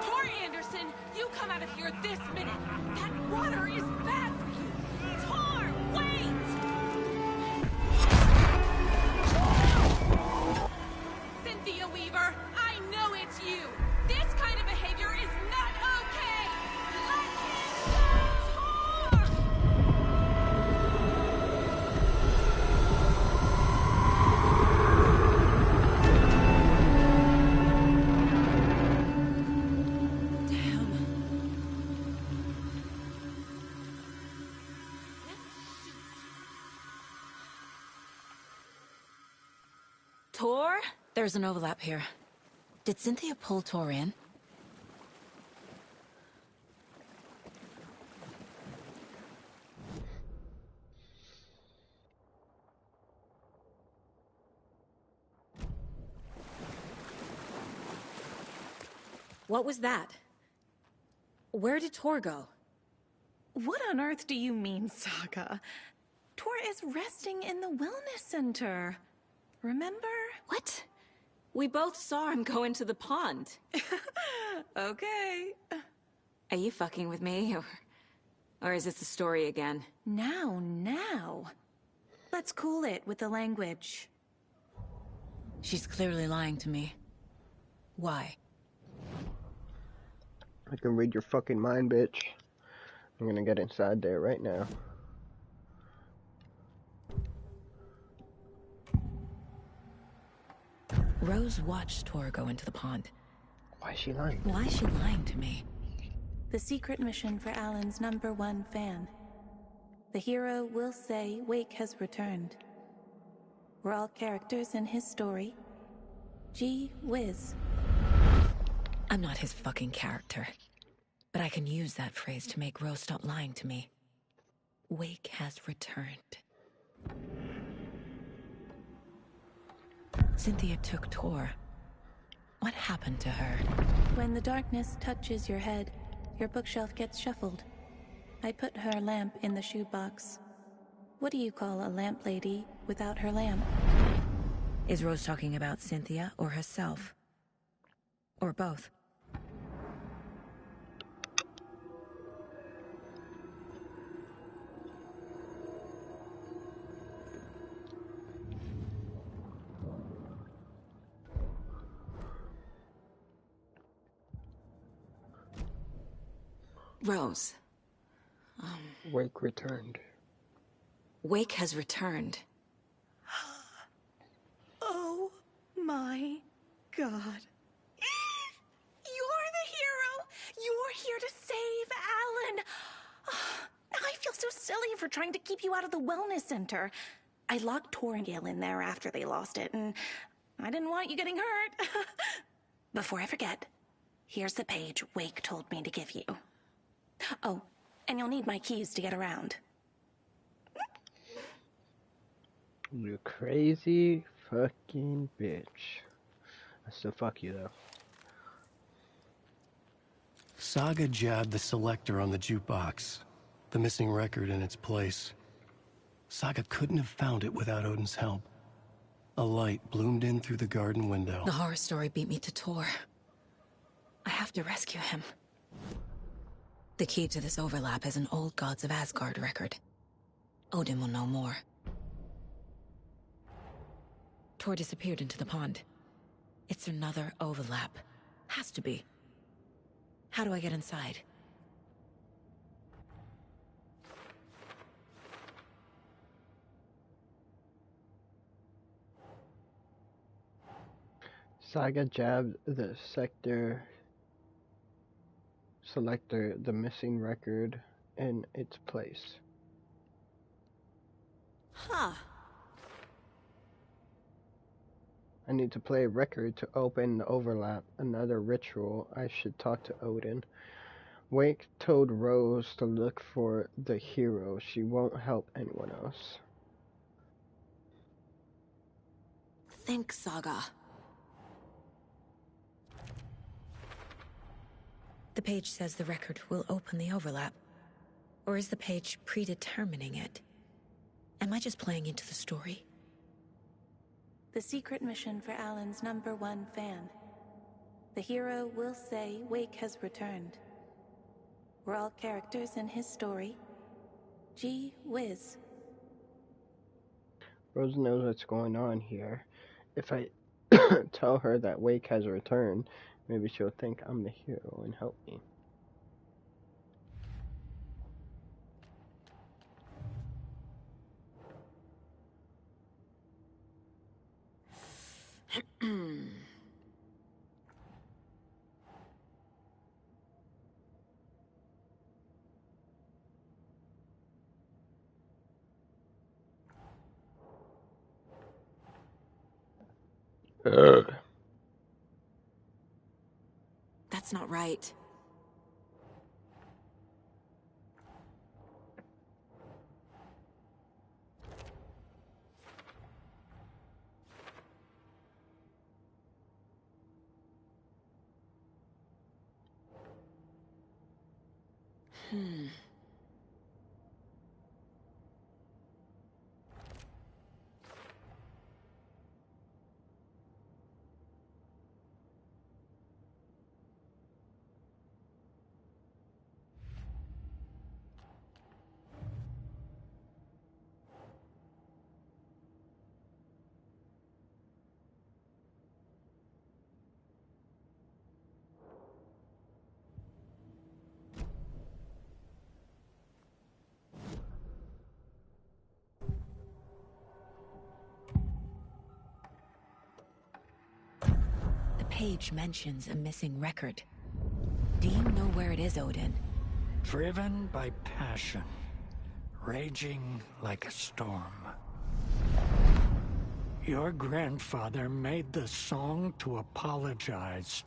Tor Anderson, you come out of here this minute. That water is bad for you. Tor, wait! Cynthia Weaver, I know it's you. This kind of behavior is not okay. Let him go, Tor! Tor? There's an overlap here. Did Cynthia pull Tor in? What was that? Where did Tor go? What on earth do you mean, Saga? Tor is resting in the wellness center. Remember? What? We both saw him go into the pond. Okay. Are you fucking with me, or is this the story again? Now. Let's cool it with the language. She's clearly lying to me. Why? I can read your fucking mind, bitch. I'm gonna get inside there right now. Rose watched Tor go into the pond. Why is she lying? Why is she lying to me? The secret mission for Alan's #1 fan. The hero will say Wake has returned. We're all characters in his story. Gee whiz. I'm not his fucking character. But I can use that phrase to make Rose stop lying to me. Wake has returned. Cynthia took Tor. What happened to her? When the darkness touches your head, your bookshelf gets shuffled. I put her lamp in the shoebox. What do you call a lamp lady without her lamp? Is Rose talking about Cynthia or herself? Or both? Rose. Wake returned. Wake has returned. Oh my God. trying to keep you out of the wellness center. I locked Tor and Gale in there after they lost it, and I didn't want you getting hurt. Before I forget, here's the page Wake told me to give you. Oh, and you'll need my keys to get around. You crazy fucking bitch. I still fuck you though. Saga jabbed the selector on the jukebox, the missing record in its place. Saga couldn't have found it without Odin's help. A light bloomed in through the garden window. The horror story beat me to Tor. I have to rescue him. The key to this overlap is an old Gods of Asgard record. Odin will know more. Tor disappeared into the pond. It's another overlap. Has to be. How do I get inside? Saga jabbed the selector the missing record in its place. Huh. I need to play a record to open the overlap. Another ritual. I should talk to Odin. Wake told Rose to look for the hero. She won't help anyone else. Think, Saga. The page says the record will open the overlap. Or is the page predetermining it? Am I just playing into the story? The secret mission for Alan's #1 fan. The hero will say Wake has returned. We're all characters in his story. Gee whiz. Rose knows what's going on here. If I tell her that Wake has returned, maybe she'll think I'm the hero and help me. That's not right. The page mentions a missing record. Do you know where it is, Odin? Driven by passion, raging like a storm. Your grandfather made the song to apologize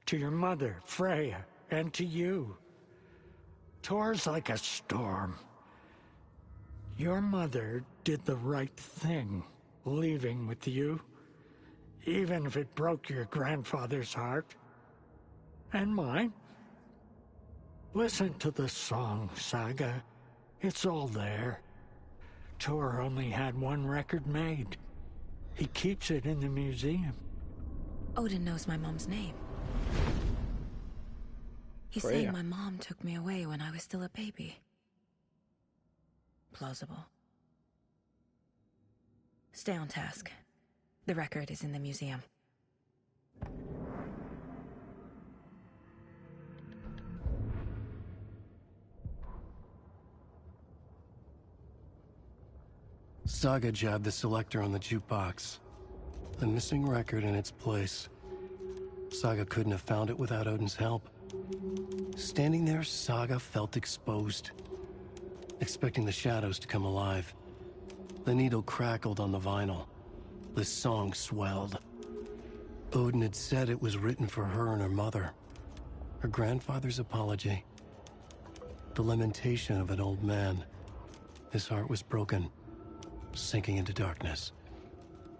to your mother, Freya, and to you. Tor's like a storm. Your mother did the right thing, leaving with you, even if it broke your grandfather's heart. And mine. Listen to the song, Saga. It's all there. Tor only had one record made. He keeps it in the museum. Odin knows my mom's name. He's Freya. saying my mom took me away when I was still a baby. Plausible. Stay on task. The record is in the museum. Saga jabbed the selector on the jukebox, the missing record in its place. Saga couldn't have found it without Odin's help. Standing there, Saga felt exposed. expecting the shadows to come alive. The needle crackled on the vinyl. The song swelled. Odin had said it was written for her and her mother. Her grandfather's apology. The lamentation of an old man. His heart was broken, sinking into darkness.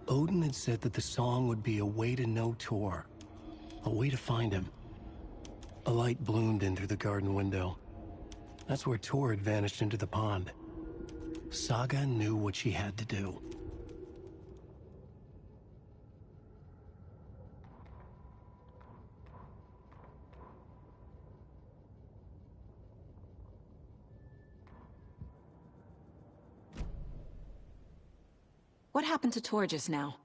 Odin had said that the song would be a way to know Tor, a way to find him. A light bloomed in through the garden window. That's where Tor had vanished into the pond. Saga knew what she had to do. What happened to Tor just now?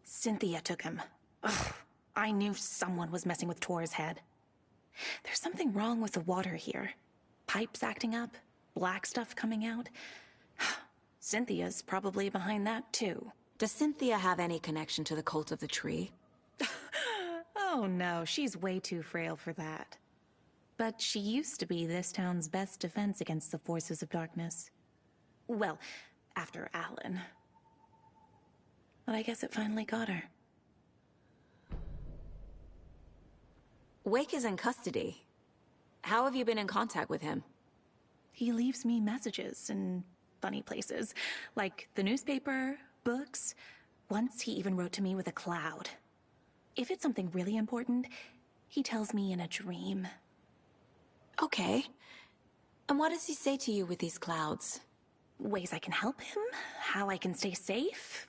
Cynthia took him. Ugh, I knew someone was messing with Tor's head. There's something wrong with the water here. Pipes acting up, black stuff coming out. Cynthia's probably behind that too. Does Cynthia have any connection to the cult of the tree? Oh no, she's way too frail for that. But she used to be this town's best defense against the forces of darkness. Well, after Alan. But I guess it finally got her. Wake is in custody. How have you been in contact with him? He leaves me messages in funny places, like the newspaper, books. Once he even wrote to me with a cloud. If it's something really important, he tells me in a dream. Okay. And what does he say to you with these clouds? Ways I can help him, how I can stay safe,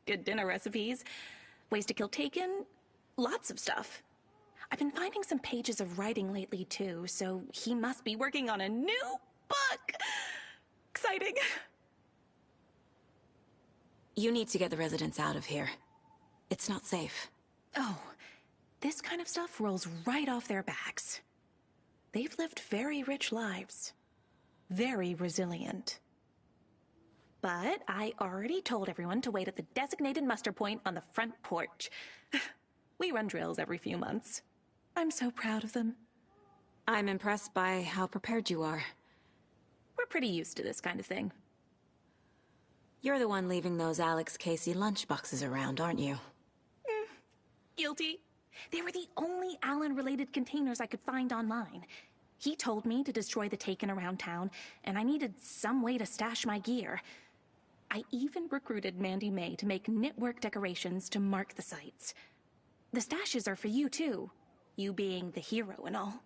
good dinner recipes, ways to kill Taken, lots of stuff. I've been finding some pages of writing lately too, so he must be working on a new book! Exciting! You need to get the residents out of here. It's not safe. Oh, this kind of stuff rolls right off their backs. They've lived very rich lives. Very resilient. But I already told everyone to wait at the designated muster point on the front porch. We run drills every few months. I'm so proud of them. I'm impressed by how prepared you are. We're pretty used to this kind of thing. You're the one leaving those Alex Casey lunchboxes around, aren't you? Guilty. They were the only Alan-related containers I could find online. He told me to destroy the Taken around town, and I needed some way to stash my gear. I even recruited Mandy May to make knitwork decorations to mark the sites. The stashes are for you, too. You being the hero and all.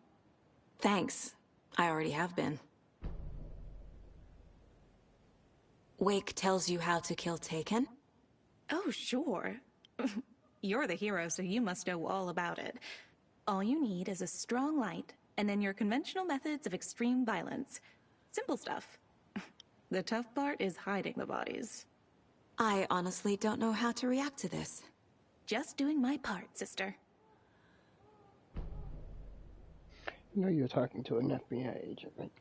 Thanks. I already have been. Wake tells you how to kill Taken? Oh, sure. You're the hero, so you must know all about it. All you need is a strong light, and then your conventional methods of extreme violence. Simple stuff. The tough part is hiding the bodies. I honestly don't know how to react to this. Just doing my part, sister. You know you're talking to an FBI agent, right?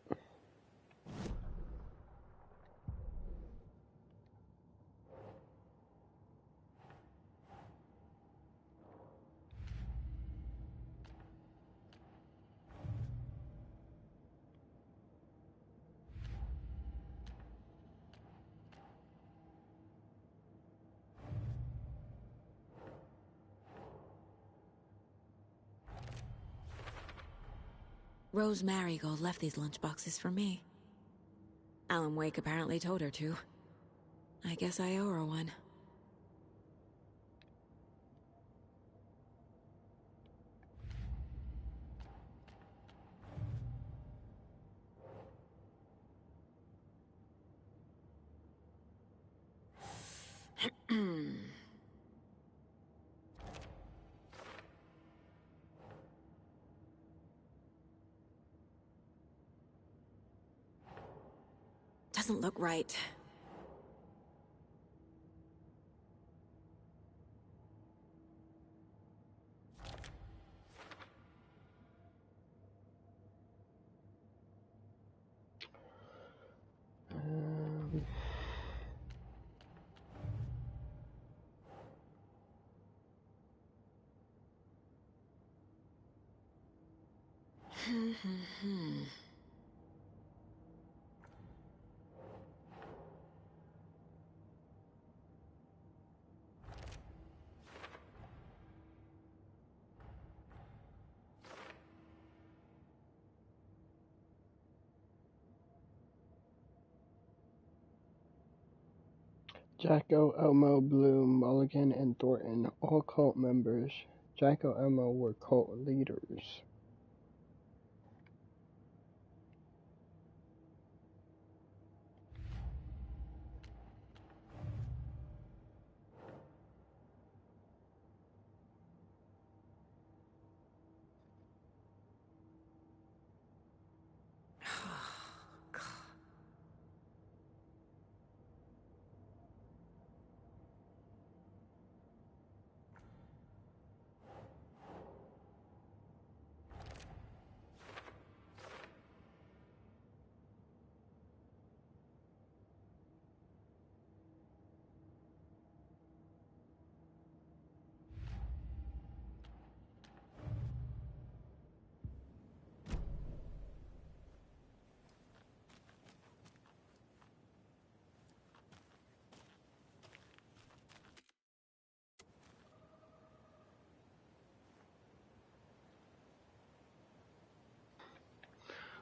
Rose Marigold left these lunchboxes for me. Alan Wake apparently told her to. I guess I owe her one. Doesn't look right. Jacko, Elmo, Bloom, Mulligan, and Thornton, all cult members. Jacko and Elmo were cult leaders.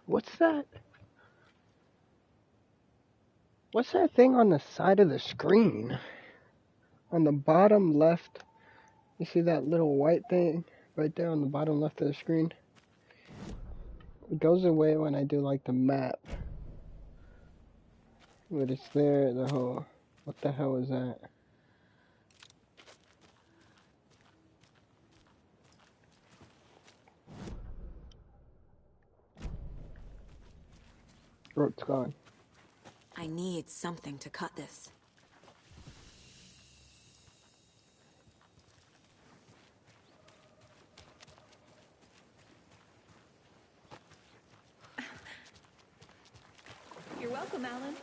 What's that? What's that thing on the side of the screen? On the bottom left, you see that little white thing right there on the bottom left of the screen? It goes away when I do like the map. But it's there, the whole... What the hell is that? Oh, it's gone. I need something to cut this. You're welcome, Alan.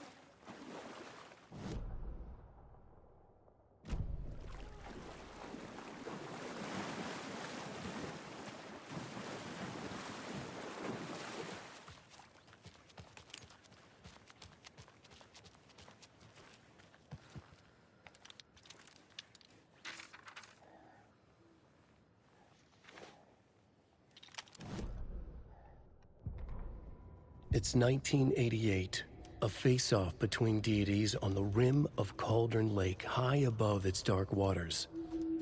It's 1988, a face-off between deities on the rim of Cauldron Lake, high above its dark waters.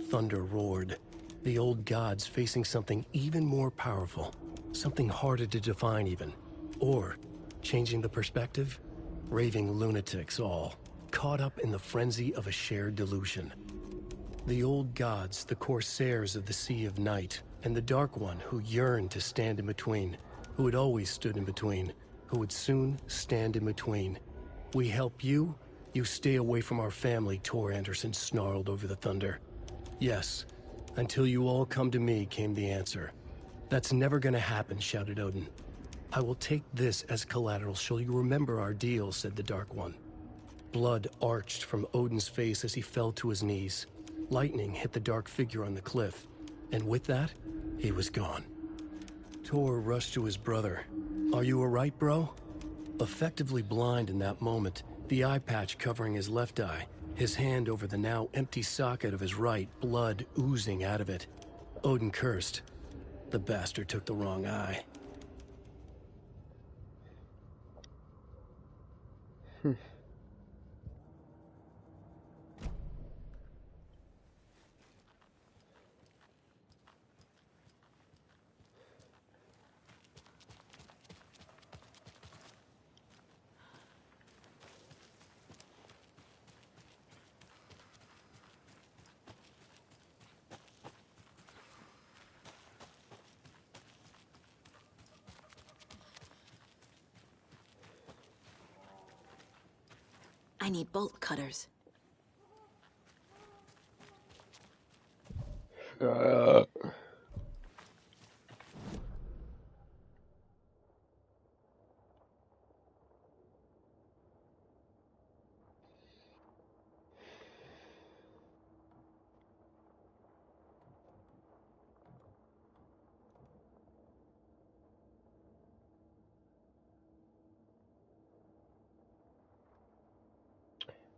Thunder roared, the old gods facing something even more powerful, something harder to define even. Or, changing the perspective, raving lunatics all, caught up in the frenzy of a shared delusion. The old gods, the corsairs of the Sea of Night, and the Dark One who yearned to stand in between, who had always stood in between, who would soon stand in between. We help you, you stay away from our family, Tor Anderson snarled over the thunder. Yes, until you all come to me, came the answer. That's never gonna happen, shouted Odin. I will take this as collateral, shall you remember our deal, said the Dark One. Blood arched from Odin's face as he fell to his knees. Lightning hit the dark figure on the cliff, and with that, he was gone. Tor rushed to his brother. Are you alright, bro? Effectively blind in that moment, the eye patch covering his left eye, his hand over the now empty socket of his right, blood oozing out of it. Odin cursed. The bastard took the wrong eye. I need bolt cutters.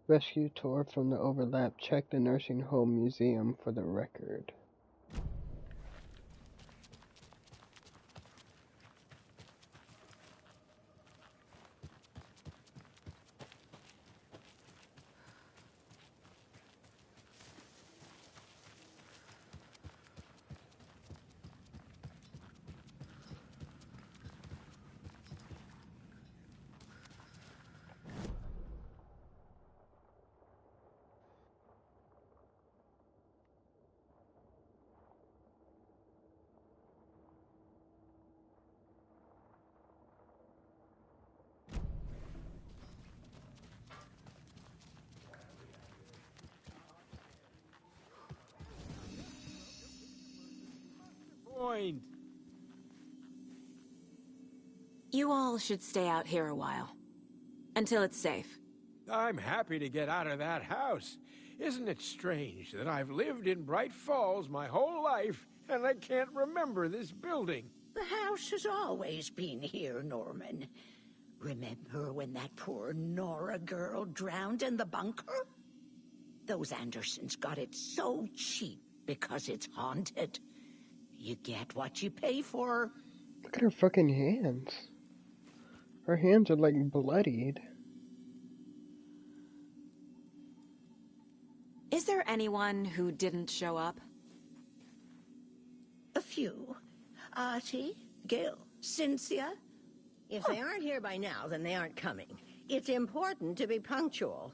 Rescue Tor from the overlap. Check the nursing home museum for the record. point. You all should stay out here a while. Until it's safe. I'm happy to get out of that house. Isn't it strange that I've lived in Bright Falls my whole life, and I can't remember this building? The house has always been here, Norman. Remember when that poor Nora girl drowned in the bunker? Those Andersons got it so cheap because it's haunted. You get what you pay for. Look at her fucking hands. Her hands are like bloodied. Is there anyone who didn't show up? A few. Artie, Gil, Cynthia. If they aren't here by now, then they aren't coming. It's important to be punctual.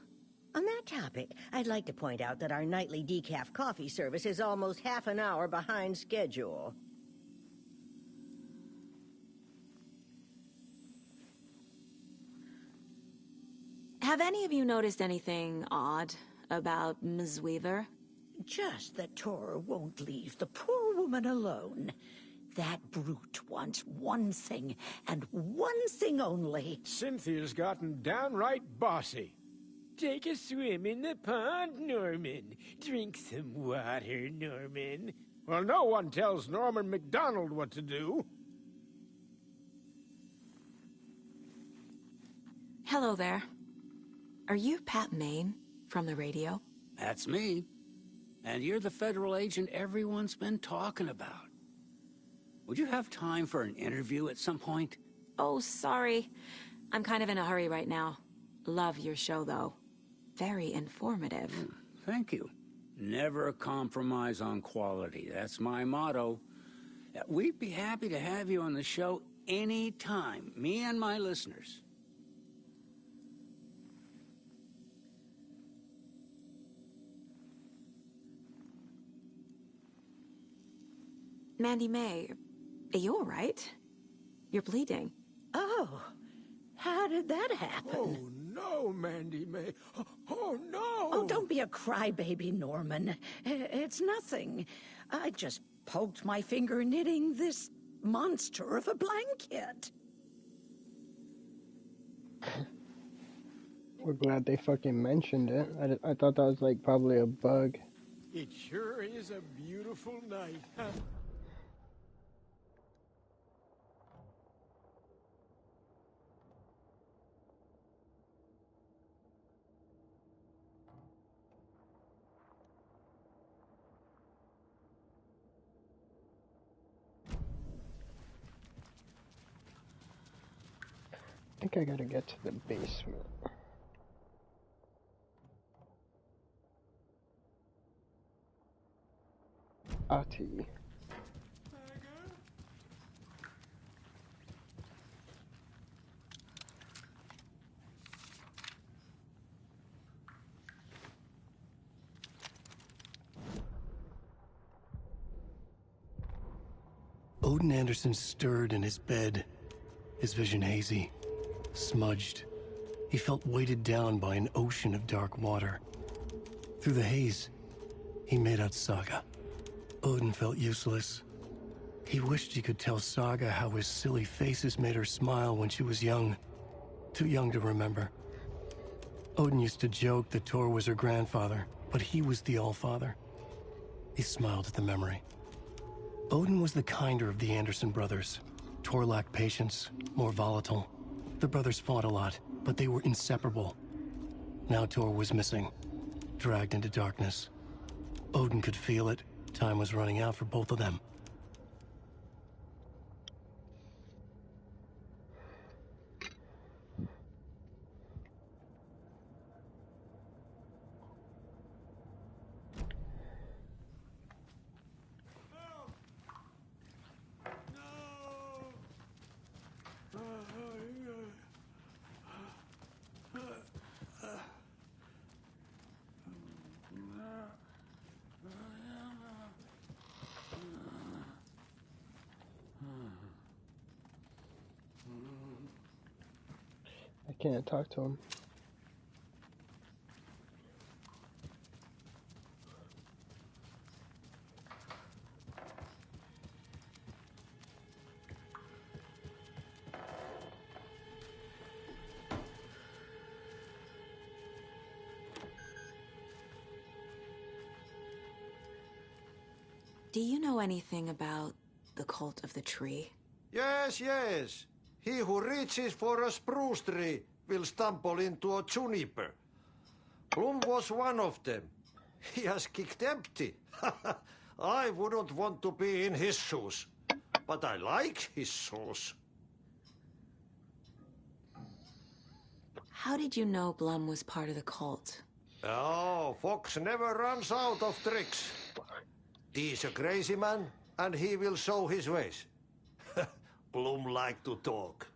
On that topic, I'd like to point out that our nightly decaf coffee service is almost half an hour behind schedule. Have any of you noticed anything odd about Ms. Weaver? Just that Tor won't leave the poor woman alone. That brute wants one thing, and one thing only. Cynthia's gotten downright bossy. Take a swim in the pond, Norman. Drink some water, Norman. Well, no one tells Norman MacDonald what to do. Hello there. Are you Pat Maine from the radio? That's me. And you're the federal agent everyone's been talking about. Would you have time for an interview at some point? Oh, sorry. I'm kind of in a hurry right now. Love your show, though. Very informative. Thank you. Never compromise on quality. That's my motto. We'd be happy to have you on the show anytime, me and my listeners. Mandy May, are you all right? You're bleeding. Oh, how did that happen? Oh, no, Mandy May. Oh, no! Oh, don't be a crybaby, Norman. It's nothing. I just poked my finger knitting this monster of a blanket. We're glad they fucking mentioned it. I thought that was like probably a bug. It sure is a beautiful night, huh? I think I gotta get to the basement. Ati. Odin Anderson stirred in his bed, his vision hazy, smudged. He felt weighted down by an ocean of dark water. Through the haze, he made out Saga. Odin felt useless. He wished he could tell Saga how his silly faces made her smile when she was young. Too young to remember. Odin used to joke that Tor was her grandfather, but he was the Allfather. He smiled at the memory. Odin was the kinder of the Anderson brothers. Tor lacked patience, more volatile. The brothers fought a lot, but they were inseparable. Now Tor was missing, dragged into darkness. Odin could feel it. Time was running out for both of them. I can't talk to him. Do you know anything about the cult of the tree? Yes, yes. He who reaches for a spruce tree will stumble into a juniper. Bloom was one of them. He has kicked empty. I wouldn't want to be in his shoes. But I like his shoes. How did you know Blum was part of the cult? Oh, Fox never runs out of tricks. He's a crazy man, and he will show his ways. Bloom like to talk.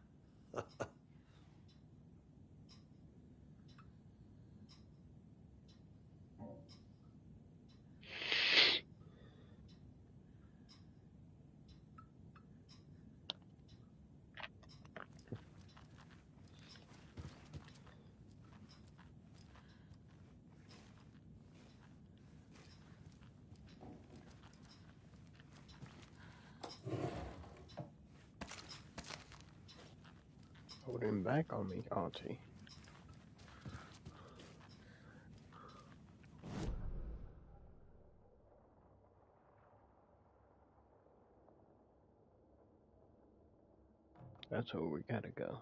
Holding back on me, Auntie. That's where we gotta go.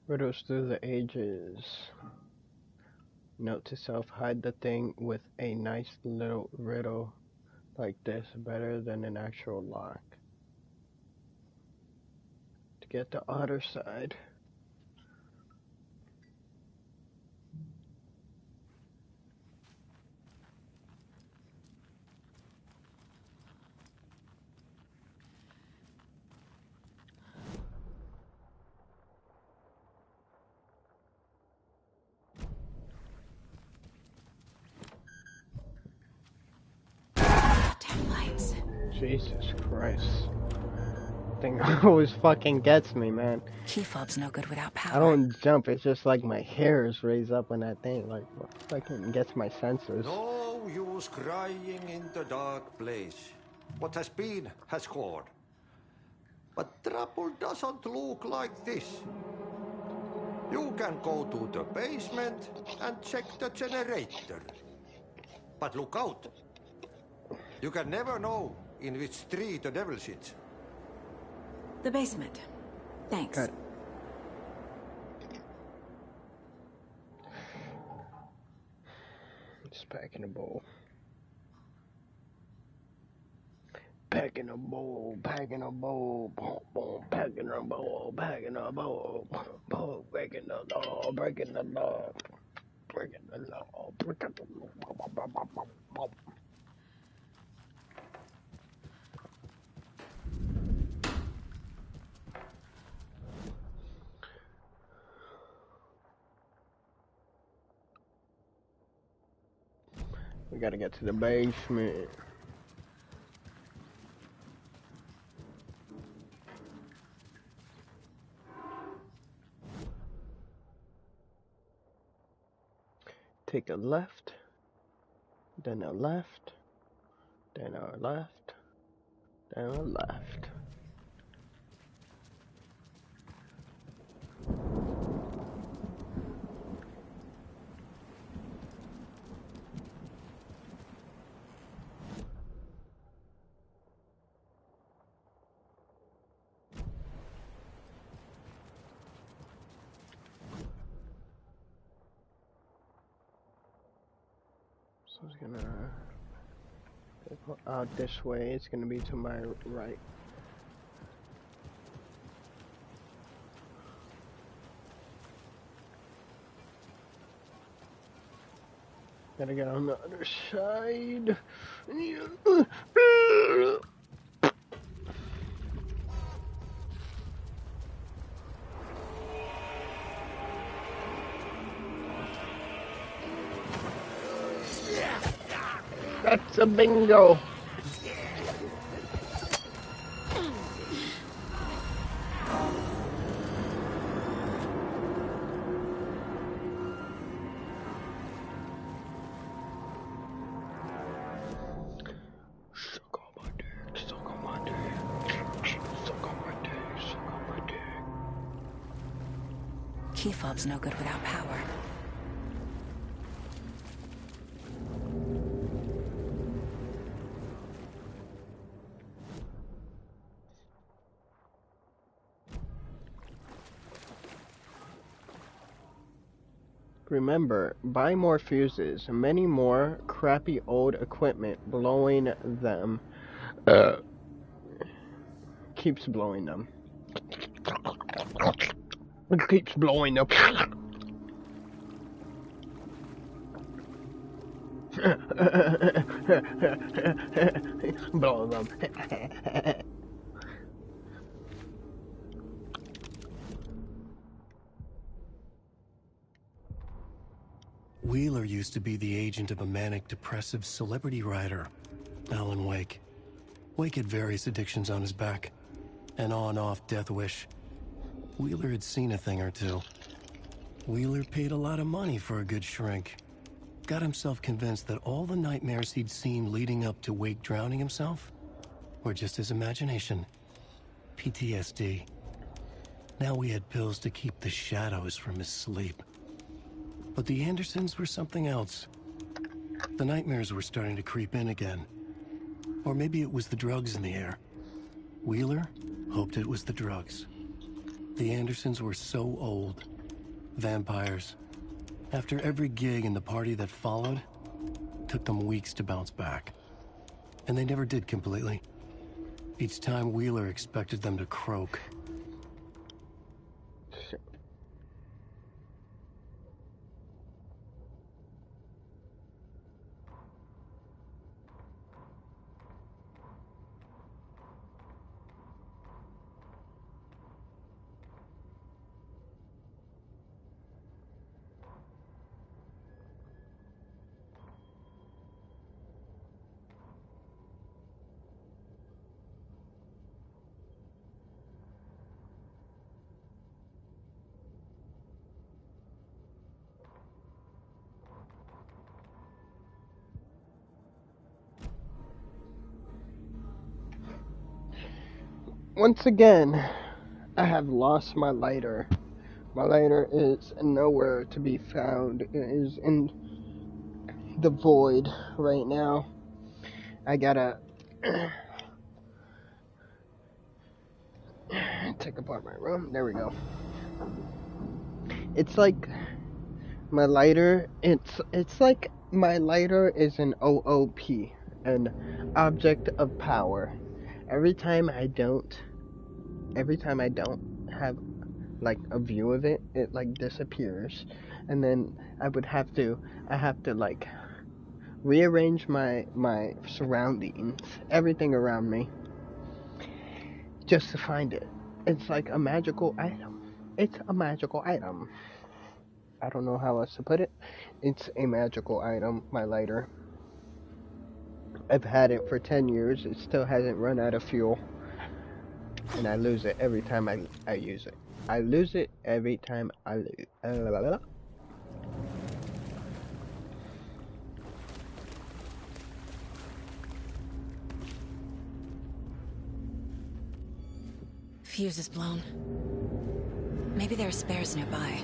Riddles through the ages. Note to self, hide the thing with a nice little riddle like this better than an actual lock. To get the other side. Jesus Christ. Thing always fucking gets me, man. Key fob's no good without power. I don't jump, it's just like my hairs raise up on that thing. Like, fucking gets my senses. No use crying in the dark place. What has been has gone. But trouble doesn't look like this. You can go to the basement and check the generator. But look out. You can never know in which tree the devil sits. The basement. Thanks. Good. Just back in a bowl. Pack in a bowl, pack in a bowl, boom, boom, pack in a bowl, pack in a bowl, boom, breaking the law, breaking the law, breaking the law, breaking the law. We gotta get to the basement. Take a left, then a left, then a left, then a left. So it's gonna go out this way. It's gonna be to my right. Gotta get on the other side. That's a bingo. Key fob's no good without power. Remember, buy more fuses, many more crappy old equipment blowing them. Keeps blowing them. It keeps blowing them. Blow them. Wheeler used to be the agent of a manic-depressive celebrity writer, Alan Wake. Wake had various addictions on his back, an on-off death wish. Wheeler had seen a thing or two. Wheeler paid a lot of money for a good shrink. Got himself convinced that all the nightmares he'd seen leading up to Wake drowning himself were just his imagination. PTSD. Now he had pills to keep the shadows from his sleep. But the Andersons were something else. The nightmares were starting to creep in again. Or maybe it was the drugs in the air. Wheeler hoped it was the drugs. The Andersons were so old. Vampires. After every gig and the party that followed, took them weeks to bounce back. And they never did completely. Each time Wheeler expected them to croak. Once again, I have lost my lighter. My lighter is nowhere to be found. It is in the void right now. I gotta take apart my room. There we go. It's like my lighter. It's like my lighter is an OOP, an object of power. Every time I don't have like a view of it, it like disappears, and then I have to like rearrange my surroundings, everything around me, just to find it. It's like a magical item. It's a magical item. I don't know how else to put it. It's a magical item, my lighter. I've had it for 10 years. It still hasn't run out of fuel. And I lose it every time I use it. I lose it every time I lose. Fuse is blown. Maybe there are spares nearby.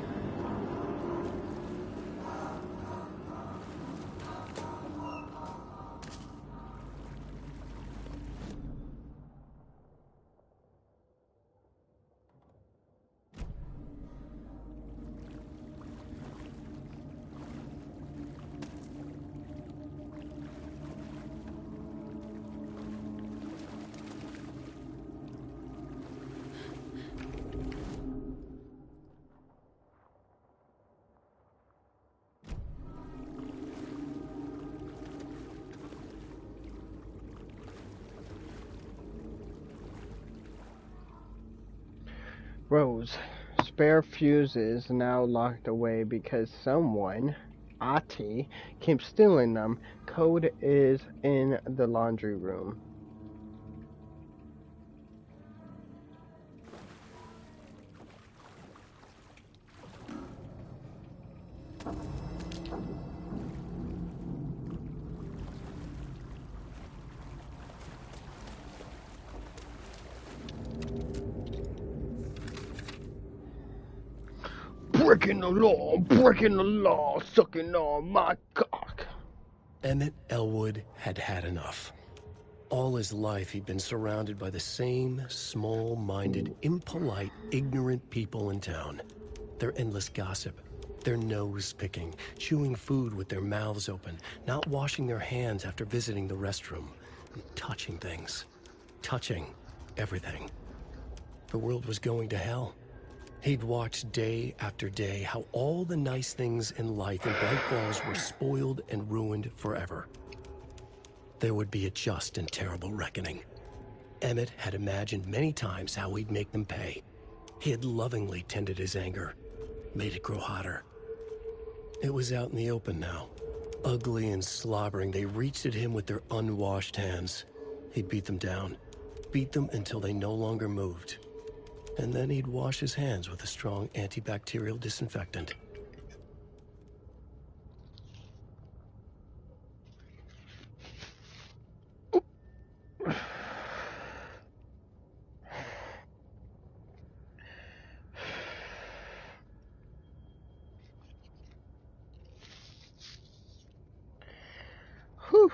Rose, spare fuses now locked away because someone, Ati, keeps stealing them. Code is in the laundry room. breaking the law, sucking on my cock. Emmett Elwood had had enough. All his life, he'd been surrounded by the same small-minded, impolite, ignorant people in town. Their endless gossip, their nose-picking, chewing food with their mouths open, not washing their hands after visiting the restroom, and touching things. Touching everything. The world was going to hell. He'd watched day after day how all the nice things in life in Bright Falls were spoiled and ruined forever. There would be a just and terrible reckoning. Emmett had imagined many times how he'd make them pay. He had lovingly tended his anger, made it grow hotter. It was out in the open now. Ugly and slobbering, they reached at him with their unwashed hands. He'd beat them down, beat them until they no longer moved. And then he'd wash his hands with a strong antibacterial disinfectant. Whew.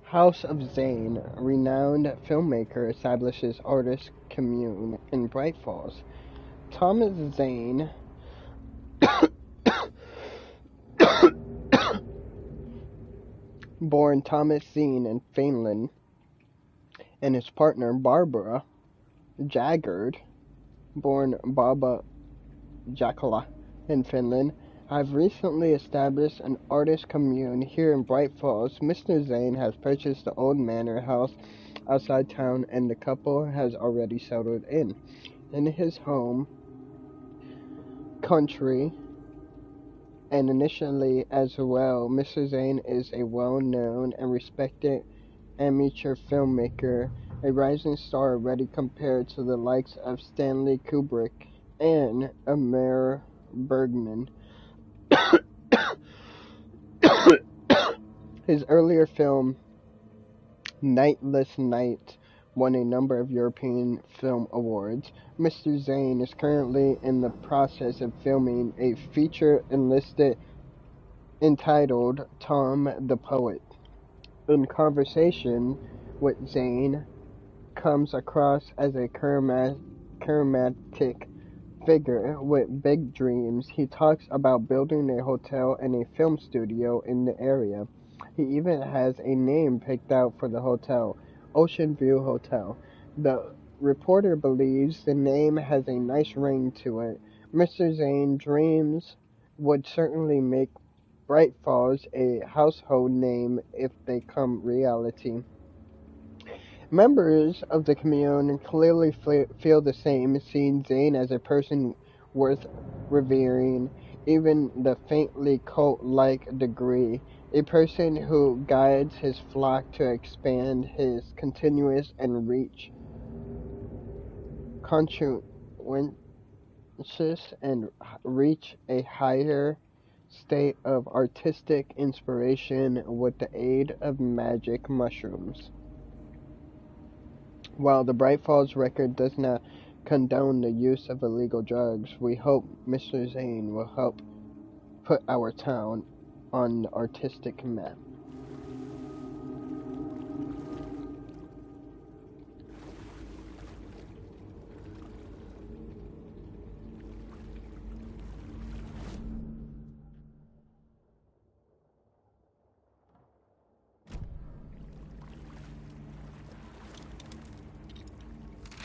House of Zane, a renowned filmmaker, establishes artist commune in Bright Falls. Thomas Zane born Thomas Zane in Finland, and his partner Barbara Jaggard, born Baba Jakala in Finland, have recently established an artist commune here in Bright Falls. Mr. Zane has purchased the old manor house outside town, and the couple has already settled in his home country. And initially as well, Mr. Zane is a well-known and respected amateur filmmaker, a rising star already compared to the likes of Stanley Kubrick and Amir Bergman. His earlier film, Nightless Night, won a number of European Film Awards. Mr. Zane is currently in the process of filming a feature entitled Tom the Poet. In conversation with Zane comes across as a charismatic figure with big dreams. He talks about building a hotel and a film studio in the area. He even has a name picked out for the hotel, Ocean View Hotel. The reporter believes the name has a nice ring to it. Mr. Zane dreams would certainly make Bright Falls a household name if they come reality. Members of the commune clearly feel the same, seeing Zane as a person worth revering, even the faintly cult-like degree, a person who guides his flock to expand his continuous and reach conscientious and reach a higher state of artistic inspiration with the aid of magic mushrooms. While the Bright Falls record does not condone the use of illegal drugs, we hope Mr. Zane will help put our town on the artistic map.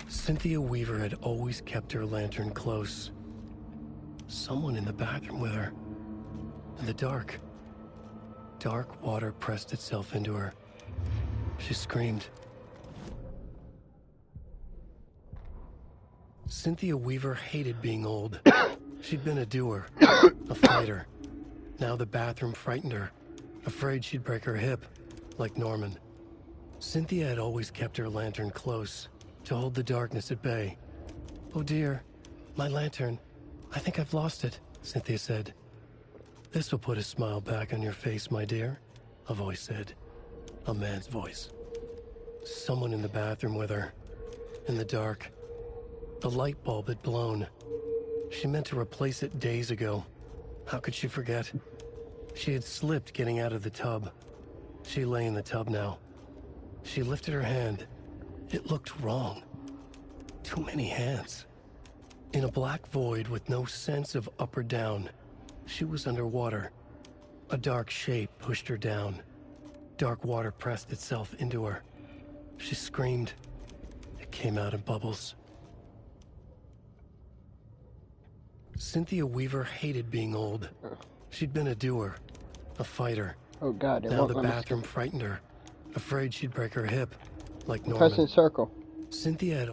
Cynthia Weaver had always kept her lantern close. someone in the bathroom with her. In the dark. Dark water pressed itself into her. She screamed. Cynthia Weaver hated being old. She'd been a doer, a fighter. Now the bathroom frightened her, afraid she'd break her hip, like Norman. Cynthia had always kept her lantern close, to hold the darkness at bay. "Oh dear, my lantern. I think I've lost it," Cynthia said. "This will put a smile back on your face, my dear," a voice said. A man's voice. Someone in the bathroom with her. In the dark. The light bulb had blown. She meant to replace it days ago. How could she forget? She had slipped getting out of the tub. She lay in the tub now. She lifted her hand. It looked wrong. Too many hands. In a black void with no sense of up or down, she was underwater. A dark shape pushed her down. Dark water pressed itself into her. She screamed. It came out in bubbles. Cynthia Weaver hated being old. She'd been a doer, a fighter. Oh god, it Now won't the let me bathroom frightened her, afraid she'd break her hip, like skip. Norman. Pressing circle. Cynthia had...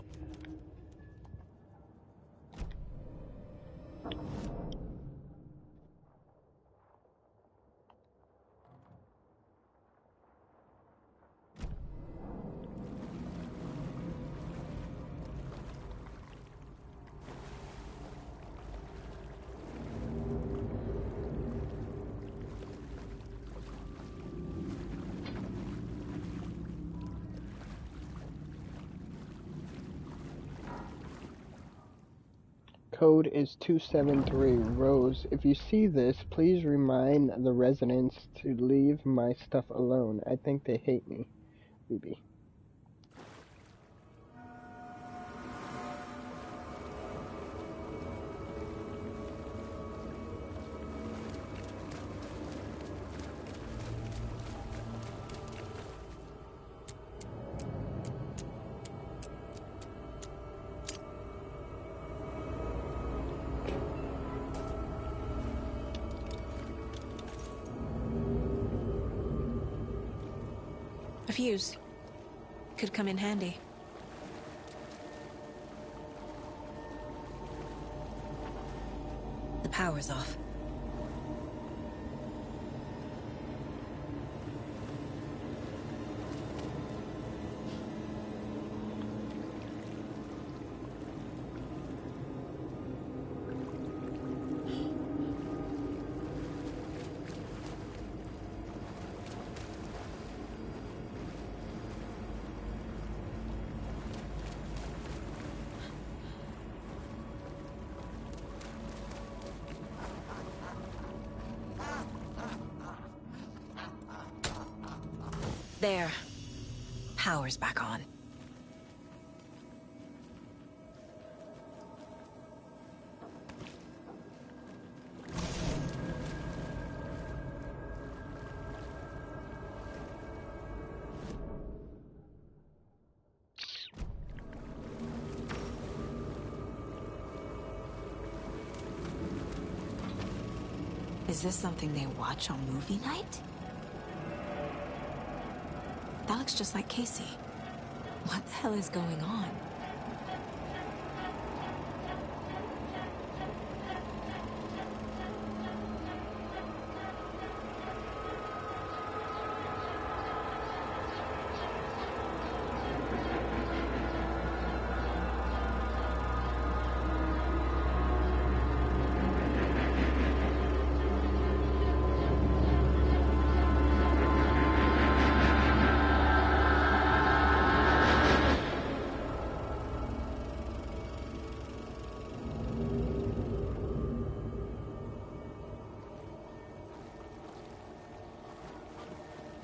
Code is 273. Rose, if you see this, please remind the residents to leave my stuff alone. I think they hate me. BB. A fuse. Could come in handy. The power's off. There. Power's back on. Is this something they watch on movie night? That looks just like Casey. What the hell is going on?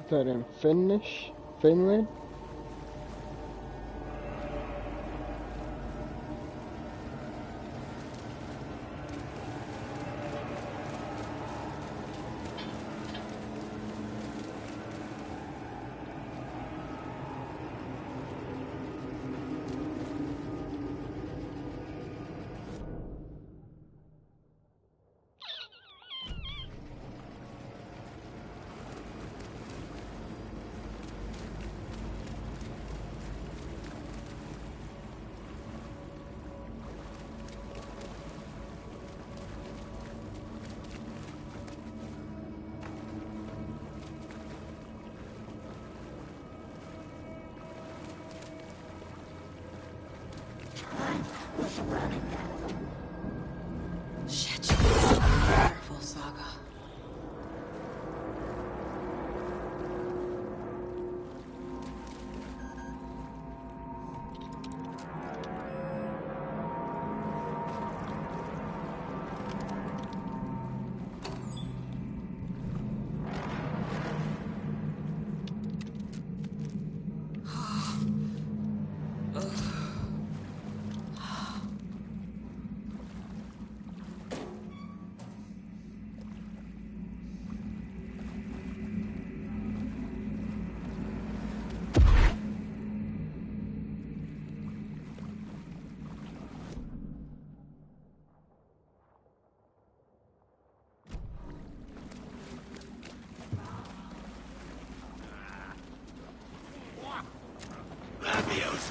Is that in Finland?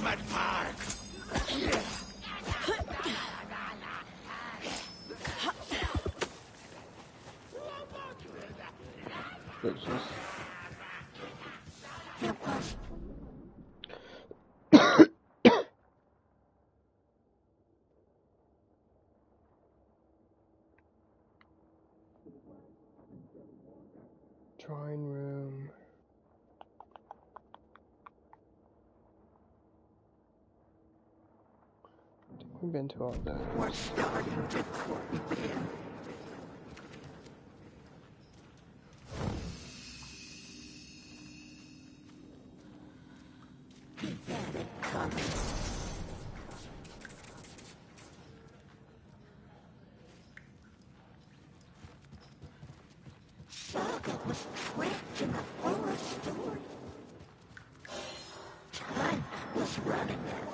amusement park! Bitches. Drawing room. We've been to all that. We're starting to creep in. He had it coming. Saga was trapped in a horror story. Time was running out.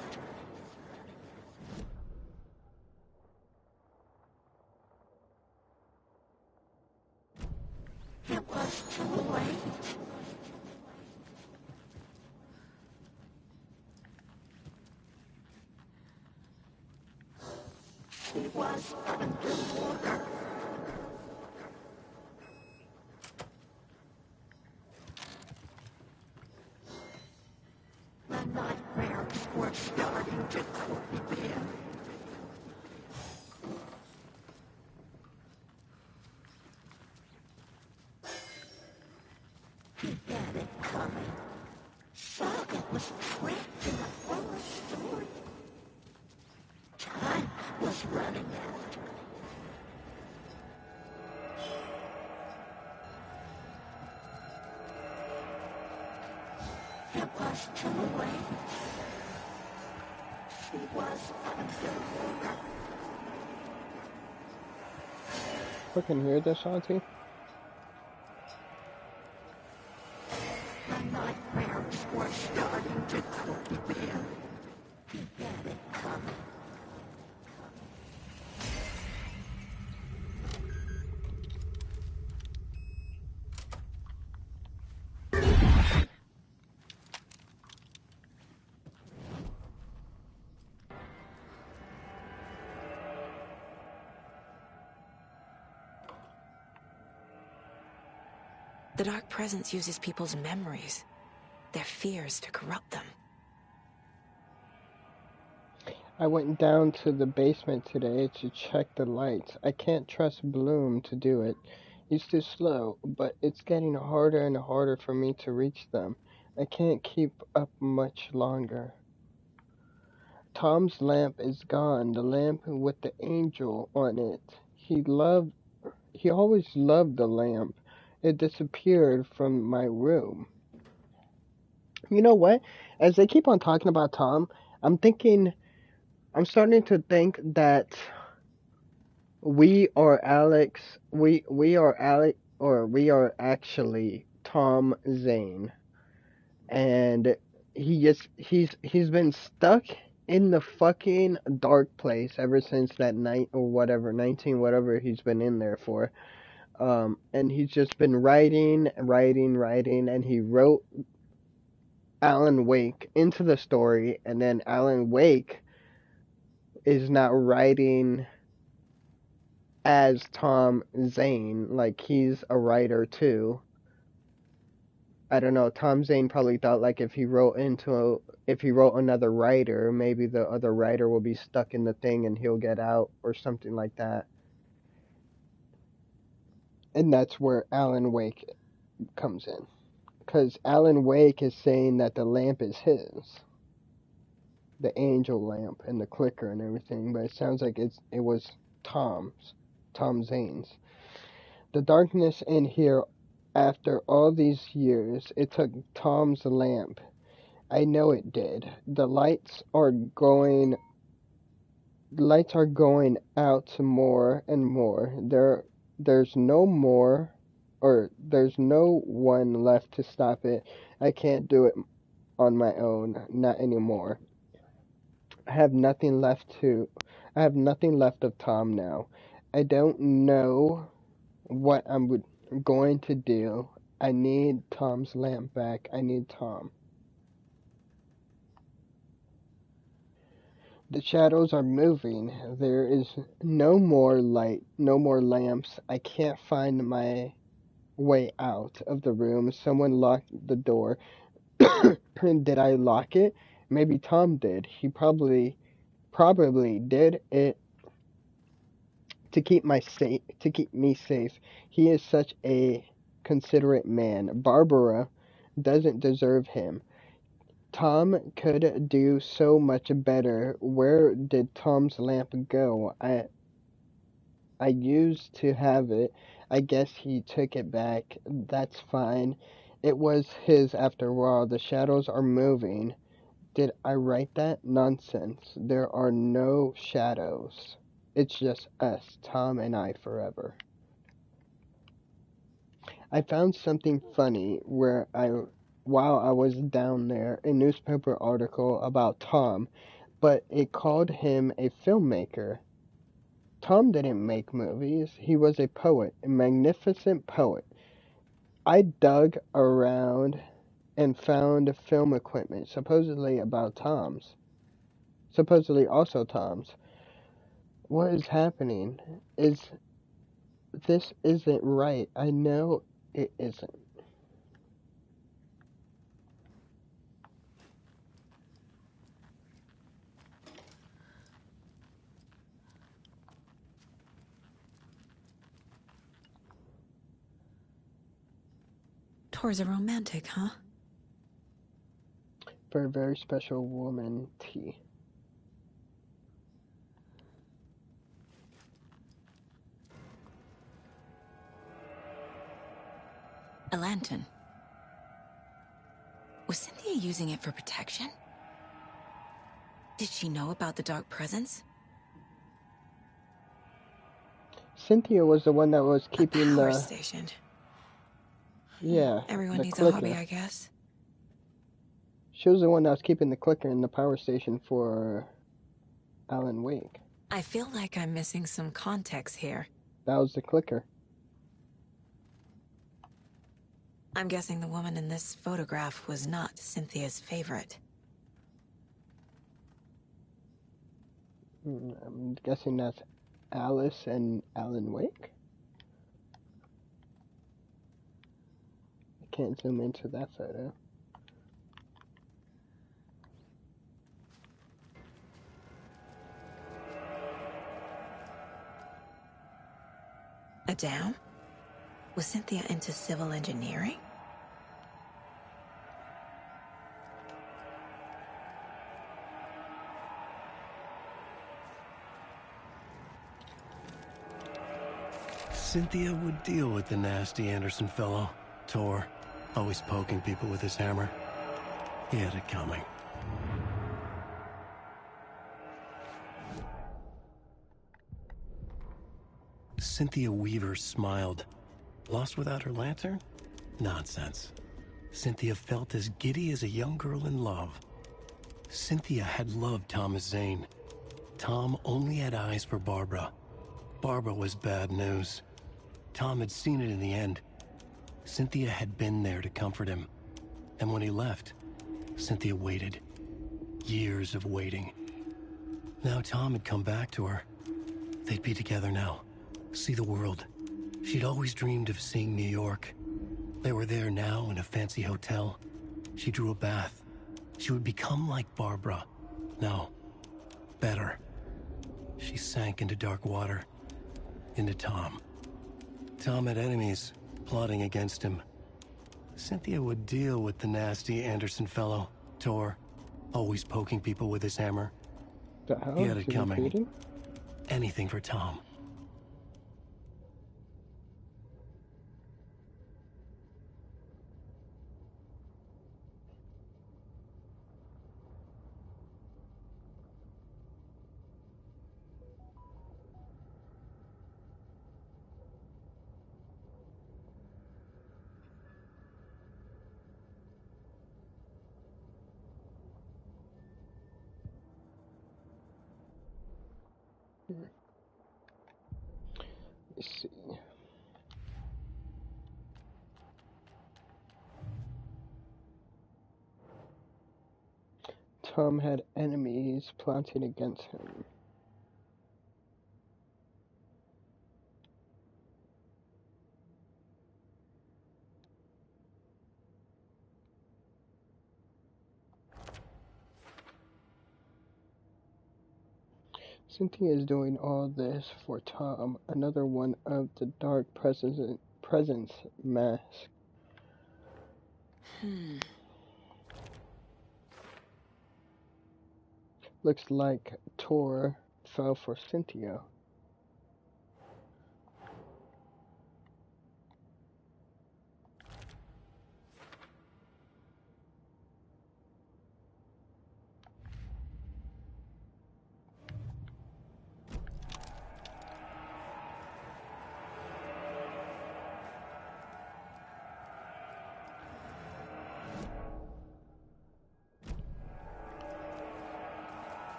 It was too late. She was underwater. The nightmares were starting to creep in. He had it coming. Saga was trapped in a horror story. Time was running out. It was too late. She was underwater. I can hear this, Auntie. The nightmares were starting to creep in. He had it coming. The Dark Presence uses people's memories, their fears to corrupt them. I went down to the basement today to check the lights. I can't trust Bloom to do it. He's too slow, but it's getting harder and harder for me to reach them. I can't keep up much longer. Tom's lamp is gone, the lamp with the angel on it. He always loved the lamp. It disappeared from my room. You know what? As they keep on talking about Tom, I'm starting to think that we are actually Tom Zane, and he's been stuck in the fucking dark place ever since that night or whatever 19 whatever he's been in there for. And he's just been writing, and he wrote Alan Wake into the story, and then Alan Wake is now writing as Tom Zane, like he's a writer too. I don't know. Tom Zane probably thought like if he wrote another writer, maybe the other writer will be stuck in the thing and he'll get out or something like that. And that's where Alan Wake comes in, because Alan Wake is saying that the lamp is his, the angel lamp and the clicker and everything, but it sounds like it was Tom Zane's. The darkness in here after all these years, it took Tom's lamp. I know it did. The lights are going out more and more. There's no one left to stop it. I can't do it on my own, not anymore. I have nothing left of Tom now. I don't know what I'm going to do. I need Tom's lamp back. I need Tom. The shadows are moving. There is no more light, no more lamps. I can't find my way out of the room. Someone locked the door. Did I lock it? Maybe Tom did. He probably did it to keep me safe. He is such a considerate man. Barbara doesn't deserve him. Tom could do so much better. Where did Tom's lamp go? I used to have it. I guess he took it back. That's fine. It was his after all. The shadows are moving. Did I write that? Nonsense. There are no shadows. It's just us, Tom and I, forever. I found something funny while I was down there, a newspaper article about Tom, but it called him a filmmaker. Tom didn't make movies. He was a poet, a magnificent poet. I dug around and found film equipment, supposedly also Tom's. What is happening? This isn't right. I know it isn't. Tor's a romantic, huh? For a very special woman, T. A lantern. Was Cynthia using it for protection? Did she know about the dark presence? Cynthia was the one that was keeping power the station. Yeah, Everyone the needs clicker. a hobby, I guess. She was the one that was keeping the clicker in the power station for Alan Wake. I feel like I'm missing some context here. That was the clicker. I'm guessing the woman in this photograph was not Cynthia's favorite. I'm guessing that's Alice and Alan Wake. I can't zoom into that photo. A dam? Was Cynthia into civil engineering? Cynthia would deal with the nasty Anderson fellow, Tor, always poking people with his hammer. He had it coming. Cynthia Weaver smiled. Lost without her lantern? Nonsense. Cynthia felt as giddy as a young girl in love. Cynthia had loved Thomas Zane. Tom only had eyes for Barbara. Barbara was bad news. Tom had seen it in the end. Cynthia had been there to comfort him. And when he left, Cynthia waited. Years of waiting. Now Tom had come back to her. They'd be together now. See the world. She'd always dreamed of seeing New York. They were there now in a fancy hotel. She drew a bath. She would become like Barbara. No. Better. She sank into dark water. Into Tom. Tom had enemies, plotting against him. Cynthia would deal with the nasty Anderson fellow, Tor, always poking people with his hammer. The hell? He had it Is he coming. repeating? Anything for Tom. Let's see. Tom had enemies plotting against him. Cynthia is doing all this for Tom, another one of the dark presence mask. Looks like Tor fell for Cynthia.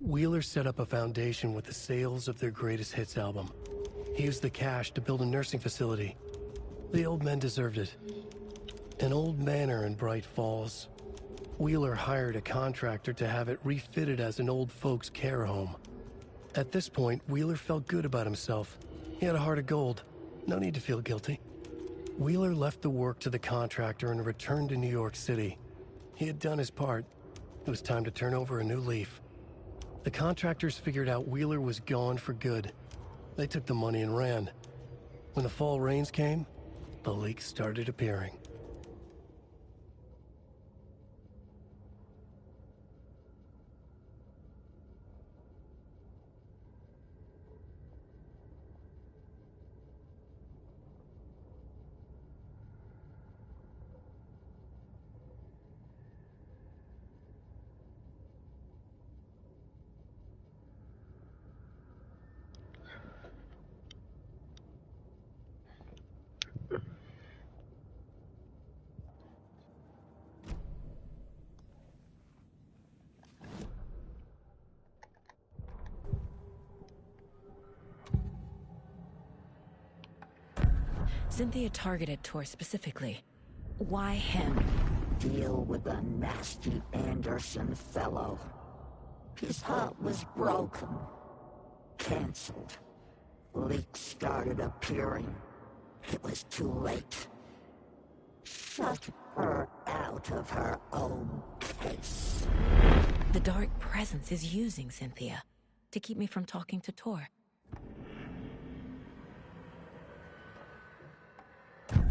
Wheeler set up a foundation with the sales of their greatest hits album. He used the cash to build a nursing facility. The old men deserved it. An old manor in Bright Falls. Wheeler hired a contractor to have it refitted as an old folks' care home. At this point, Wheeler felt good about himself. He had a heart of gold. No need to feel guilty. Wheeler left the work to the contractor and returned to New York City. He had done his part. It was time to turn over a new leaf. The contractors figured out Wheeler was gone for good. They took the money and ran. When the fall rains came, the leaks started appearing. Cynthia targeted Tor specifically. Why him? Deal with the nasty Anderson fellow. His heart was broken. Cancelled. Leaks started appearing. It was too late. Shut her out of her own case. The dark presence is using Cynthia to keep me from talking to Tor.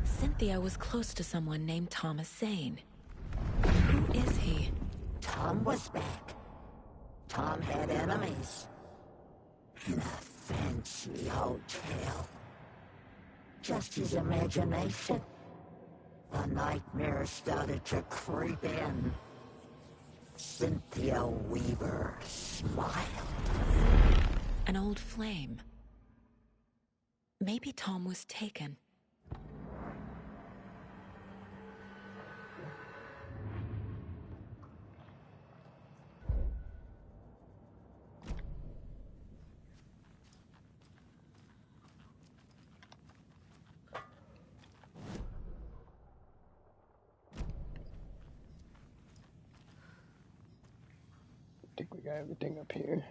Cynthia was close to someone named Thomas Zane. Who is he? Tom was back. Tom had enemies. In a fancy hotel. Just his imagination. The nightmare started to creep in. Cynthia Weaver smiled. An old flame. Maybe Tom was taken. I think we got everything up here.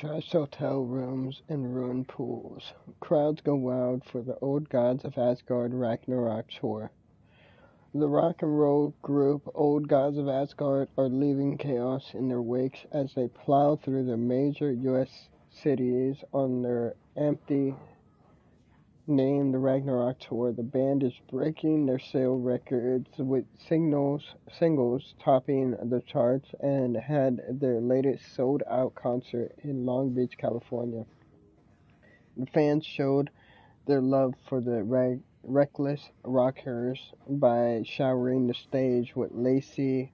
Trash hotel rooms and ruined pools. Crowds go wild for the Old Gods of Asgard Ragnarok tour. The rock and roll group Old Gods of Asgard are leaving chaos in their wakes as they plow through the major U.S. cities on their empty named Ragnarok tour. The band is breaking their sale records with singles topping the charts and had their latest sold out concert in Long Beach, California. The fans showed their love for the reckless rockers by showering the stage with lacy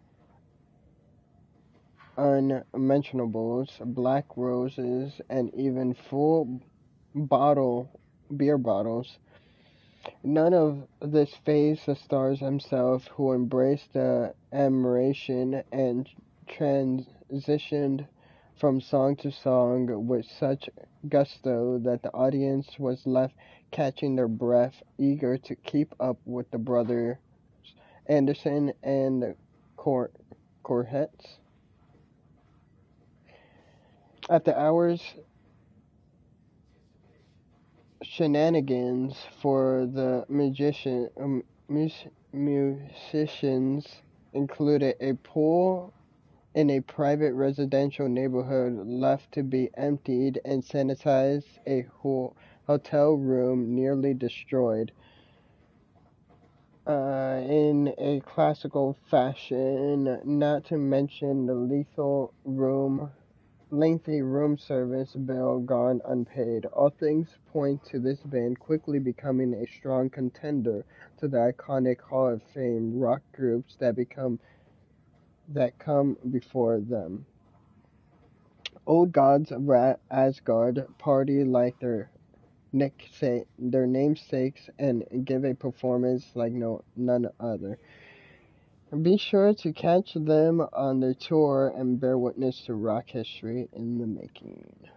unmentionables, black roses, and even full bottle beer bottles. None of this fazed the stars themselves, who embraced the admiration and transitioned from song to song with such gusto that the audience was left catching their breath, eager to keep up with the brothers Anderson and the Corhettes. After hours shenanigans for the musicians included a pool in a private residential neighborhood left to be emptied and sanitized, a hotel room nearly destroyed. In a classical fashion, not to mention the lengthy room service bill gone unpaid. All things point to this band quickly becoming a strong contender to the iconic Hall of Fame rock groups that come before them. Old Gods of Asgard party like their namesakes and give a performance like none other. Be sure to catch them on their tour and bear witness to rock history in the making.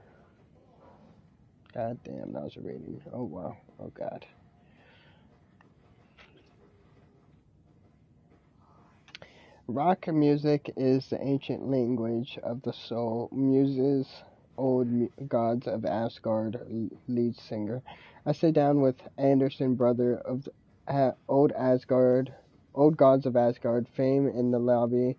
God damn, that was a reading. Oh wow. Oh god. Rock music is the ancient language of the soul. Muses, gods of Asgard, lead singer. I sit down with Anderson, brother of old gods of Asgard, fame in the lobby.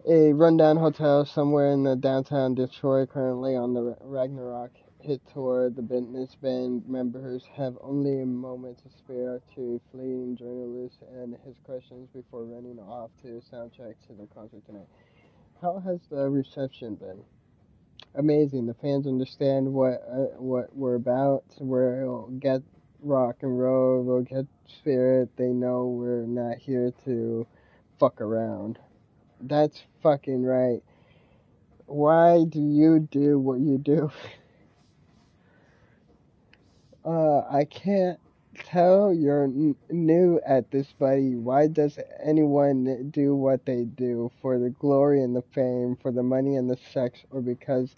A rundown hotel somewhere in the downtown Detroit, currently on the Ragnarok hit tour. The business band members have only a moment to spare to fleeing journalists and his questions before running off to soundcheck to the concert tonight. How has the reception been? Amazing. The fans understand what we're about. We'll get rock and roll. We'll get spirit. They know we're not here to fuck around. That's fucking right. Why do you do what you do? I can't tell you're new at this, buddy. Why does anyone do what they do? For the glory and the fame, for the money and the sex, or because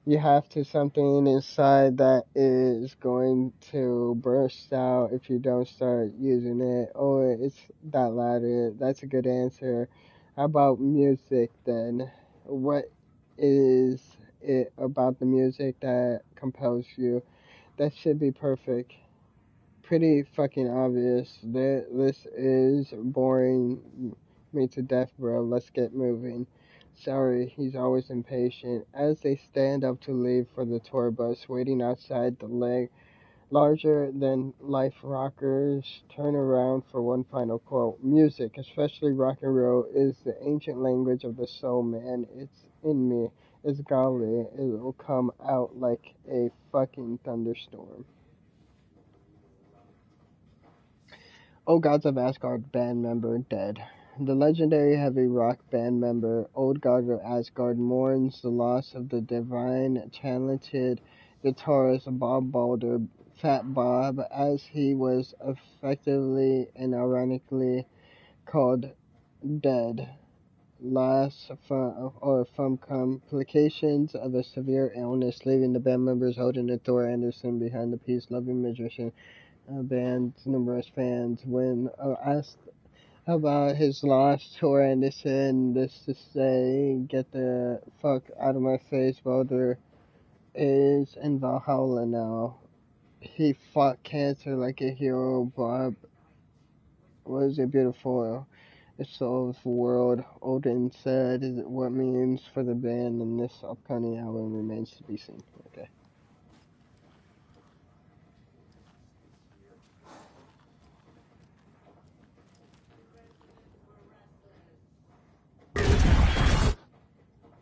you have to something inside that is going to burst out if you don't start using it? Oh, it's that latter. That's a good answer. How about music then? What is it about the music that compels you? That should be perfect. Pretty fucking obvious. This is boring me to death, bro. Let's get moving. Sorry, he's always impatient. As they stand up to leave for the tour bus, waiting outside the larger than life rockers turn around for one final quote. Music, especially rock and roll, is the ancient language of the soul, man. It's in me. It's golly. It'll come out like a fucking thunderstorm. Oh Gods of Asgard band member dead. The legendary heavy rock band member, Old God of Asgard, mourns the loss of the divine, talented guitarist Bob Balder, Fat Bob, as he was effectively and ironically called dead. From complications of a severe illness, leaving the band members holding Thor Anderson behind the peace-loving magician band's numerous fans. When asked about his loss to Anderson? This to say, get the fuck out of my face. Boulder is in Valhalla now. He fought cancer like a hero. Bob was a beautiful. The soul of the world, Odin said, is what means for the band in this upcoming album remains to be seen. Okay.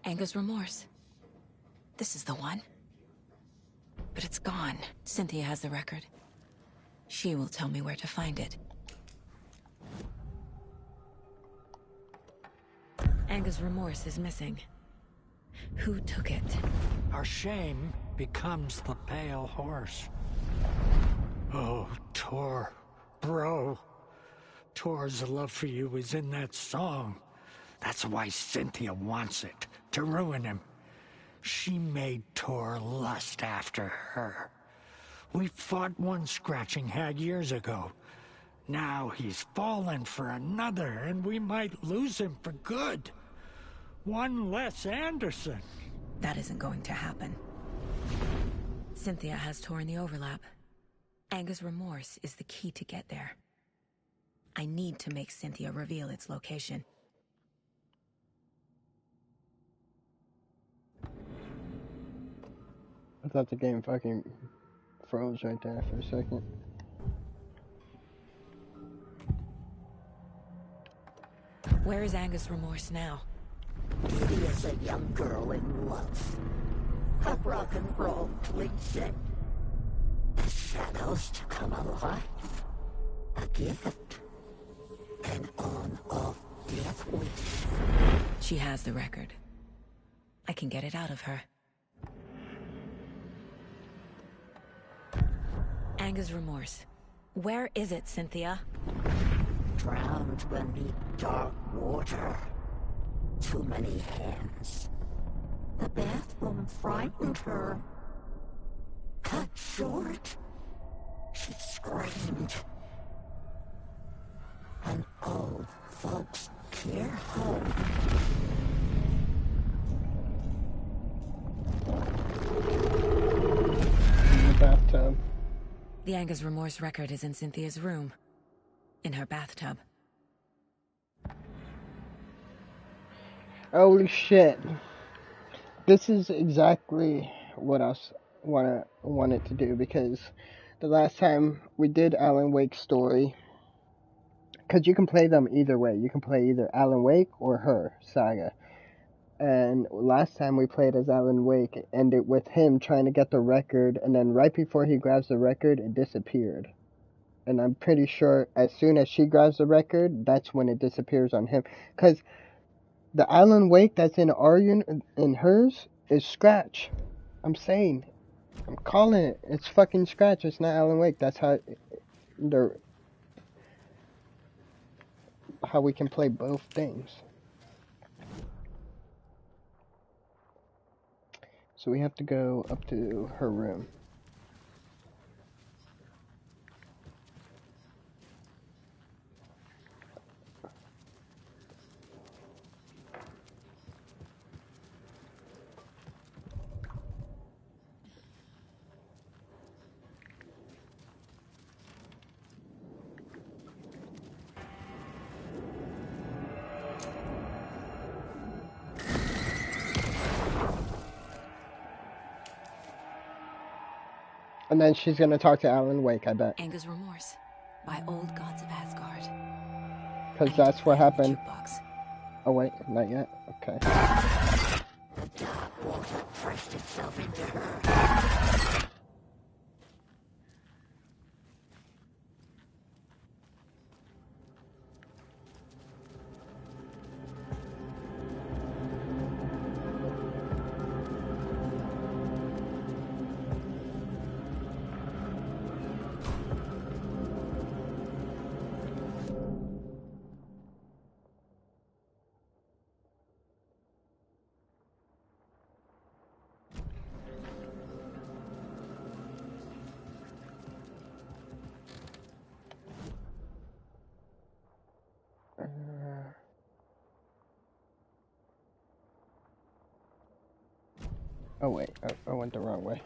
Anger's remorse. This is the one. But it's gone. Cynthia has the record. She will tell me where to find it. Anger's remorse is missing. Who took it? Our shame becomes the pale horse. Oh, Tor. Bro. Tor's love for you is in that song. That's why Cynthia wants it, to ruin him. She made Tor lust after her. We fought one scratching hag years ago. Now he's fallen for another, and we might lose him for good. One less Anderson. That isn't going to happen. Cynthia has Tor in the overlap. Anger's remorse is the key to get there. I need to make Cynthia reveal its location. I thought the game fucking froze right there for a second. Where is Anger's remorse now? Beauty is a young girl in love. A rock and roll cliche. The shadows to come alive. A gift. An on-off death wish. She has the record. I can get it out of her. Anger's remorse. Where is it, Cynthia? Drowned beneath dark water. Too many hands. The bathroom frightened her. Cut short. She screamed. An old folks' care home. In the bathtub. The Anger's remorse record is in Cynthia's room. In her bathtub. Holy shit. This is exactly what I wanted to do, because the last time we did Alan Wake's story, because you can play them either way. You can play either Alan Wake or her saga. And last time we played as Alan Wake, it ended with him trying to get the record, and then right before he grabs the record, it disappeared. And I'm pretty sure as soon as she grabs the record, that's when it disappears on him. Because the Alan Wake that's in in hers is Scratch. I'm saying. I'm calling it. It's fucking Scratch. It's not Alan Wake. That's how we can play both things. So we have to go up to her room. And then she's gonna talk to Alan Wake, I bet. Anger's remorse by old gods of Asgard. Because that's what happened. Oh wait, not yet? Okay. The dark water pressed itself into her. Oh wait, I went the wrong way.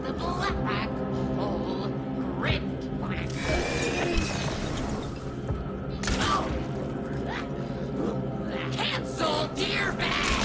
The black hole gripped my cancel, dear bag.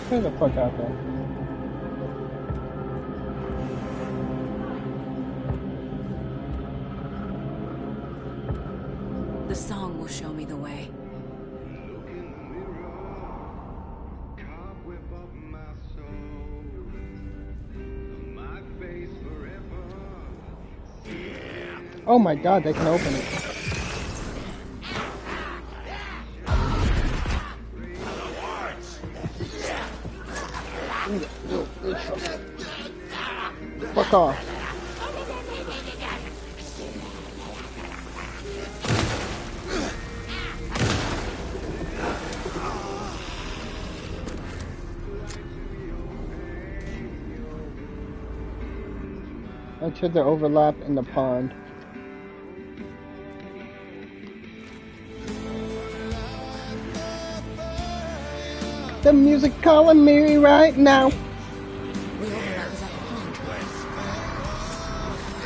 Get the fuck out there. The song will show me the way. Oh my god, they can open it. Fuck off. Enter the overlap in the pond. The music calling me right now.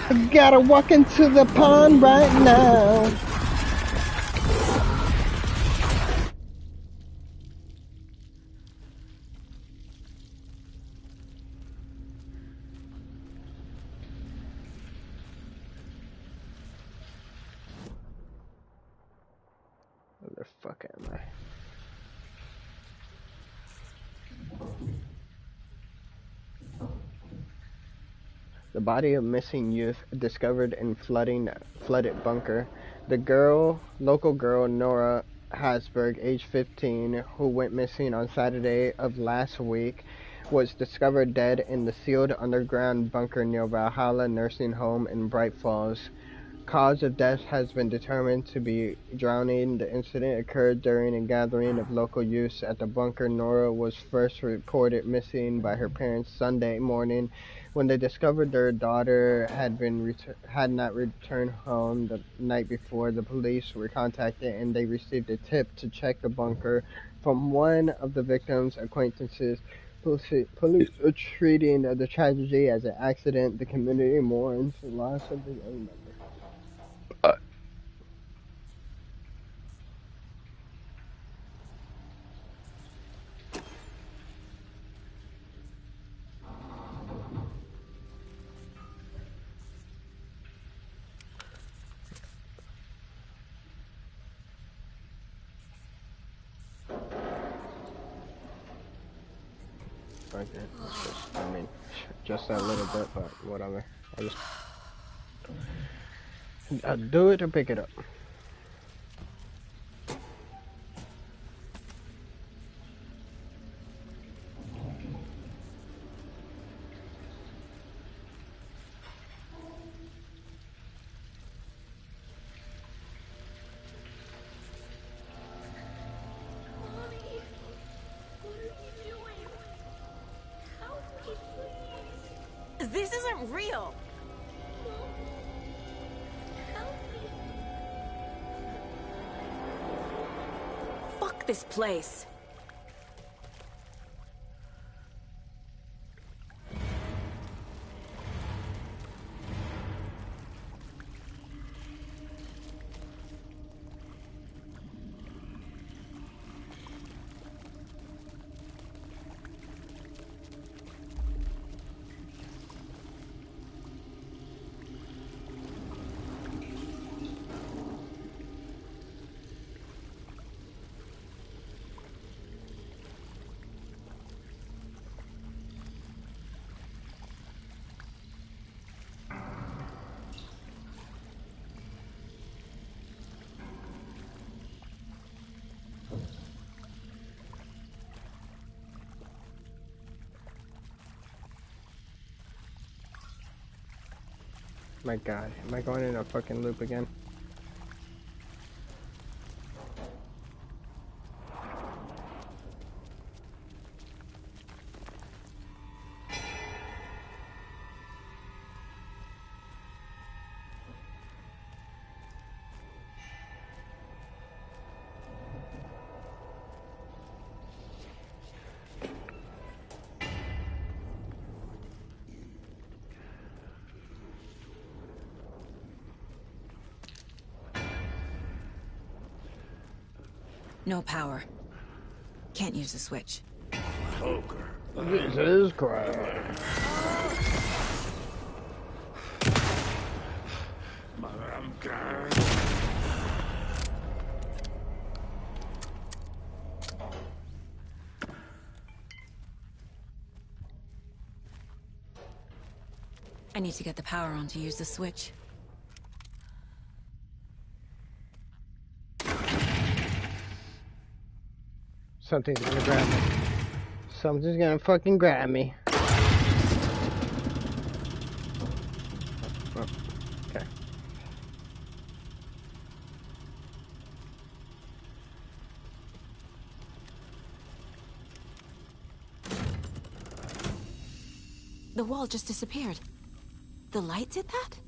I gotta walk into the pond right now. Where the fuck am I? The body of missing youth discovered in flooded bunker. The local girl Nora Hasberg, age 15, who went missing on Saturday of last week, was discovered dead in the sealed underground bunker near Valhalla Nursing Home in Bright Falls. Cause of death has been determined to be drowning. The incident occurred during a gathering of local youths at the bunker. Nora was first reported missing by her parents Sunday morning. When they discovered their daughter had not returned home the night before, the police were contacted and they received a tip to check the bunker from one of the victim's acquaintances. Police are treating the tragedy as an accident. The community mourns the loss of the young member. Okay, just a little bit, but whatever. I'll do it or pick it up. This isn't real. Fuck this place. My god, am I going in a fucking loop again? No power. Can't use the switch. Poker. Jesus Christ. I need to get the power on to use the switch. Something's gonna grab me. Something's gonna fucking grab me. Oh, okay. The wall just disappeared. The light did that?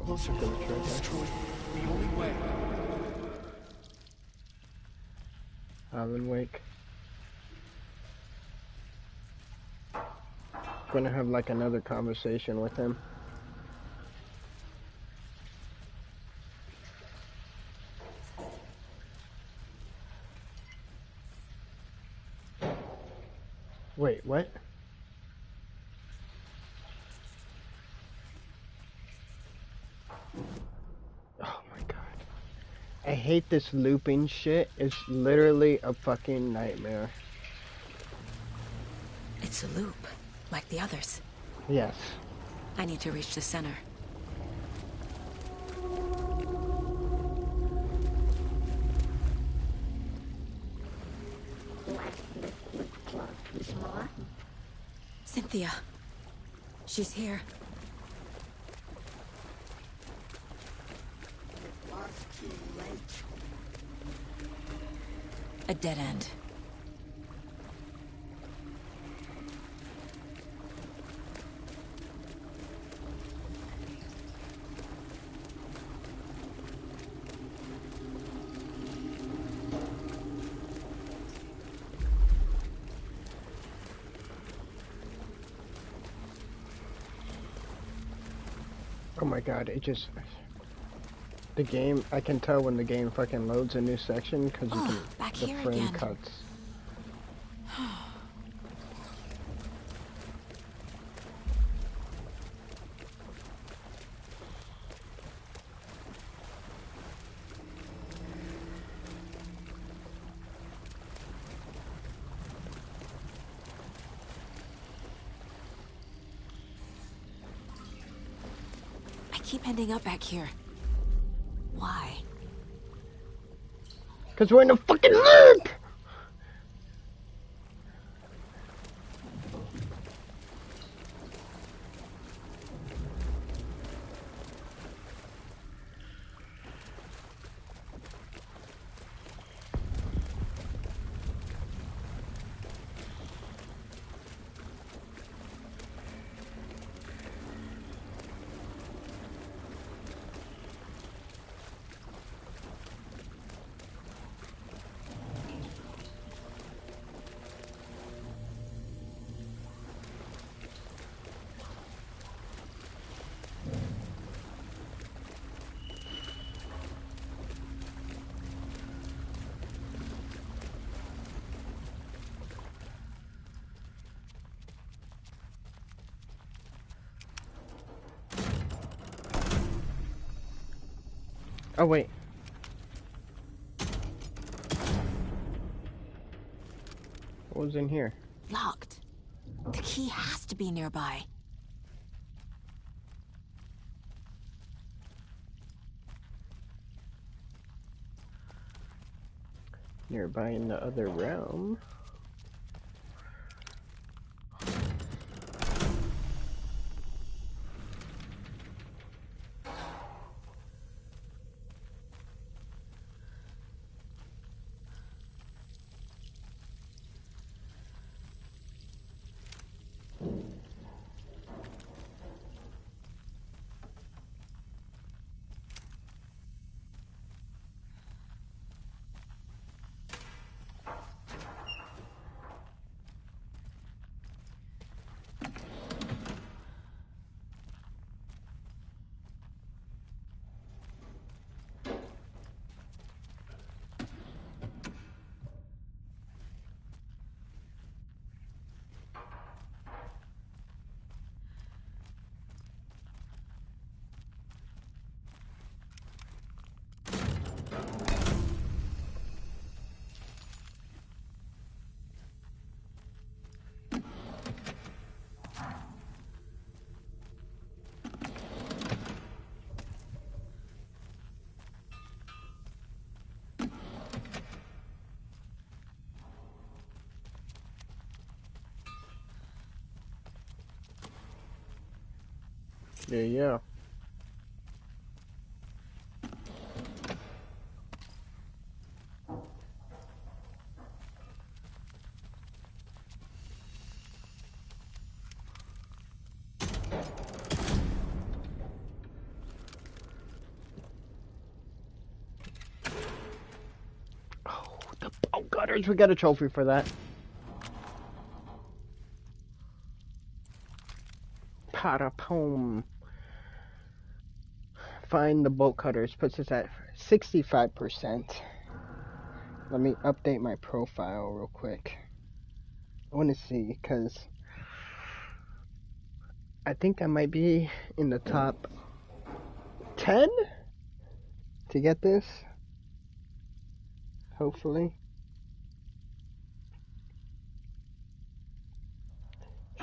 Closer. Destroy the only way. Alan Wake. Gonna have like another conversation with him. Wait, what? Oh my god. I hate this looping shit. It's literally a fucking nightmare. It's a loop, like the others. Yes. I need to reach the center. Cynthia. She's here. A dead end. Oh my god, it just... The game, I can tell when the game fucking loads a new section because you can... Back the here frame again. cuts. I keep ending up back here. Why? Because we're in a fucking loop! Oh wait, What was in here? Locked. The key has to be nearby. Nearby in the other realm. Yeah. Oh, gutters, we got a trophy for that. Parapom. Find the bolt cutters. Puts us at 65%. Let me update my profile real quick. I want to see, because I think I might be in the top 10 to get this. Hopefully.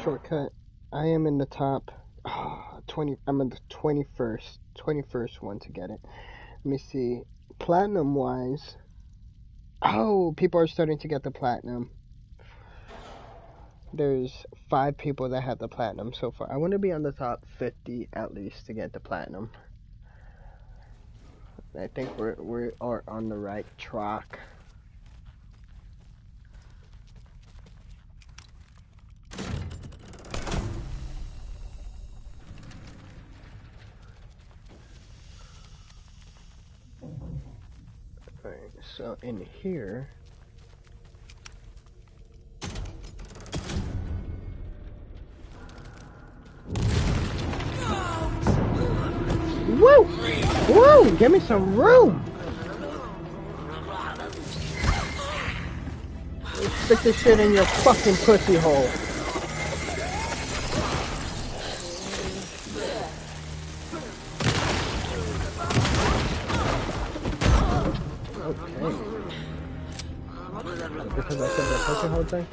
Shortcut. I am in the top 20. I'm in the 21st one to get it. Let me see. Platinum wise. Oh, people are starting to get the platinum. There's 5 people that have the platinum so far. I want to be on the top 50 at least to get the platinum. I think we are on the right track. Alright, so in here. Woo! Woo! Give me some room! Stick this shit in your fucking pussy hole. Okay. Because I said the pussy hole thing?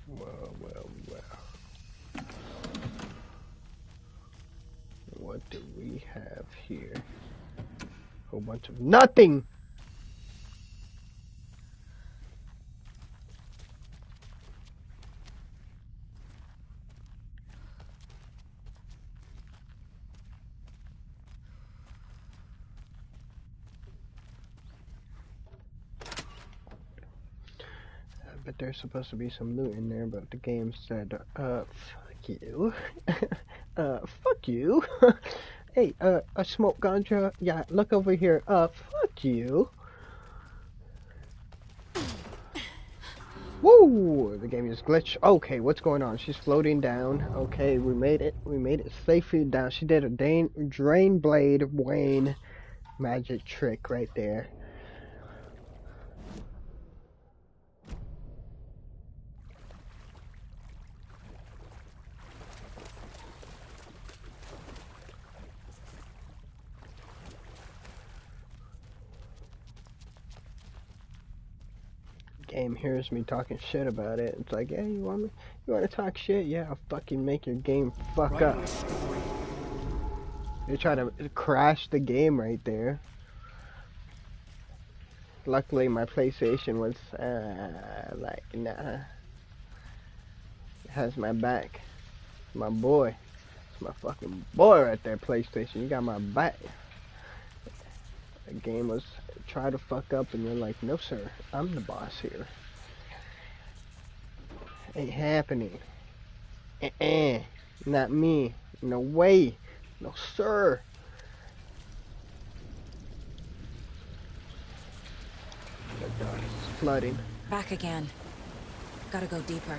Well. What do we have here? A whole bunch of nothing! But there's supposed to be some loot in there, but the game said, fuck you. Fuck you. Hey, I smoke ganja. Yeah, look over here. Fuck you. Woo! The game is glitched. Okay, what's going on? She's floating down. Okay, we made it. We made it safely down. She did a drain blade Wayne magic trick right there. Game hears me talking shit about it. It's like, hey, you want to talk shit? Yeah, I'll fucking make your game fuck up. They try to crash the game right there. Luckily, my PlayStation was like, nah. It has my back. My boy. It's my fucking boy right there, PlayStation. You got my back. The game was try to fuck up, and you're like, no, sir. I'm the boss here. Ain't happening. Not me. No way. No, sir. Oh God, it's flooding. Back again. Gotta go deeper.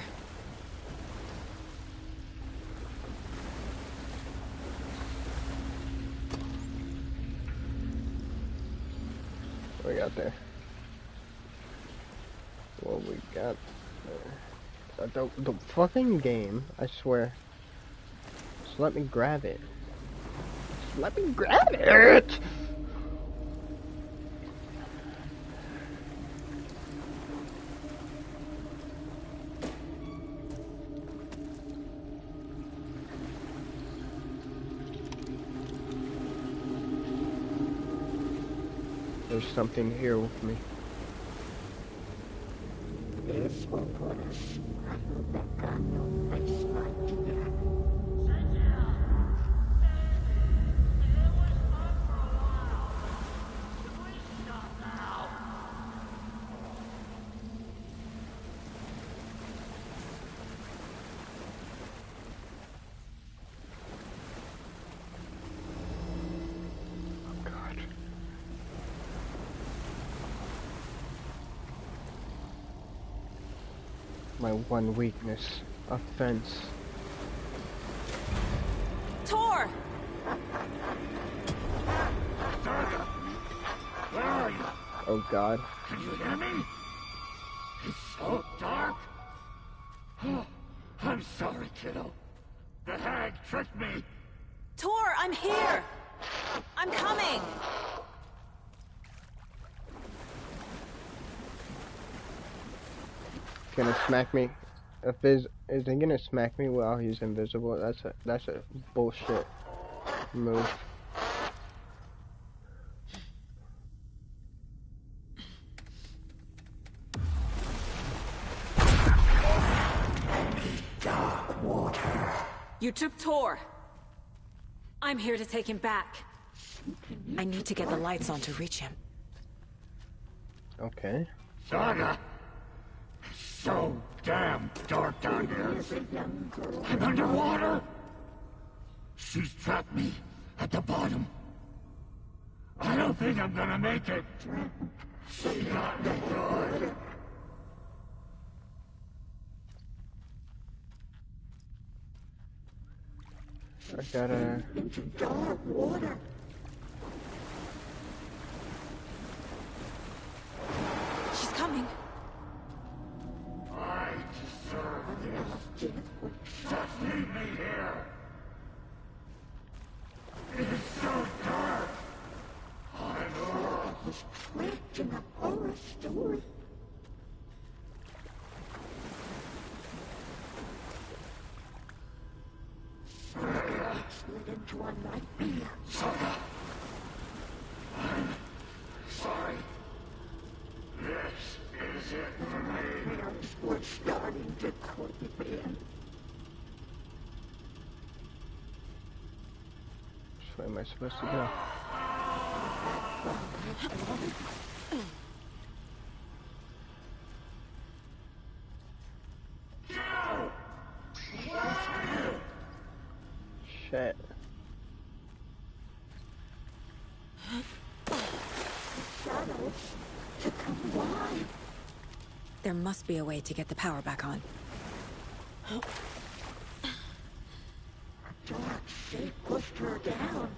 What we got there? What we got there? The fucking game, I swear. Just let me grab it. Just let me grab it! There's something here with me. My one weakness, offense. Tor! Where are you? Oh God. Can you hear me? It's so dark. Oh, I'm sorry, kiddo. The hag tricked me. Tor, I'm here! I'm coming! Gonna smack me. Is he gonna smack me while he's invisible? That's a bullshit move. Dark water. You took Tor. I'm here to take him back. I need to get the lights on to reach him. Okay. Saga. So damn dark down here. I'm underwater. She's trapped me at the bottom. I don't think I'm gonna make it. She got me good. I gotta... Into dark water. She's coming. I deserve this. Just leave me here. It's so dark. I'm was trapped in a horror story. Slid into a nightmare. Saga. I'm sorry. This is it for me. Feels were starting to creep in. Which way am I supposed to go? Shit. There must be a way to get the power back on. Dark shape pushed her down.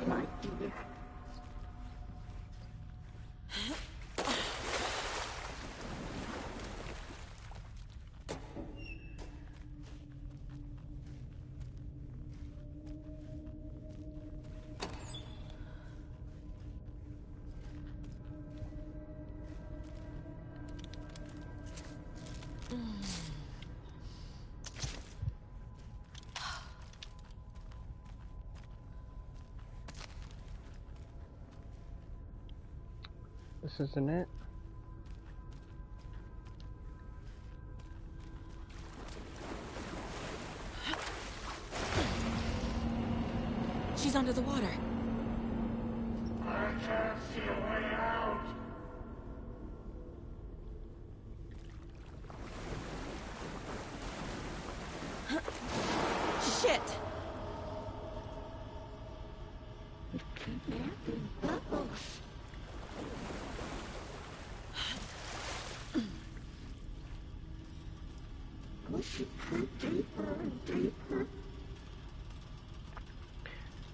My dear. This isn't it. She's under the water. I can't see a way out. Shit! Kidnapping bubbles. Pushing her deeper and deeper.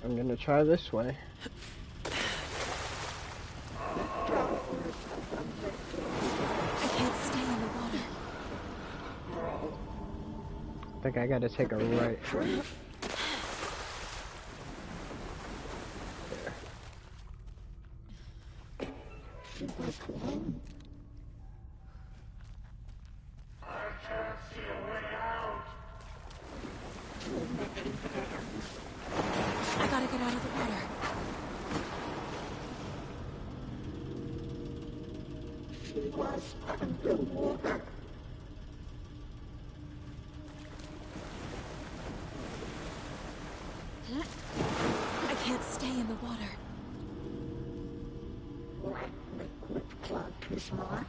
I'm gonna try this way. I can't stay in the water. I think I gotta take a right. She was alone. I can't see a way out. I gotta get out of the water. She was underwater. I can't stay in the water. White liquid clogged his mind.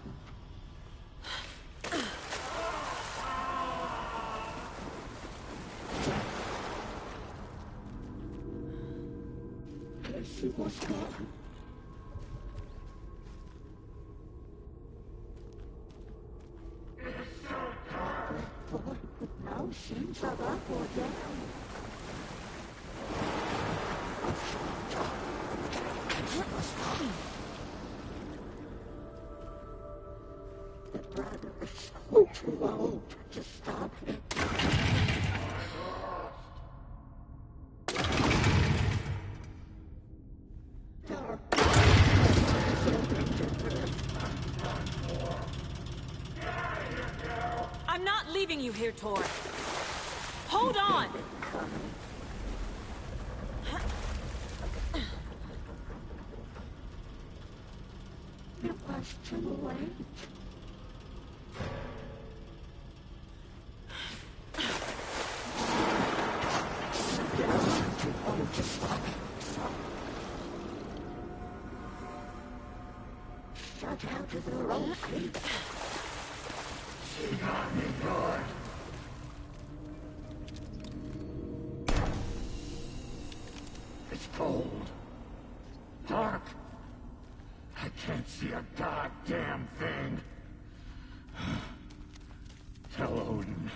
She was gone. It's so dark. Boy, with no sense of up or down. The brother is so too old to stop him. I'm not leaving you here, Tor. Hold on! It was too late. Too old to stop him. Shut out of their own feet. She got me good. It's cold. Dark. I can't see a goddamn thing. Tell Odin.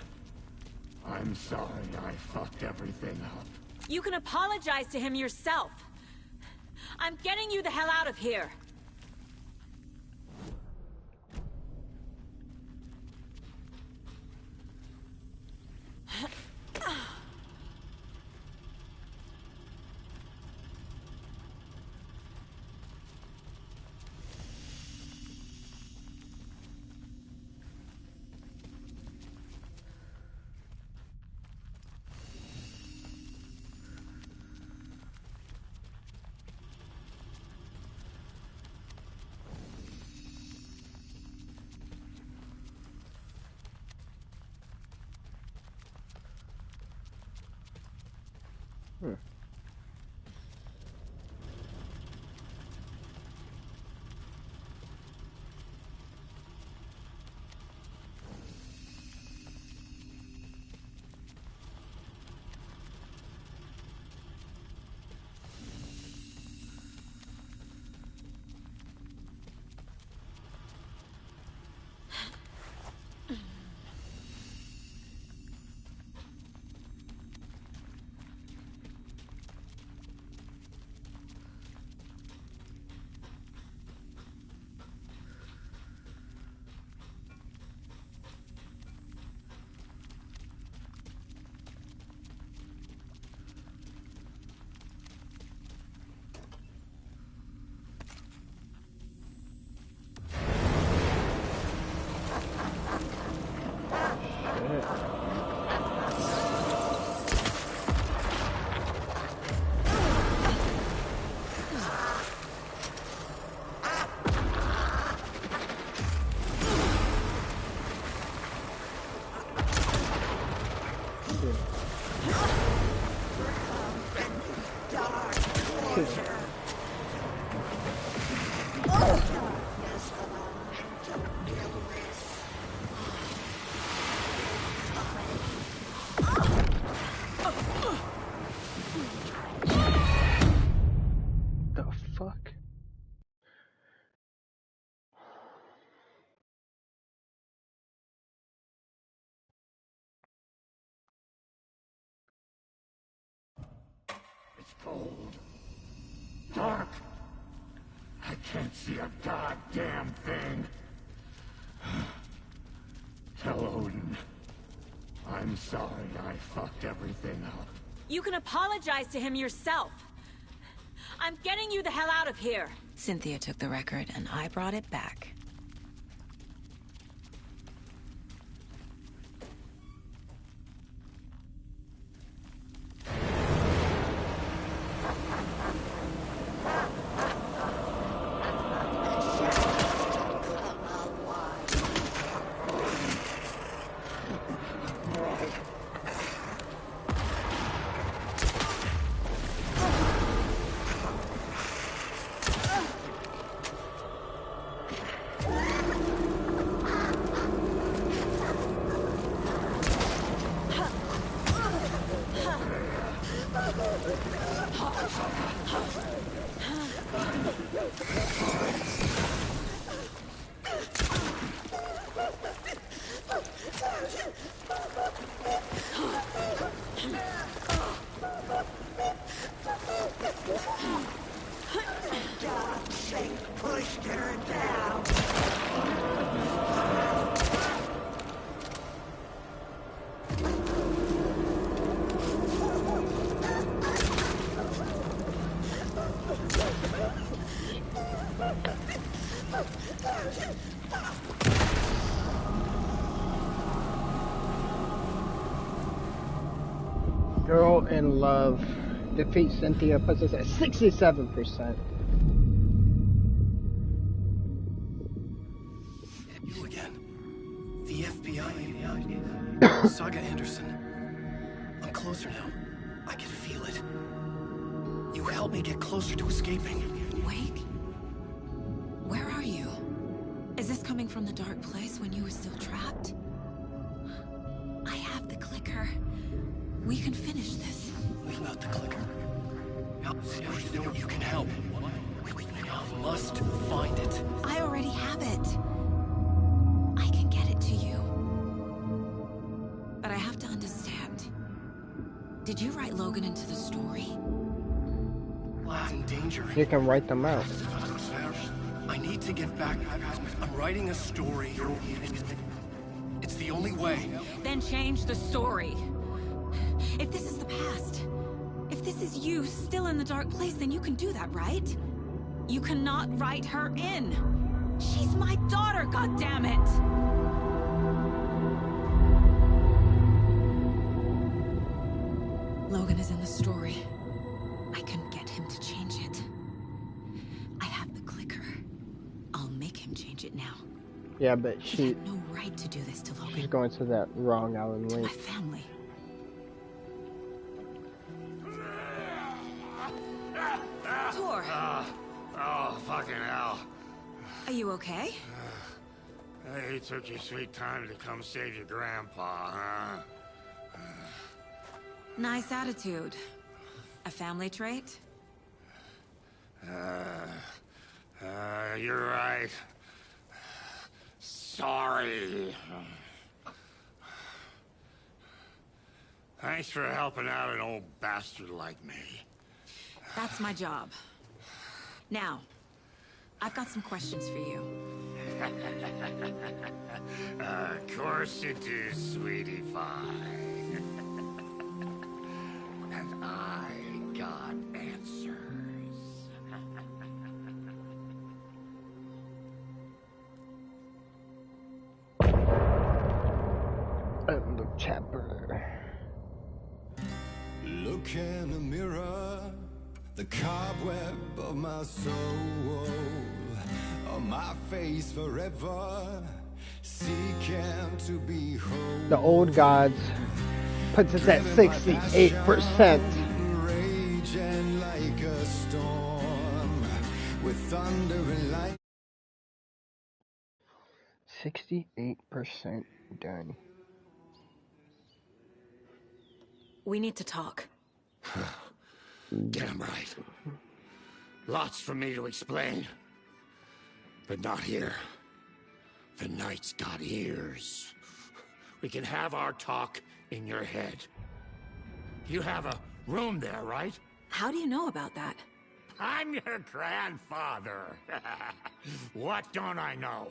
I'm sorry I fucked everything up. You can apologize to him yourself. I'm getting you the hell out of here. fuck? It's cold. Dark. I can't see a goddamn thing. Tell Odin. I'm sorry I fucked everything up. You can apologize to him yourself. I'm getting you the hell out of here. Cynthia took the record and I brought it back. Girl in Love defeats Cynthia, puts us at 67%. You again. The FBI. Saga Anderson. I'm closer now. I can feel it. You helped me get closer to escaping. Wake? Where are you? Is this coming from the dark place when you were still trapped? I have the clicker. We can finish this. Without the clicker. You can help. I must find it. I already have it. I can get it to you. But I have to understand. Did you write Logan into the story? Lad's in danger. You can write them out. I need to get back. I'm writing a story. It's the only way. Then change the story. If this is the past, if this is you still in the dark place, then you can do that, right? You cannot write her in. She's my daughter, goddammit! Logan is in the story. I can get him to change it. I have the clicker. I'll make him change it now. Yeah, but He had no right to do this to Logan. she's going to that wrong Alan To my Wake. family. Tor, Oh, fucking hell. are you okay? Hey, you took your sweet time to come save your grandpa, huh? Nice attitude. A family trait? You're right. Sorry. Thanks for helping out an old bastard like me. That's my job. Now, I've got some questions for you. Of course you do, sweetie pie. And I got answers. The chapter. Look in the mirror, the cobweb of my soul, on my face forever, seeking to behold. The Old Gods puts us at 68%. Raging like a storm, with thunder and light. 68% done. We need to talk. Get him right. Lots for me to explain. But not here. The night's got ears. We can have our talk in your head. You have a room there, right? How do you know about that? I'm your grandfather. What don't I know?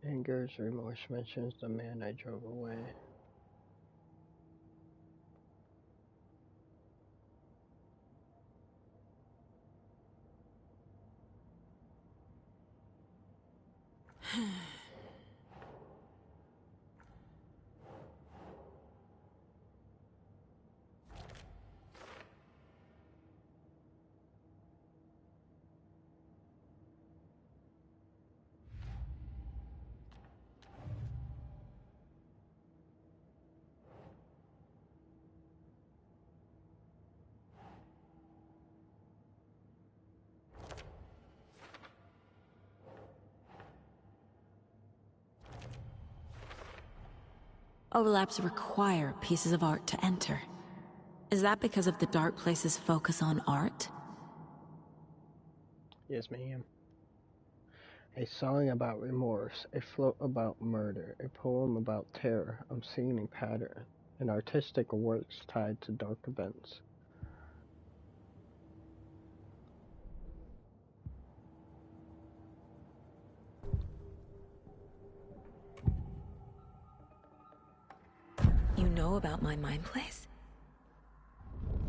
Anger's remorse mentions the man I drove away. Overlaps require pieces of art to enter. Is that because of the dark place's focus on art? Yes, ma'am. A song about remorse, a float about murder, a poem about terror. I'm seeing a pattern, and artistic works tied to dark events. You know about my mind place?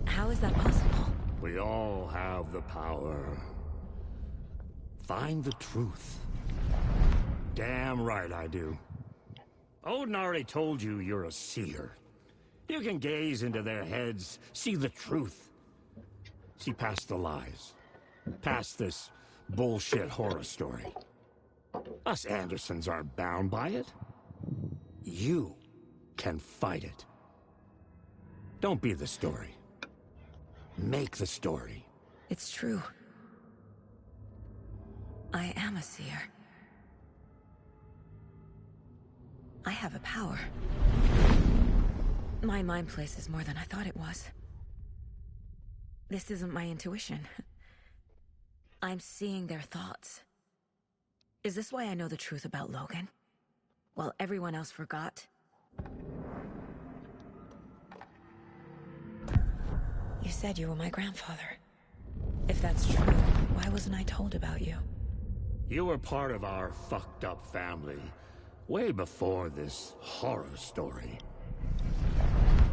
How is that possible? We all have the power. Find the truth. Damn right I do. Odin already told you you're a seer. You can gaze into their heads, see the truth. See past the lies. Past this bullshit horror story. Us Andersons aren't bound by it. You can fight it. Don't be the story. Make the story. It's true. I am a seer. I have a power. My mind place is more than I thought it was. This isn't my intuition. I'm seeing their thoughts. Is this why I know the truth about Logan? While everyone else forgot? You said you were my grandfather. If that's true, why wasn't I told about you? You were part of our fucked up family, way before this horror story.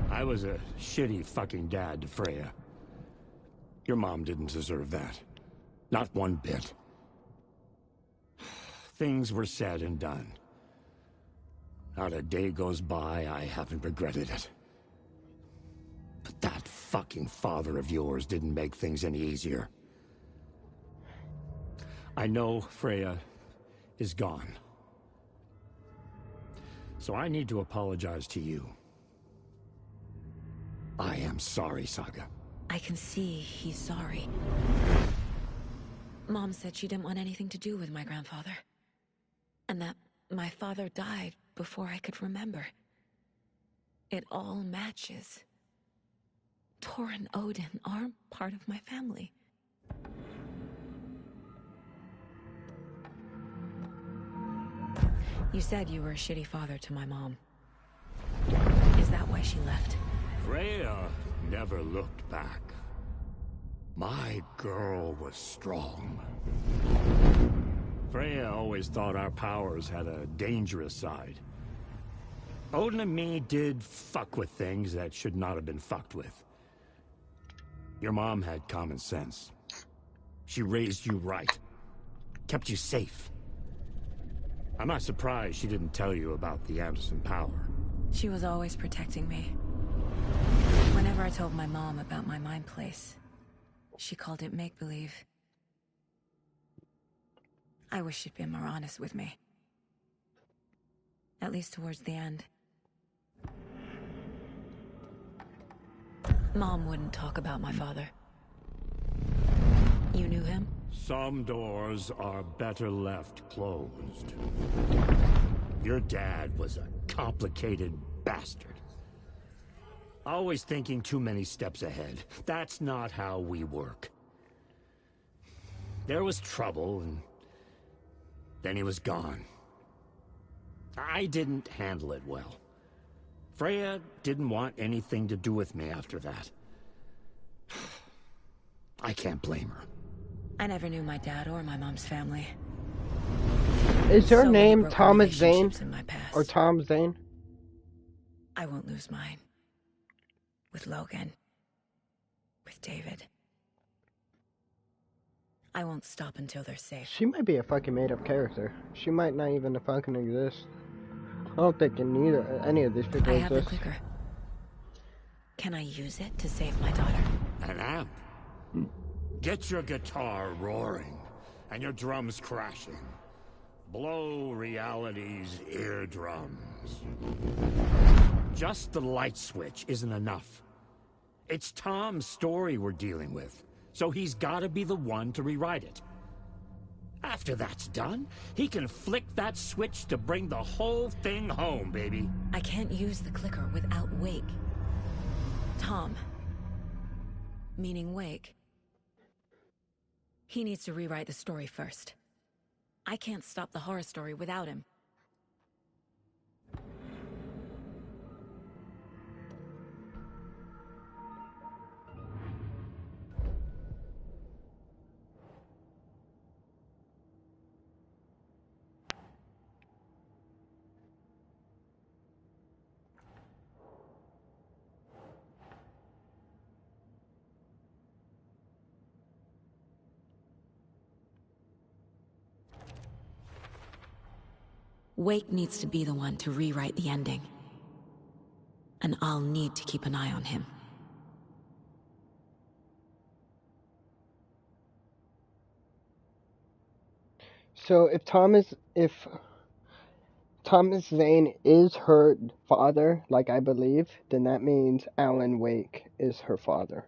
I was a shitty fucking dad to Freya. Your mom didn't deserve that. Not one bit. Things were said and done. Not a day goes by I haven't regretted it. But that fucking father of yours didn't make things any easier. I know Freya is gone. So I need to apologize to you. I am sorry, Saga. I can see he's sorry. Mom said she didn't want anything to do with my grandfather. And that my father died before I could remember. It all matches. Tor and Odin aren't part of my family. You said you were a shitty father to my mom. Is that why she left? Freya never looked back. My girl was strong. Freya always thought our powers had a dangerous side. Odin and me did fuck with things that should not have been fucked with. Your mom had common sense. She raised you right. Kept you safe. I'm not surprised she didn't tell you about the Anderson power. She was always protecting me. told my mom about my mind place. She called it make-believe. I wish she'd been more honest with me. At least towards the end. Mom wouldn't talk about my father. You knew him? Some doors are better left closed. Your dad was a complicated bastard. Always thinking too many steps ahead. That's not how we work. There was trouble, and then he was gone. I didn't handle it well. Freya didn't want anything to do with me after that. I can't blame her. I never knew my dad or my mom's family. Is your So many name broken Thomas Zane? relationships in my past. Or Tom Zane? I won't lose mine. With Logan. With David. I won't stop until they're safe. She might be a fucking made-up character. She might not even fucking exist. I don't think any of these people I have the exist. clicker. Can I use it to save my daughter? An amp? Get your guitar roaring, and your drums crashing. Blow reality's eardrums. Just the light switch isn't enough. It's Tom's story we're dealing with, so he's gotta be the one to rewrite it. After that's done, he can flick that switch to bring the whole thing home, baby. I can't use the clicker without Wake. Tom. Meaning Wake. He needs to rewrite the story first. I can't stop the horror story without him. Wake needs to be the one to rewrite the ending. And I'll need to keep an eye on him. So if Thomas Zane is her father, like I believe, then that means Alan Wake is her father.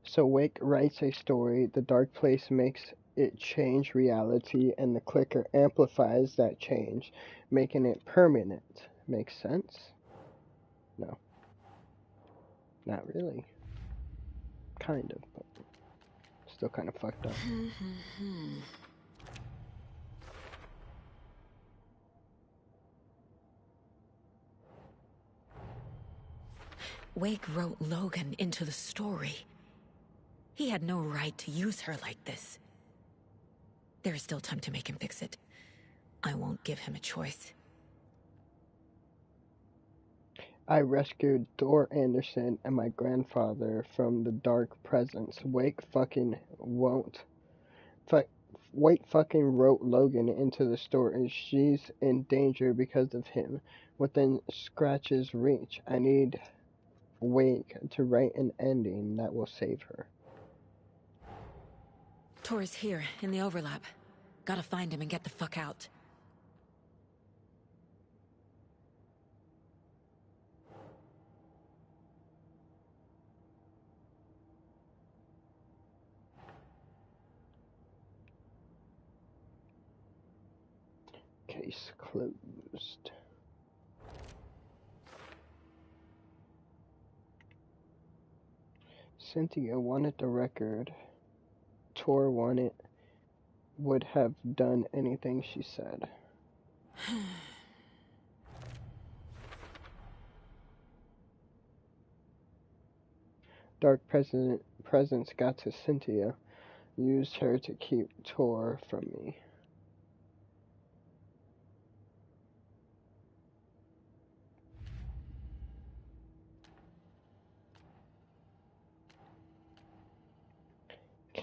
So Wake writes a story, the dark place makes it change reality, and the clicker amplifies that change, making it permanent. Makes sense? No. Not really. Kind of, but still kind of fucked up. Wake wrote Logan into the story. He had no right to use her like this. There is still time to make him fix it. I won't give him a choice. I rescued Thor Anderson and my grandfather from the dark presence. Wake fucking wrote Logan into the story. She's in danger because of him. Within Scratch's reach, I need Wake to write an ending that will save her. Tor is here, in the overlap. Gotta find him and get the fuck out. Case closed. Cynthia wanted the record. Tor would have done anything she said. Dark presence got to Cynthia. Used her to keep Tor from me.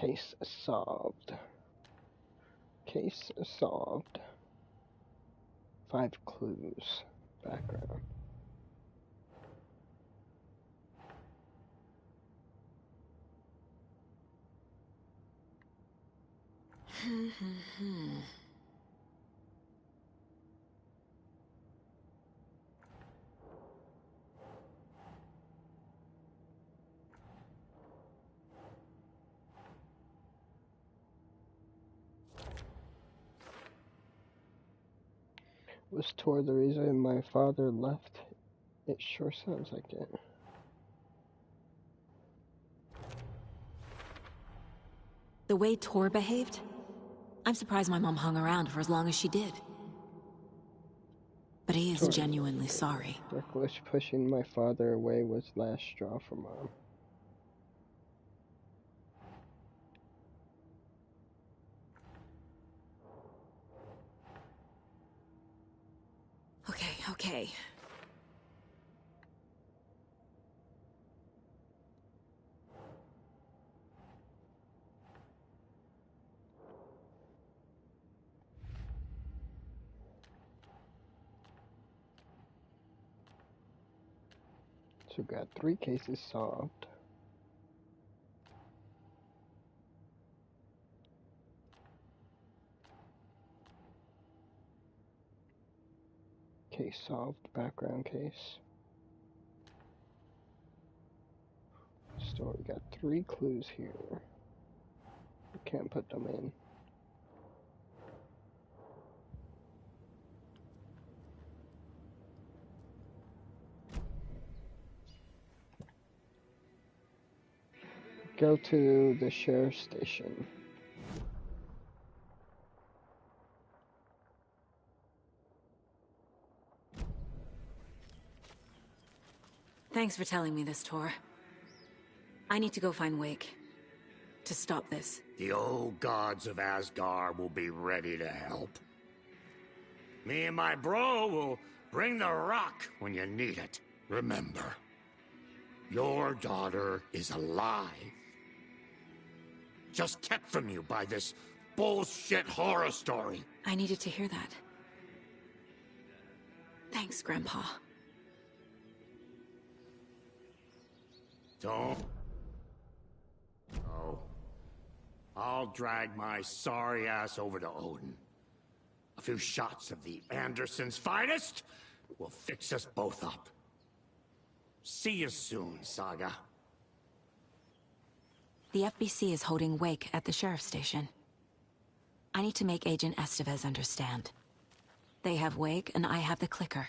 Case solved. Case solved. 5 clues. Background. Was Tor the reason my father left? It sure sounds like it. The way Tor behaved? I'm surprised my mom hung around for as long as she did. But he is Tor, genuinely sorry. reckless pushing my father away was last straw for Mom. Okay. So we got 3 cases solved. Case solved, background case. So we got 3 clues here. We can't put them in. Go to the sheriff's station. Thanks for telling me this, Tor. I need to go find Wake. To stop this. The old gods of Asgard will be ready to help. Me and my bro will bring the rock when you need it. Remember, your daughter is alive. Just kept from you by this bullshit horror story. I needed to hear that. Thanks, Grandpa. Don't. Oh. I'll drag my sorry ass over to Odin. A few shots of the Andersons' finest will fix us both up. See you soon, Saga. The FBC is holding Wake at the sheriff's station. I need to make Agent Estevez understand. They have Wake, and I have the clicker.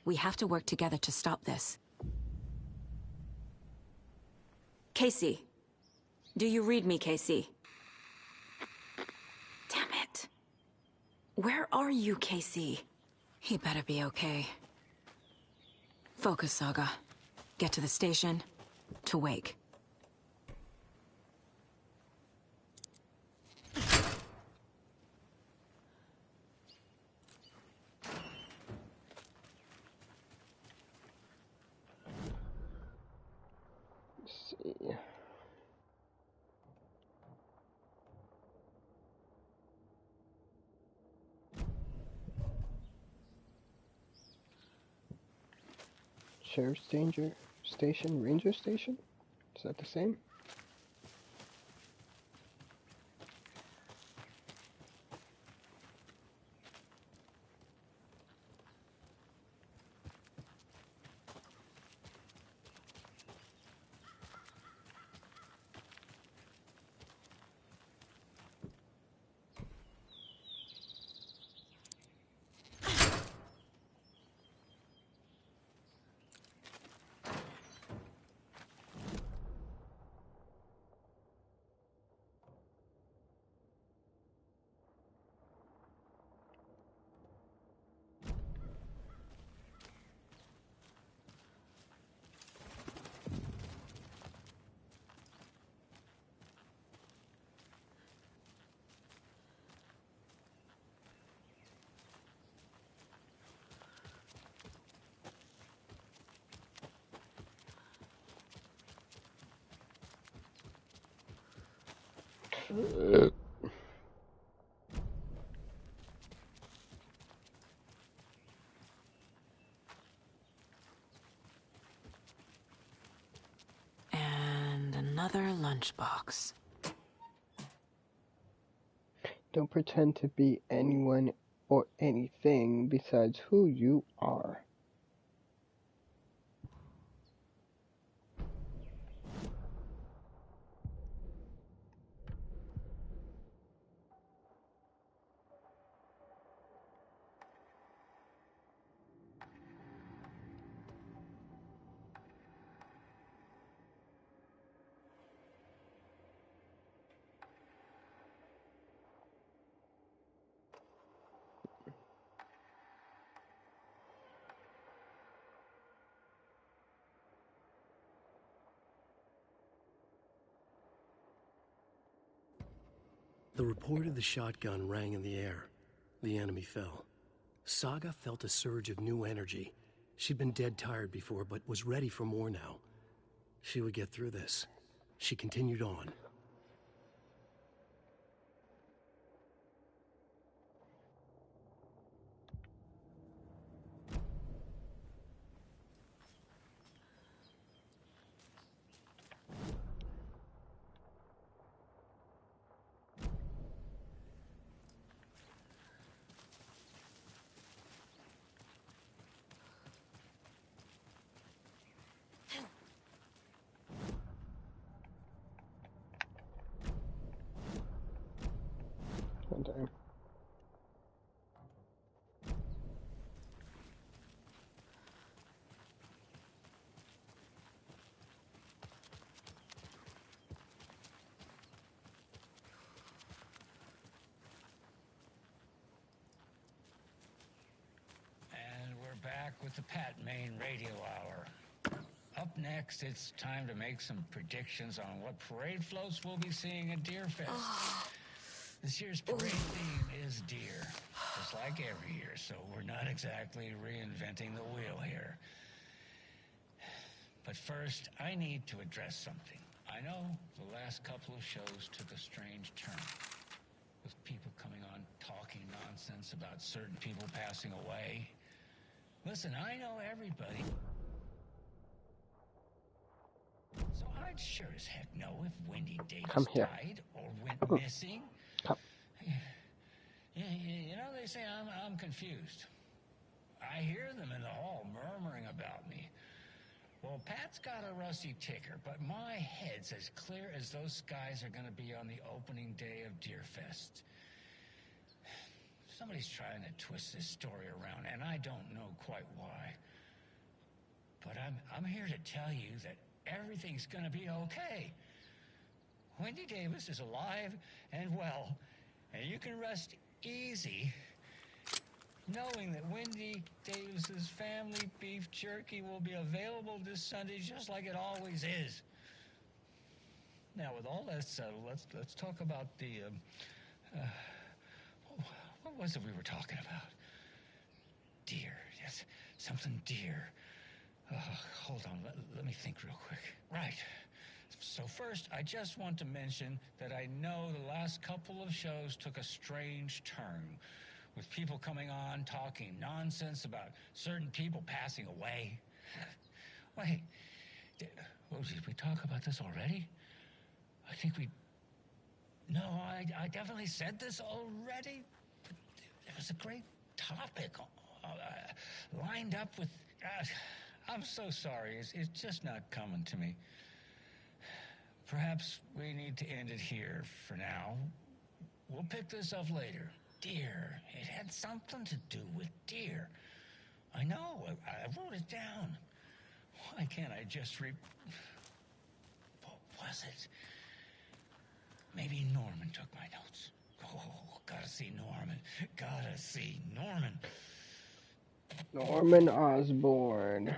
We have to work together to stop this. Casey. Do you read me, Casey? Damn it. Where are you, Casey? He better be okay. Focus, Saga. Get to the station, to Wake. Let's see. Sheriff's Station, Ranger Station? Is that the same? And another lunchbox. Don't pretend to be anyone or anything besides who you are. The report of the shotgun rang in the air. The enemy fell. Saga felt a surge of new energy. She'd been dead tired before, but was ready for more now. She would get through this. She continued on. Okay. And we're back with the Pat Main Radio Hour. Up next, it's time to make some predictions on what parade floats we'll be seeing at Deerfest. This year's parade theme is deer, just like every year, so we're not exactly reinventing the wheel here. But first, I need to address something. I know the last couple of shows took a strange turn, with people coming on talking nonsense about certain people passing away. Listen, I know everybody. So I'd sure as heck know if Wendy Davis died or went missing. You know, they say I'm confused. I hear them in the hall murmuring about me. Well, Pat's got a rusty ticker, but my head's as clear as those skies are going to be on the opening day of Deerfest. Somebody's trying to twist this story around, and I don't know quite why. But I'm here to tell you that everything's going to be okay. Wendy Davis is alive and well, and you can rest easy knowing that Wendy Davis's family beef jerky will be available this Sunday just like it always is. Now, with all that settled, let's talk about the what was it we were talking about? Deer, yes, something deer. Hold on, let me think real quick. Right. So first, I just want to mention that I know the last couple of shows took a strange turn, with people coming on talking nonsense about certain people passing away. Wait, did we talk about this already? I think we... No, I definitely said this already. But it was a great topic lined up with... I'm so sorry. It's just not coming to me. Perhaps we need to end it here for now. We'll pick this up later. Deer. It had something to do with deer. I know. I wrote it down. Why can't I just What was it? Maybe Norman took my notes. Oh, gotta see Norman. Gotta see Norman. Norman Osborn.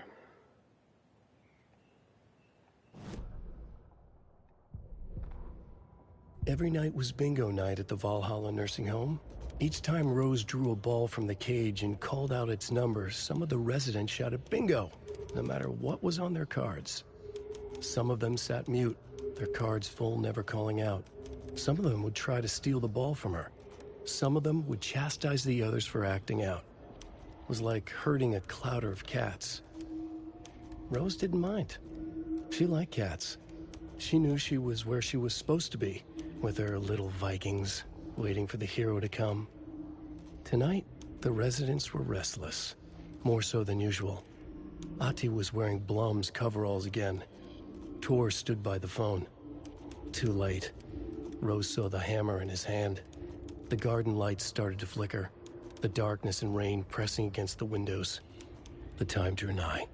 Every night was bingo night at the Valhalla nursing home. Each time Rose drew a ball from the cage and called out its number, some of the residents shouted bingo, no matter what was on their cards. Some of them sat mute, their cards full, never calling out. Some of them would try to steal the ball from her. Some of them would chastise the others for acting out. It was like herding a clouder of cats. Rose didn't mind. She liked cats. She knew she was where she was supposed to be, with her little Vikings, waiting for the hero to come. Tonight, the residents were restless, more so than usual. Ati was wearing Blum's coveralls again. Tor stood by the phone. Too late. Rose saw the hammer in his hand. The garden lights started to flicker, the darkness and rain pressing against the windows. The time drew nigh.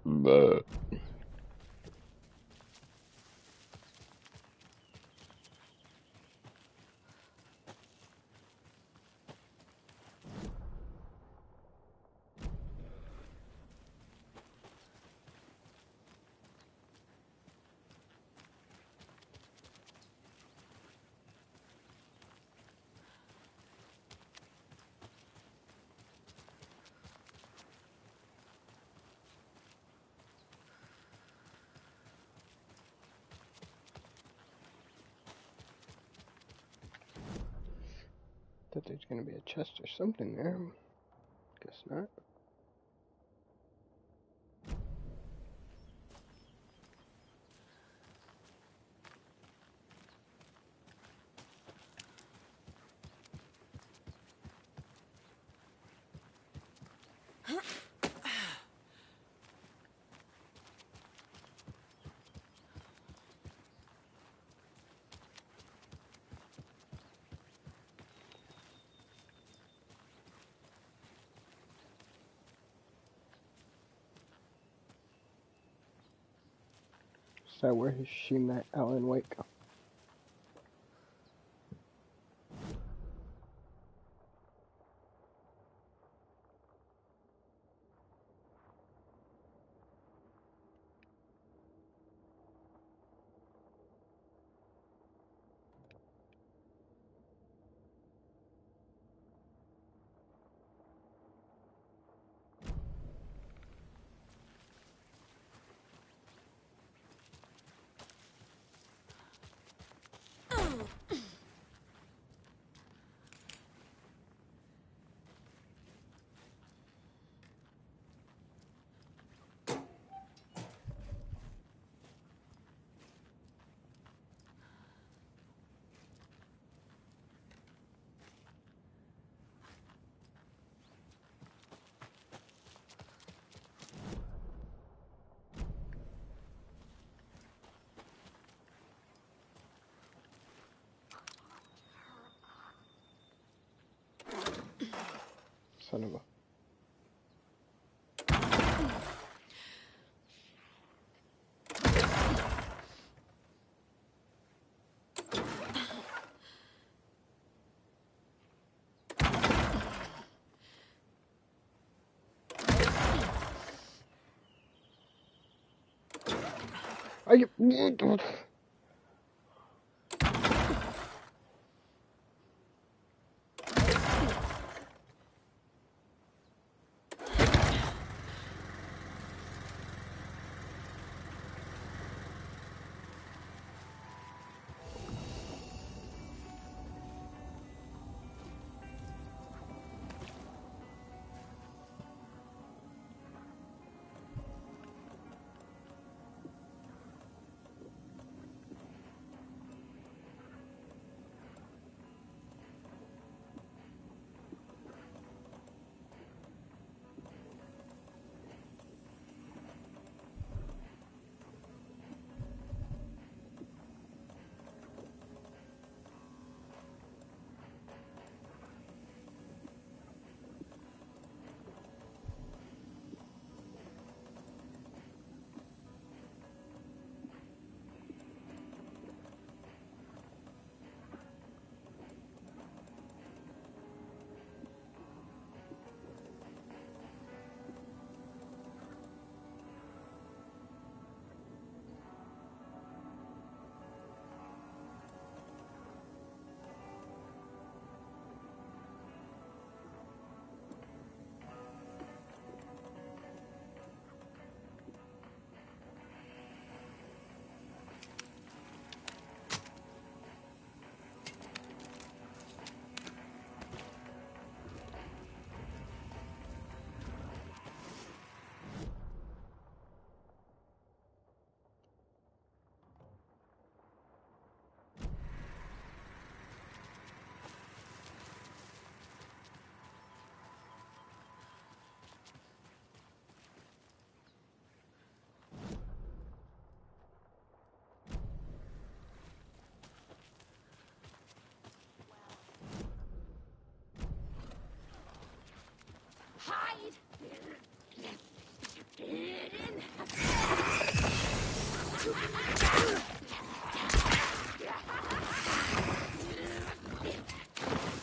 But thought there's gonna be a chest or something there. Guess not. Is that where she met Alan Wake? Son of a... Are you...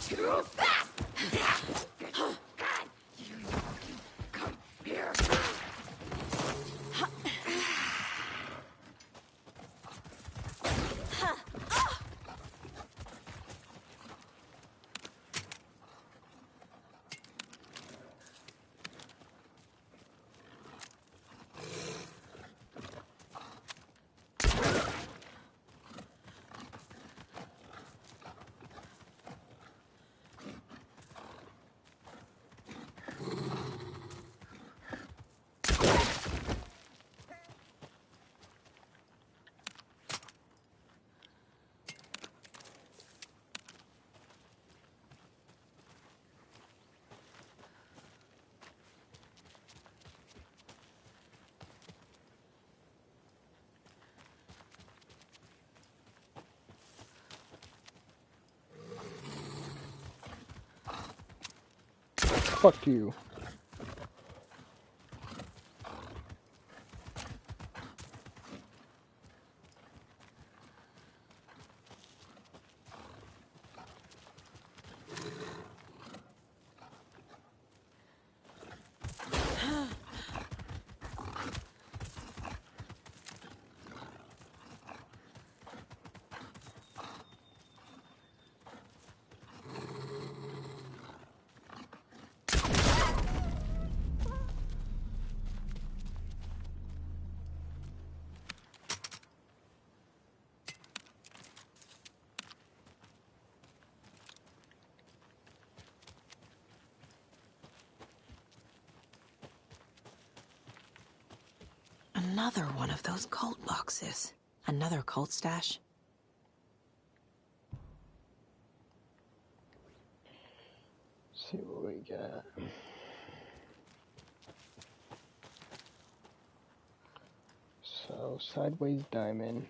Too fast! Come here. Fuck you. Another one of those cult boxes. Another cult stash. See what we got. So, sideways diamond.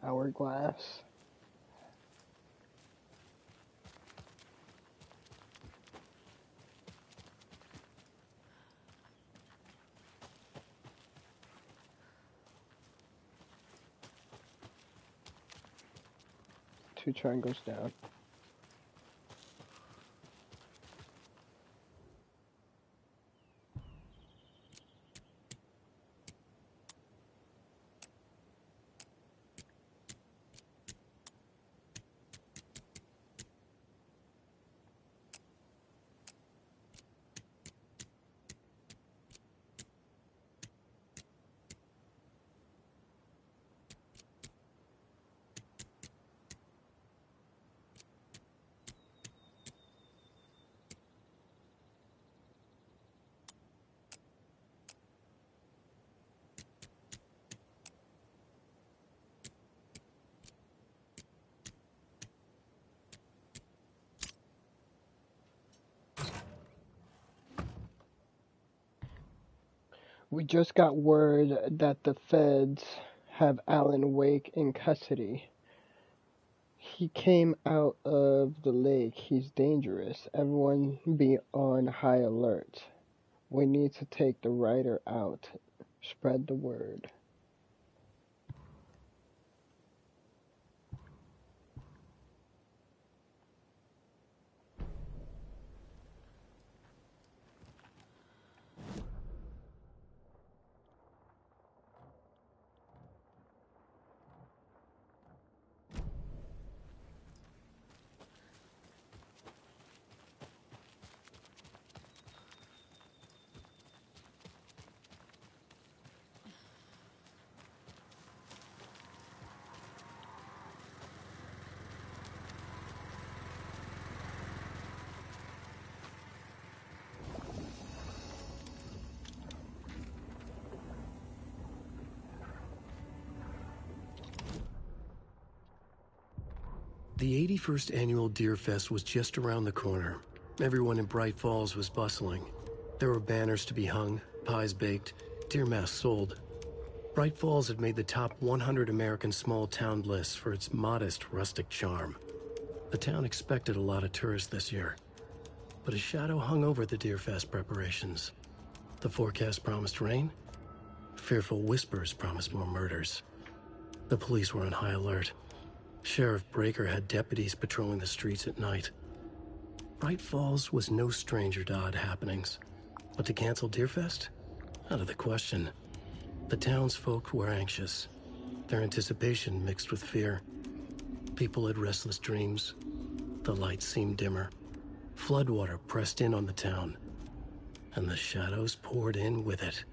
Hourglass. Two triangles down. We just got word that the feds have Alan Wake in custody. He came out of the lake. He's dangerous. Everyone be on high alert. We need to take the writer out. Spread the word. The 81st annual Deer Fest was just around the corner. Everyone in Bright Falls was bustling. There were banners to be hung, pies baked, deer masks sold. Bright Falls had made the top 100 American small town list for its modest rustic charm. The town expected a lot of tourists this year. but a shadow hung over the Deerfest preparations. The forecast promised rain. Fearful whispers promised more murders. The police were on high alert. Sheriff Breaker had deputies patrolling the streets at night. Bright Falls was no stranger to odd happenings, but to cancel Deerfest? Out of the question. The townsfolk were anxious, their anticipation mixed with fear. People had restless dreams. The lights seemed dimmer. Floodwater pressed in on the town, and the shadows poured in with it.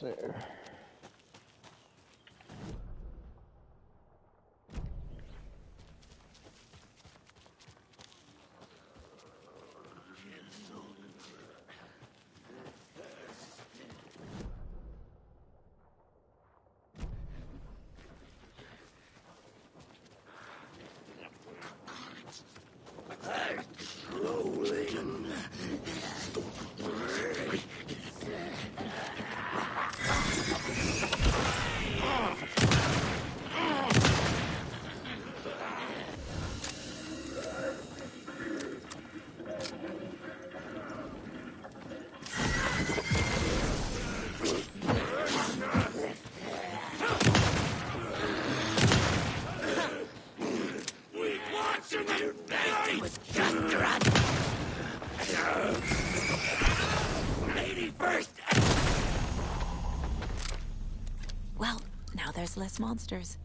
There. Well, now there's less monsters.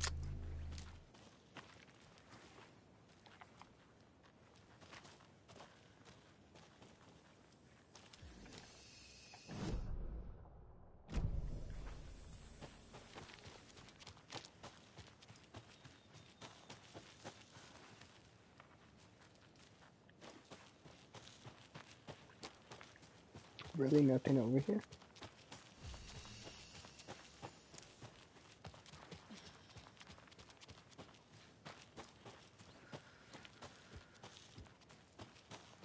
Really nothing over here?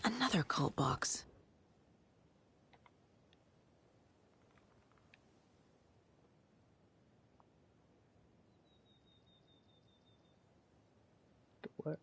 Another cult box. What?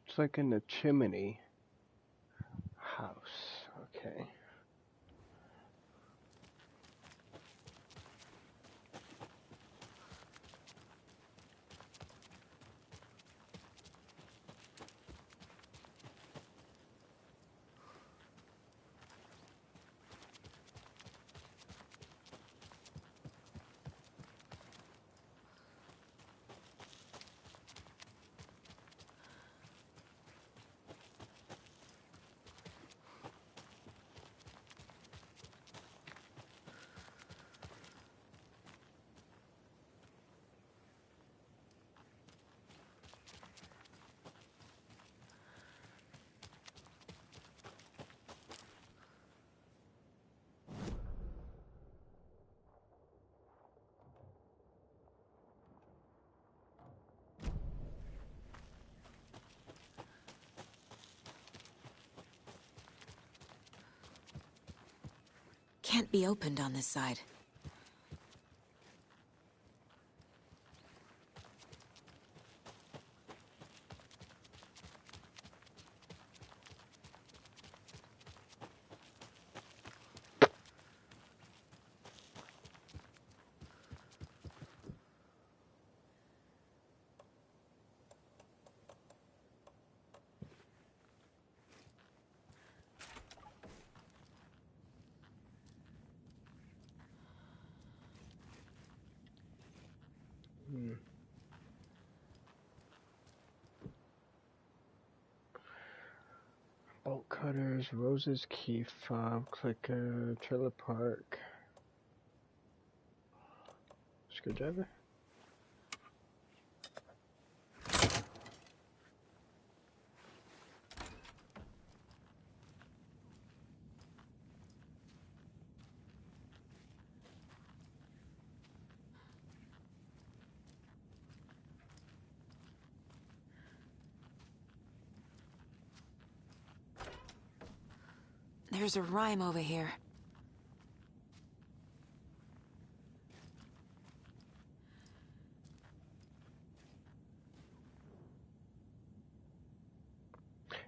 It's like in the chimney house. Okay. Can't be opened on this side. Butters, Rose's key fob, clicker, trailer park, screwdriver. There's a rhyme over here.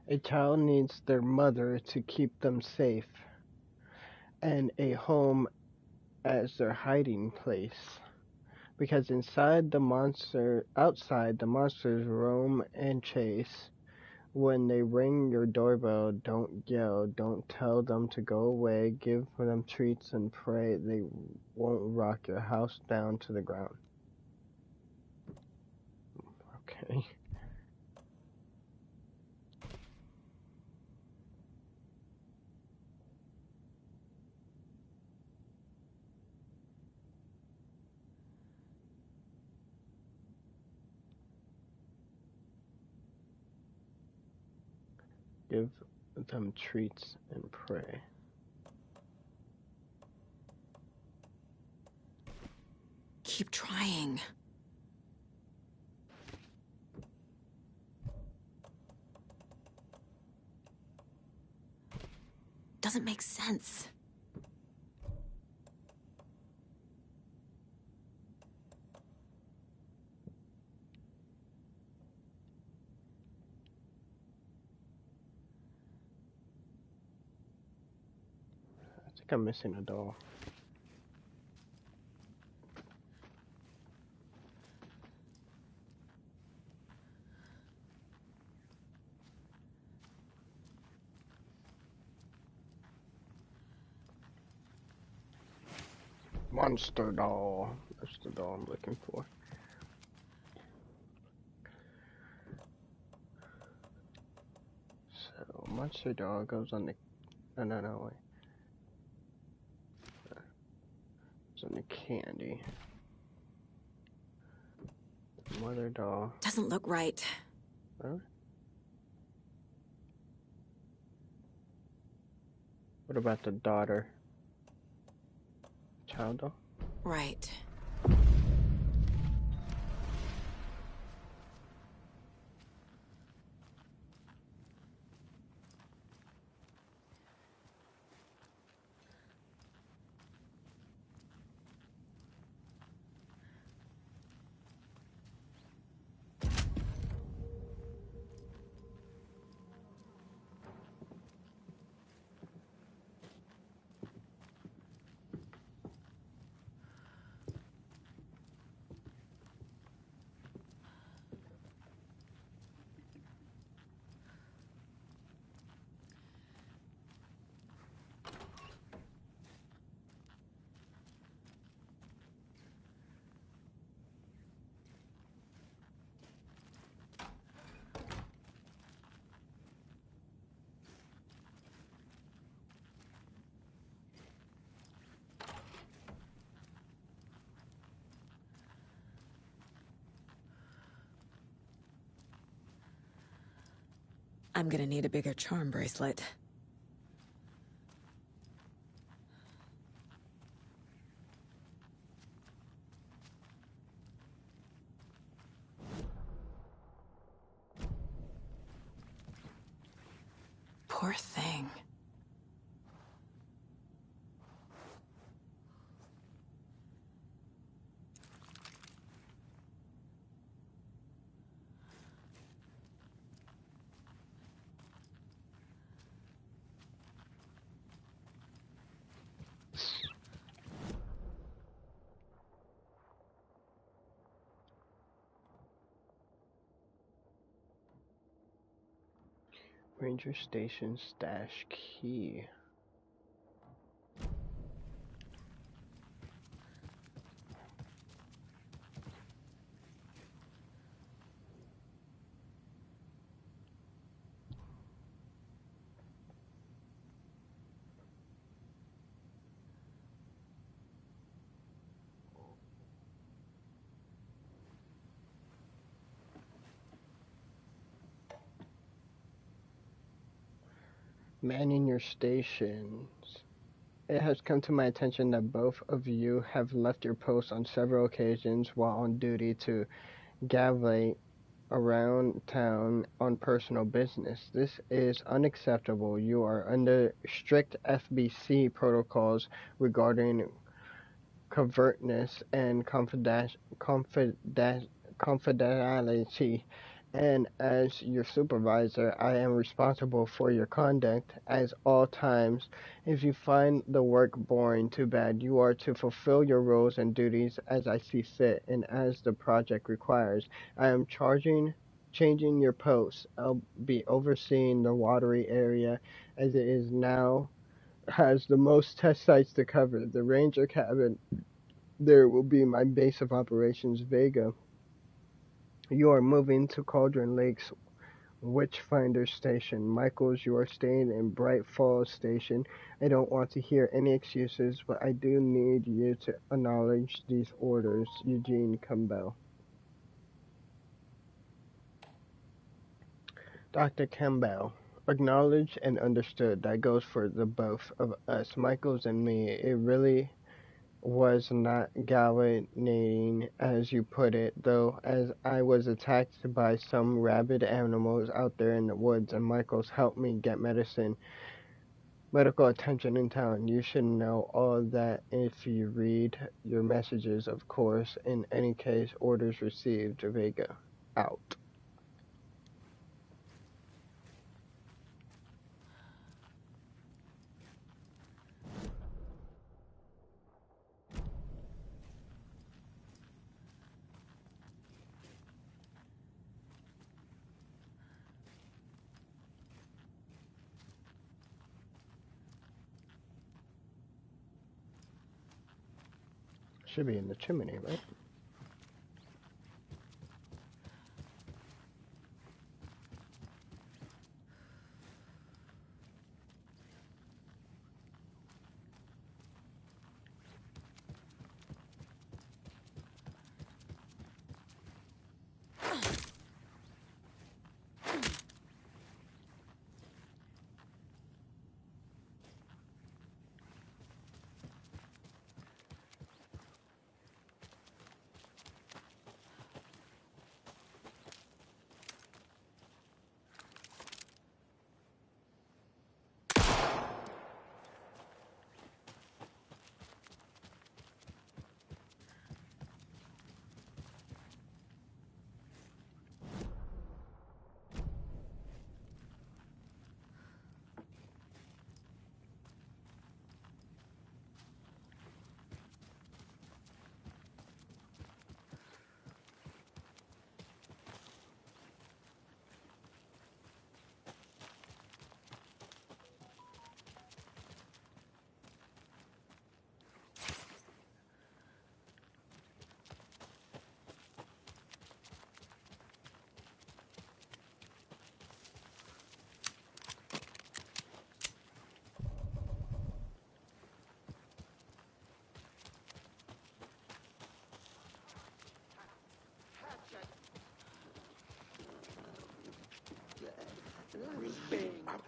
A child needs their mother to keep them safe, and a home as their hiding place. Because outside the monsters roam and chase. When they ring your doorbell, don't yell, don't tell them to go away, give them treats and pray they won't rock your house down to the ground. Okay. Give them treats and pray. Keep trying. Doesn't make sense. I think I'm missing a doll. Monster doll. That's the doll I'm looking for. So, monster doll goes on the... No, wait. It's on the candy. Mother doll. Doesn't look right. Really? What about the daughter? Child doll? Right. I'm gonna need a bigger charm bracelet. Poor thing. Ranger Station stash key. Manning your stations. It has come to my attention that both of you have left your posts on several occasions while on duty to gallivant around town on personal business. This is unacceptable. You are under strict FBC protocols regarding covertness and confidentiality, and as your supervisor, I am responsible for your conduct at all times. If you find the work boring, too bad. You are to fulfill your roles and duties as I see fit and as the project requires. I am changing your posts. I'll be overseeing the watery area as it is now has the most test sites to cover. The ranger cabin there will be my base of operations, Vega. You are moving to Cauldron Lake's Witchfinder Station. Michaels, you are staying in Bright Falls Station. I don't want to hear any excuses, but I do need you to acknowledge these orders. Eugene Campbell. Dr. Campbell. Acknowledged and understood. That goes for the both of us, Michaels and me. It really was not galvanizing, as you put it, though, as I was attacked by some rabid animals out there in the woods, and Michaels helped me get medical attention in town. You should know all that if you read your messages, of course. In any case, orders received. Vega. Out. Should be in the chimney, right?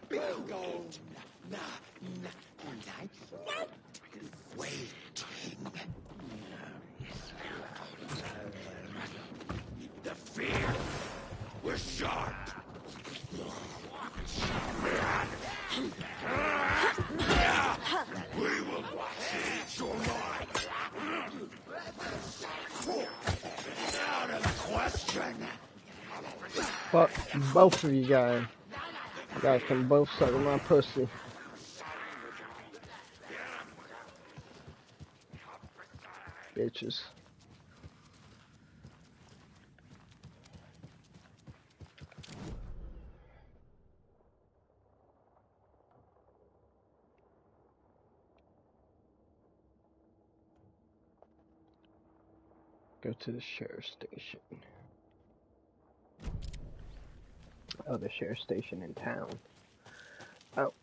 Bingo! Nah, and I'm not waiting. The fear was sharp. We will change your mind. Out of the question. Fuck both of you guys. You guys can both suck my pussy. Bitches. Go to the sheriff's station. Oh, the sheriff's station in town. Oh.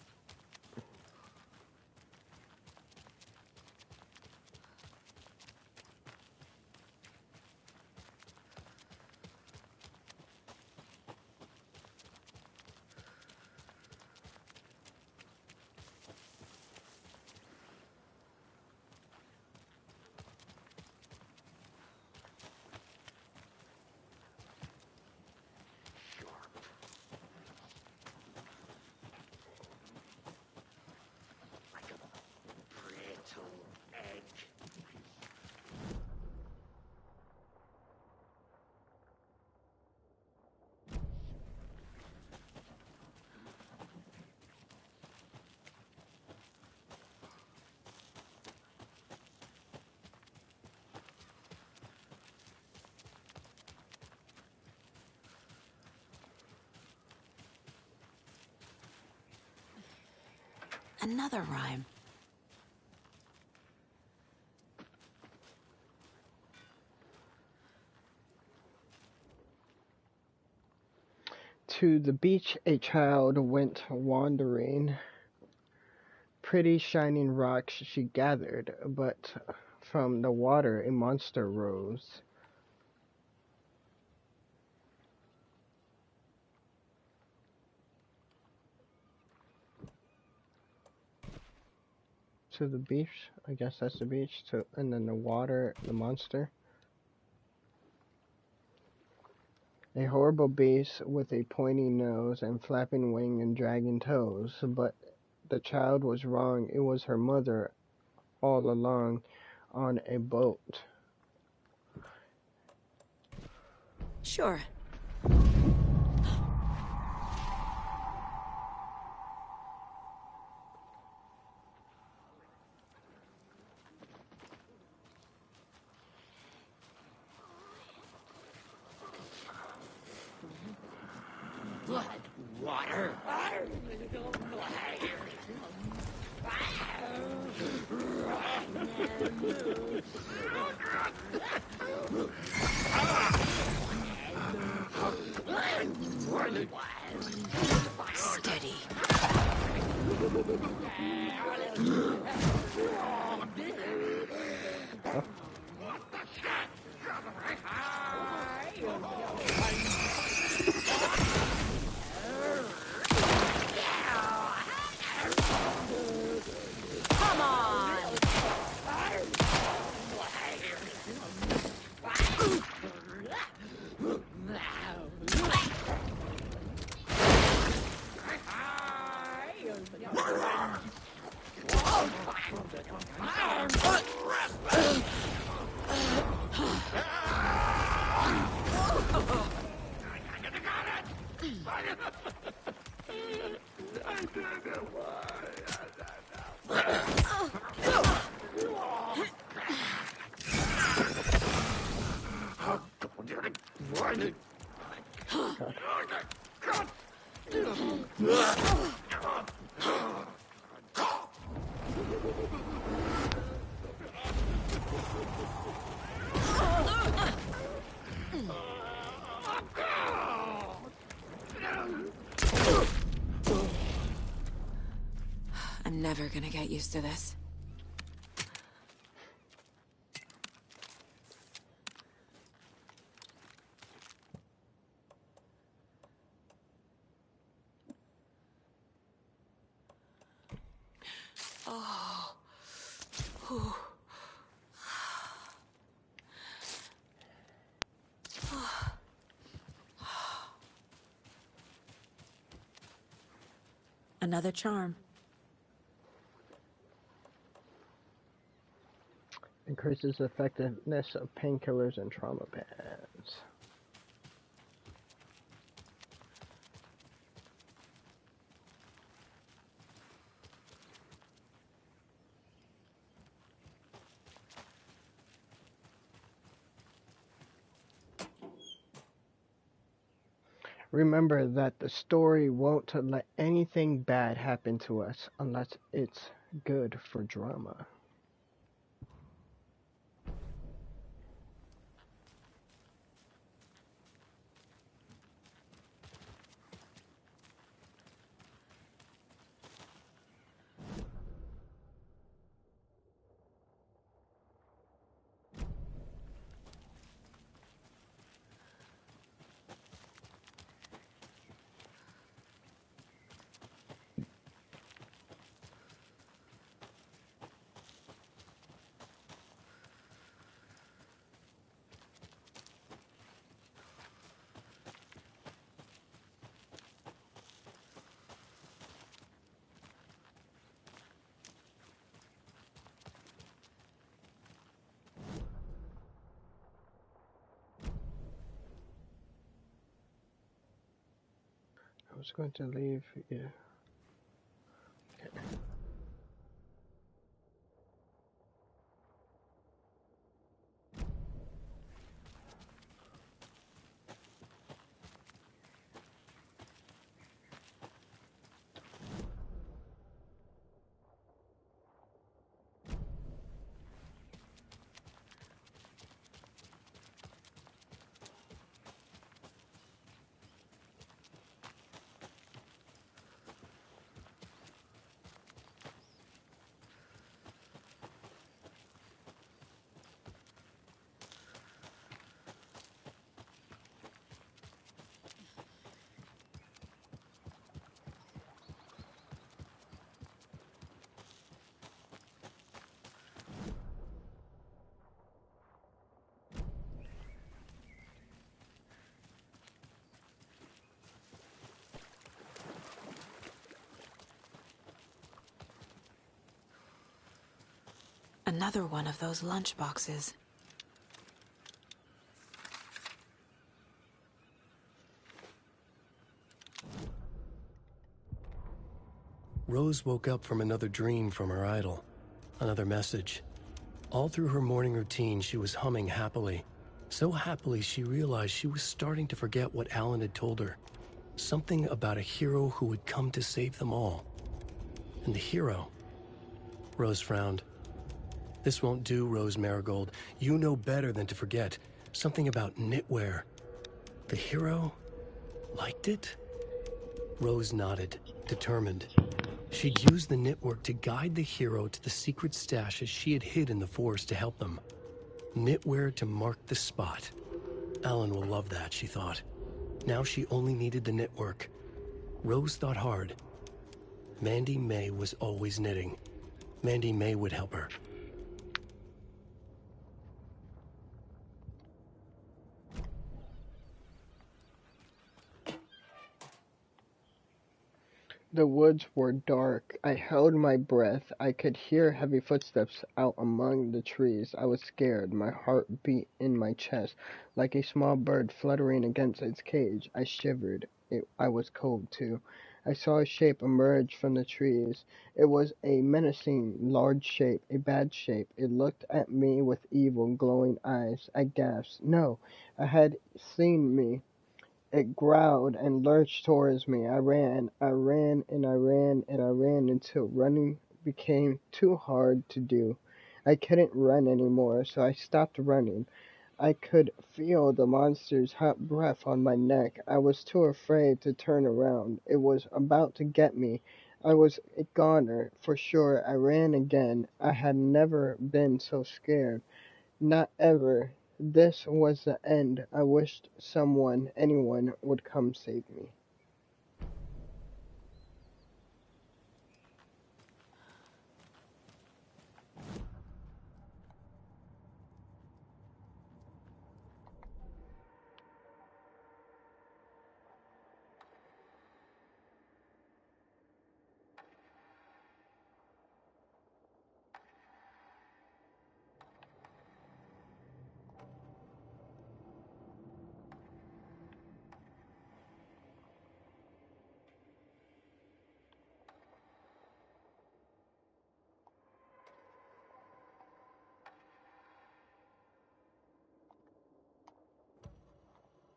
Another rhyme. To the beach a child went wandering. Pretty shining rocks she gathered, but from the water a monster rose. To the beach, I guess that's the beach, and then the water, the monster. A horrible beast with a pointy nose and flapping wing and dragging toes, but the child was wrong. It was her mother all along on a boat. Sure. Blood, water. Steady. Huh? Come on! I'm never gonna get used to this. Oh. Whew. Another charm. Increases effectiveness of painkillers and trauma pads. Remember that the story won't let anything bad happen to us unless it's good for drama. I was going to leave, yeah. Okay. Another one of those lunch boxes. Rose woke up from another dream from her idol. Another message. All through her morning routine, she was humming happily. So happily, she realized she was starting to forget what Alan had told her. Something about a hero who would come to save them all. And the hero... Rose frowned. This won't do, Rose Marigold. You know better than to forget. Something about knitwear. The hero liked it? Rose nodded, determined. She'd use the knitwork to guide the hero to the secret stashes she had hid in the forest to help them. Knitwear to mark the spot. Alan will love that, she thought. Now she only needed the knitwork. Rose thought hard. Mandy May was always knitting. Mandy May would help her. The woods were dark. I held my breath. I could hear heavy footsteps out among the trees. I was scared. My heart beat in my chest like a small bird fluttering against its cage. I shivered. I was cold, too. I saw a shape emerge from the trees. It was a menacing, large shape, a bad shape. It looked at me with evil, glowing eyes. I gasped. No, it had seen me. It growled and lurched towards me. I ran and I ran and I ran until running became too hard to do. I couldn't run anymore, so I stopped running. I could feel the monster's hot breath on my neck. I was too afraid to turn around. It was about to get me. I was a goner, for sure. I ran again. I had never been so scared. Not ever. This was the end. I wished anyone would come save me.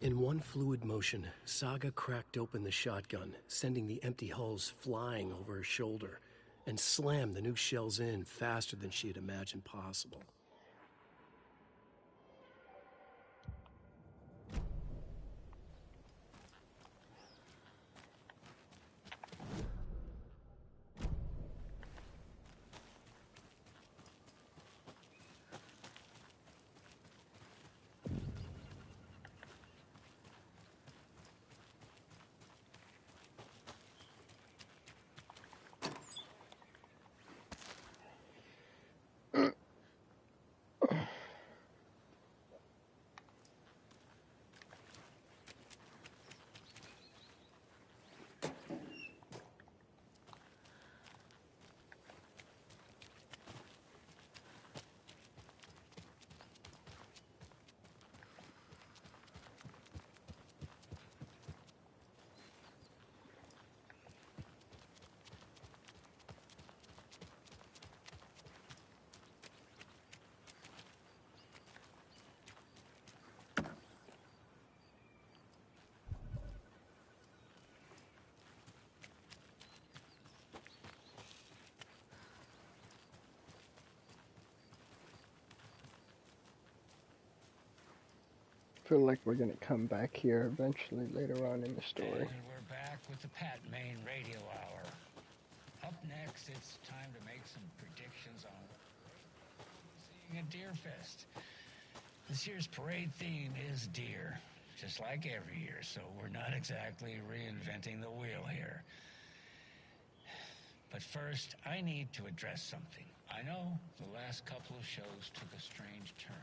In one fluid motion, Saga cracked open the shotgun, sending the empty hulls flying over her shoulder, and slammed the new shells in faster than she had imagined possible. Feel like we're gonna come back here eventually later on in the story. And we're back with the Pat Main Radio Hour. Up next, it's time to make some predictions on seeing a deer fest. This year's parade theme is deer, just like every year, so we're not exactly reinventing the wheel here. But first, I need to address something. I know the last couple of shows took a strange turn.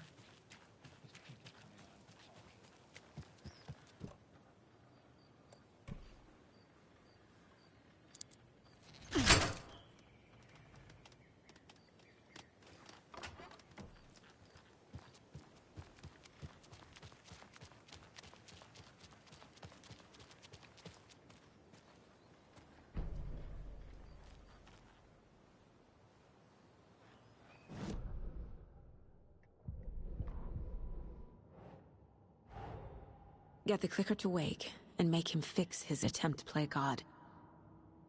Get the clicker to Wake, and make him fix his attempt to play God.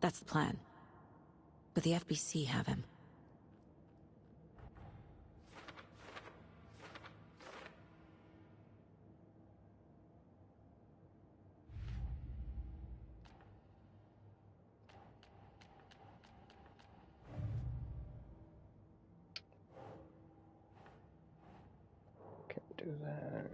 That's the plan. But the FBC have him. Can't do that.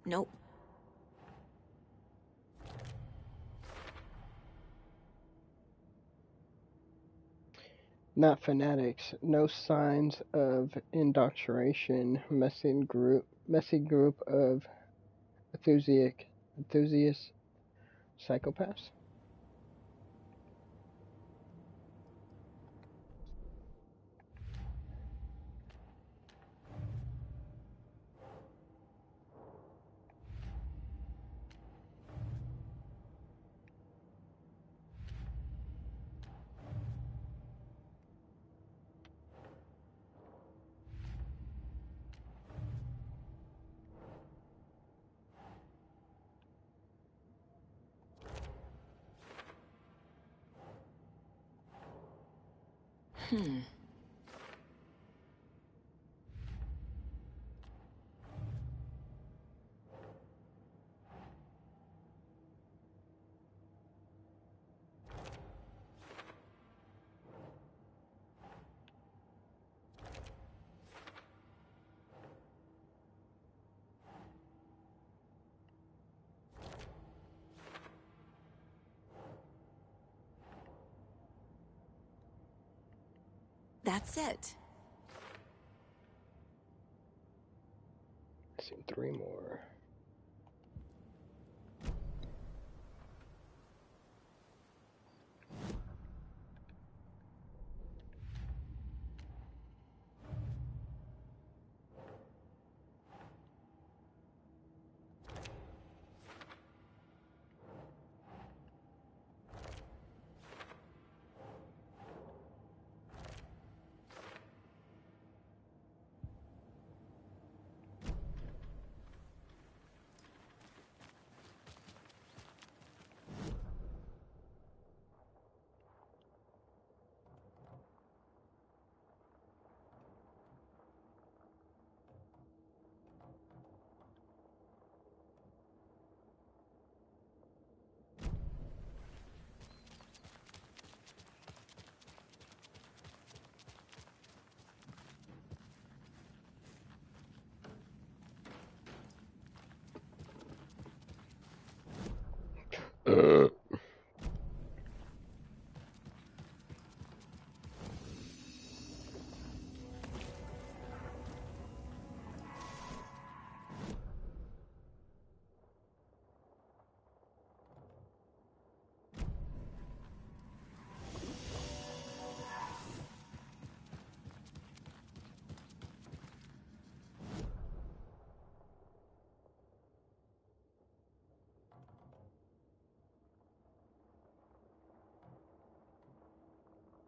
Nope. Not fanatics. No signs of indoctrination. Messy group of enthusiast psychopaths. That's it. Missing 3 more.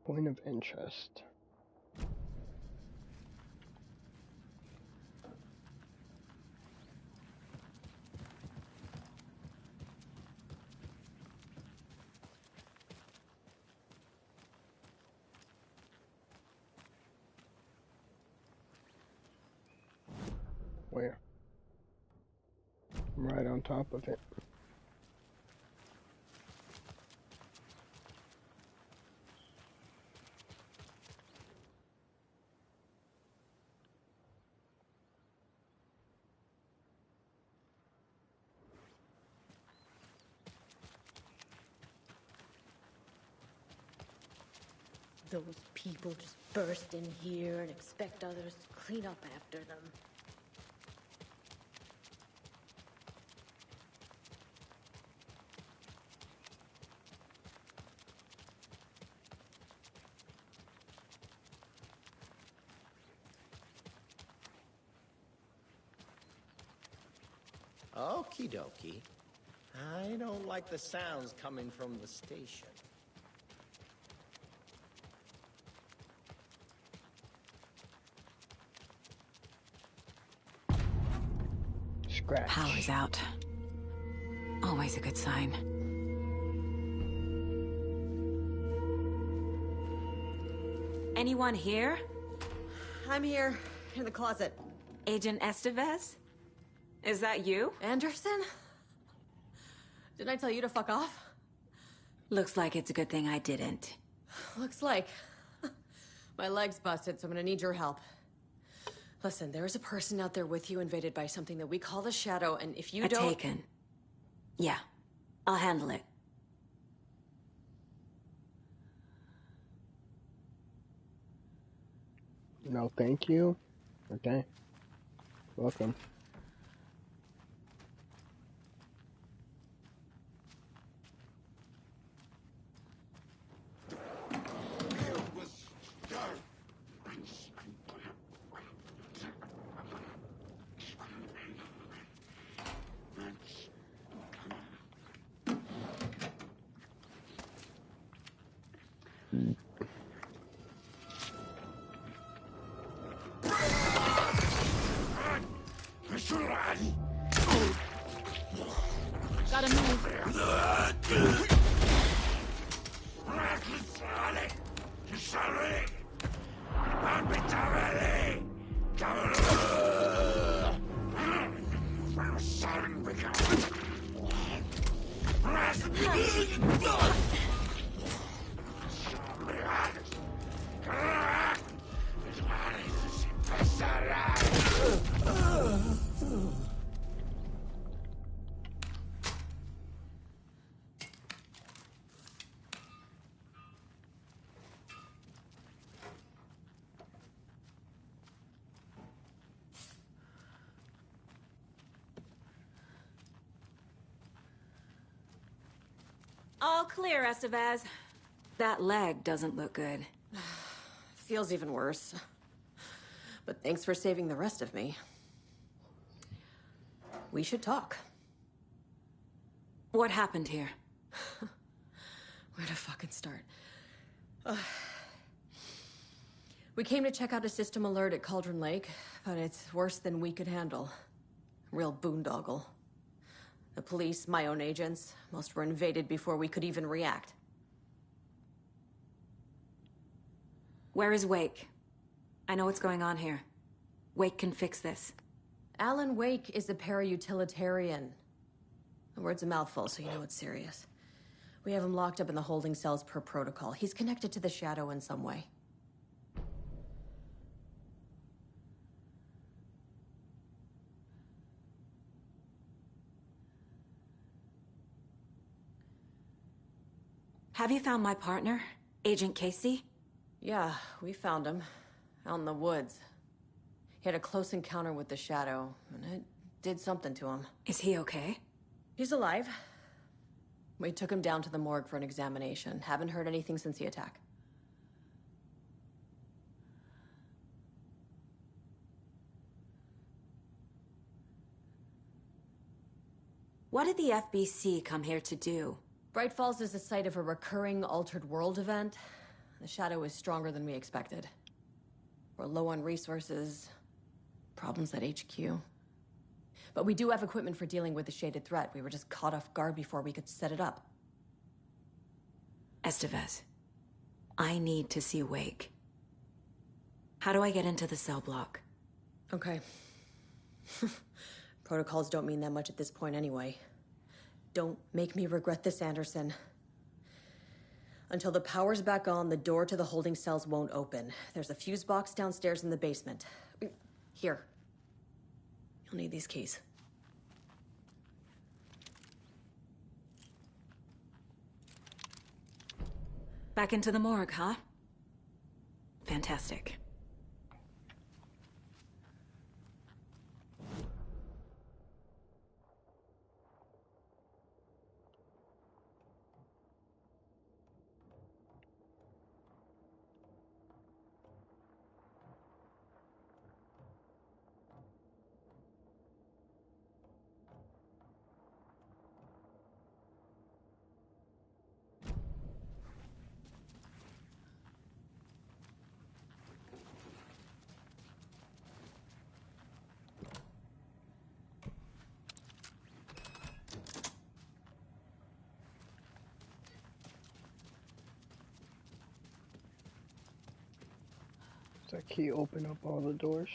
Point of interest. Where? I'm right on top of it. Those people just burst in here and expect others to clean up after them. Okie dokie. I don't like the sounds coming from the station. Scratch. Power's out. Always a good sign. Anyone here? I'm here, in the closet. Agent Estevez? Is that you? Anderson? Didn't I tell you to fuck off? Looks like it's a good thing I didn't. Looks like. My leg's busted, so I'm gonna need your help. Listen, there is a person out there with you invaded by something that we call the Shadow, and if you don't... Taken. Yeah, I'll handle it. No, thank you. Okay. Welcome. Gotta move. All clear, Estevez. That leg doesn't look good. Feels even worse. But thanks for saving the rest of me. We should talk. What happened here? Where to fucking start? We came to check out a system alert at Cauldron Lake, but it's worse than we could handle. Real boondoggle. The police, my own agents, most were invaded before we could even react. Where is Wake? I know what's going on here. Wake can fix this. Alan Wake is a para-utilitarian. The word's a mouthful, so you know it's serious. We have him locked up in the holding cells per protocol. He's connected to the Shadow in some way. Have you found my partner, Agent Casey? Yeah, we found him. Out in the woods. He had a close encounter with the Shadow, and it did something to him. Is he okay? He's alive. We took him down to the morgue for an examination. Haven't heard anything since the attack. What did the FBC come here to do? Bright Falls is the site of a recurring altered world event. The Shadow is stronger than we expected. We're low on resources, problems at HQ. But we do have equipment for dealing with the shaded threat. We were just caught off guard before we could set it up. Estevez, I need to see Wake. How do I get into the cell block? Okay. Protocols don't mean that much at this point anyway. Don't make me regret this, Anderson. Until the power's back on, the door to the holding cells won't open. There's a fuse box downstairs in the basement. Here. You'll need these keys. Back into the morgue, huh? Fantastic. Does that key open up all the doors?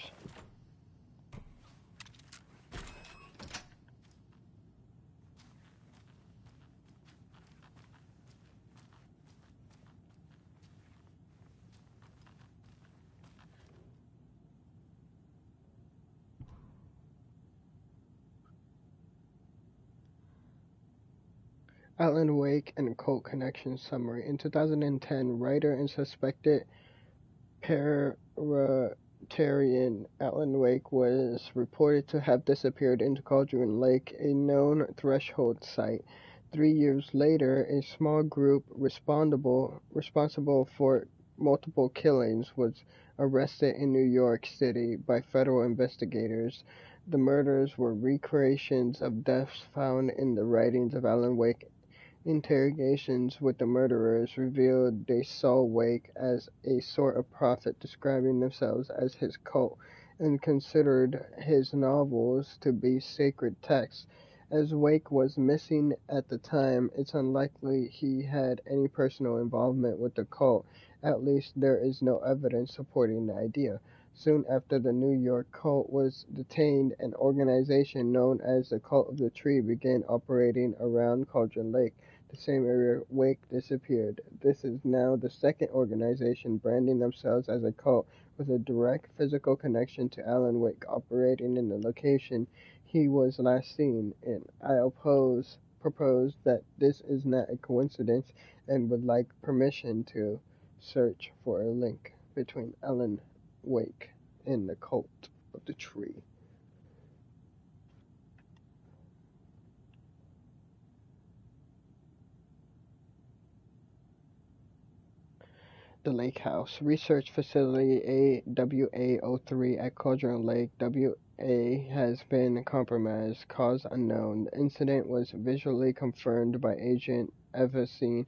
Alan Wake and Cult Connection Summary. In 2010, writer and suspected Parliamentarian Alan Wake was reported to have disappeared into Cauldron Lake, a known threshold site. 3 years later, a small group responsible for multiple killings was arrested in New York City by federal investigators. The murders were recreations of deaths found in the writings of Alan Wake. Interrogations with the murderers revealed they saw Wake as a sort of prophet, describing themselves as his cult, and considered his novels to be sacred texts. As Wake was missing at the time, it's unlikely he had any personal involvement with the cult. At least there is no evidence supporting the idea. Soon after the New York cult was detained, an organization known as the Cult of the Tree began operating around Cauldron Lake, the same area Wake disappeared. This is now the second organization branding themselves as a cult, with a direct physical connection to Alan Wake operating in the location he was last seen in. I propose that this is not a coincidence and would like permission to search for a link between Alan Wake and the Cult of the Tree. The Lake House Research Facility AWA-03 at Cauldron Lake. WA has been compromised. Cause unknown. The incident was visually confirmed by Agent Evasine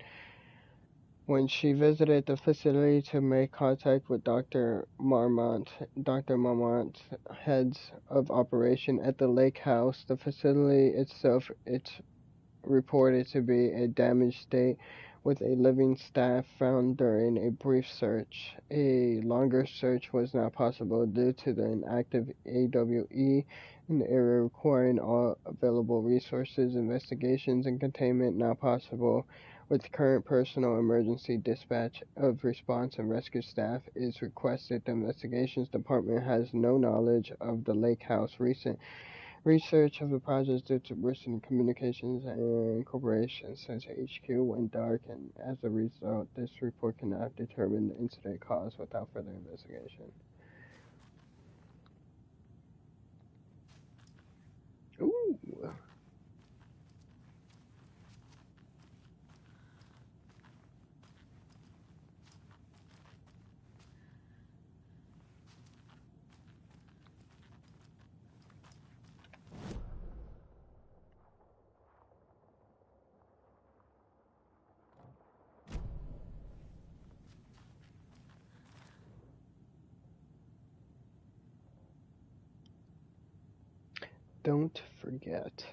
when she visited the facility to make contact with Dr. Marmont. Dr. Marmont, heads of operation at the Lake House. The facility itself, it's reported to be a damaged state, with a living staff found during a brief search. A longer search was not possible due to the inactive AWE in the area, requiring all available resources. Investigations and containment not possible. With current personnel, emergency dispatch of response and rescue staff is requested. The investigations department has no knowledge of the Lake House recent research of the project due to worsening communications and cooperation since HQ went dark, and as a result, this report cannot determine the incident cause without further investigation. Ooh. Don't forget.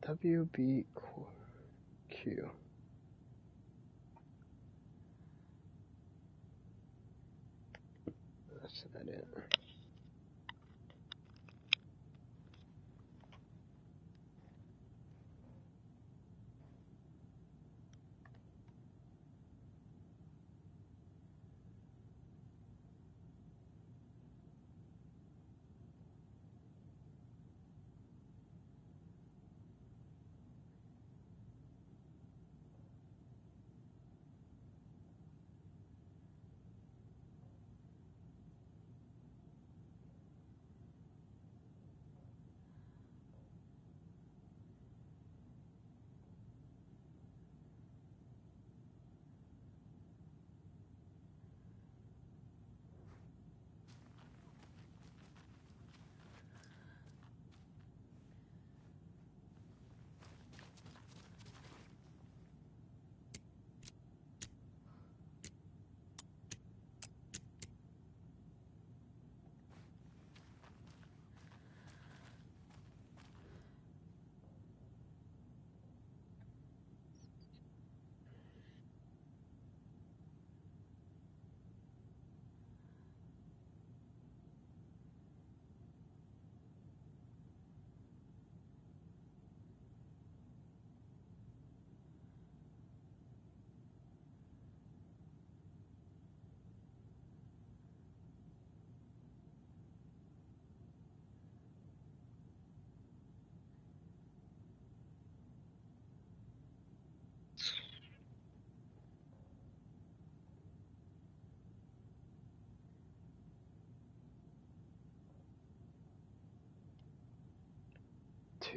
WBQ. That's that it.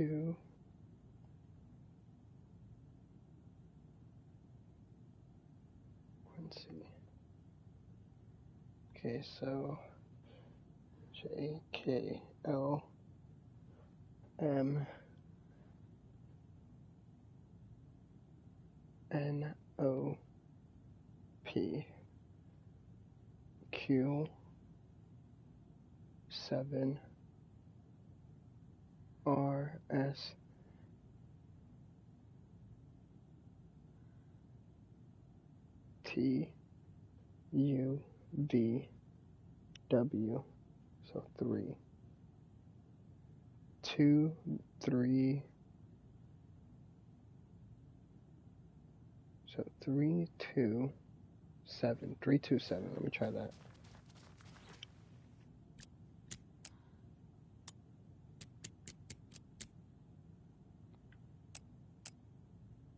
2. Let's see. Okay, so JKLM NOP Q7 RS TUVW. So 3 2 3. So 3 2 7 3 2 7. Let me try that.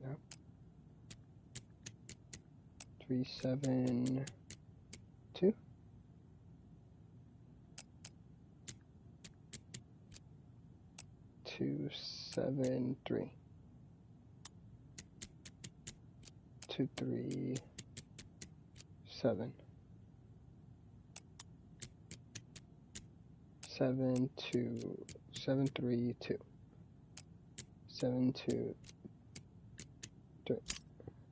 Yep. 3 7 2. 2 7 3. 2 3 7. 7 2 7 3 2. 7 2 3.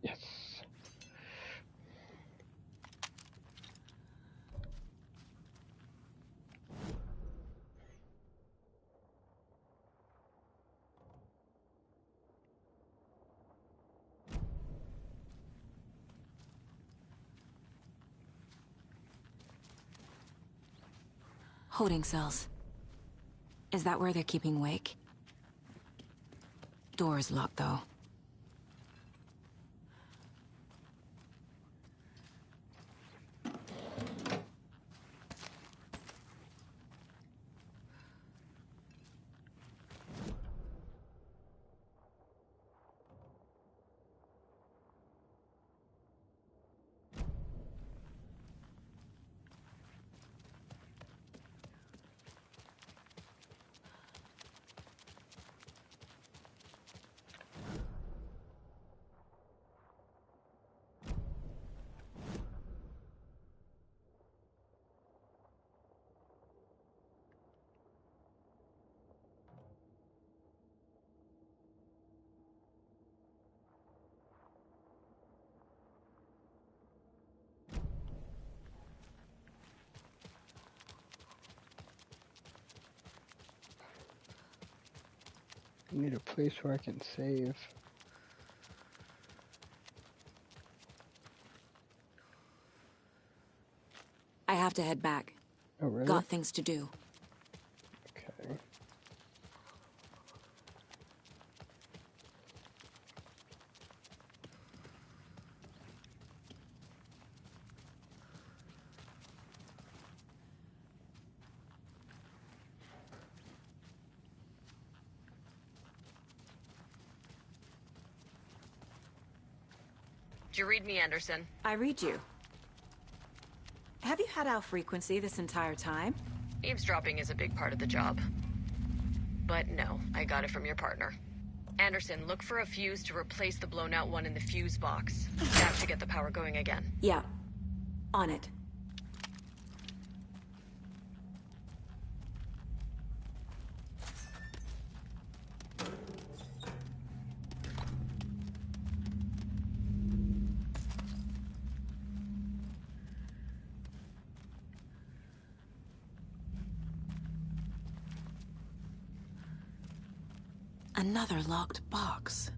Yes. Holding cells. Is that where they're keeping Wake? Door is locked, though. I need a place where I can save. I have to head back. Oh, really? Got things to do. Okay. Did you read me, Anderson? I read you. Have you had our frequency this entire time? Eavesdropping is a big part of the job. But no, I got it from your partner. Anderson, look for a fuse to replace the blown out one in the fuse box. That should get the power going again. Yeah. On it. Another locked box.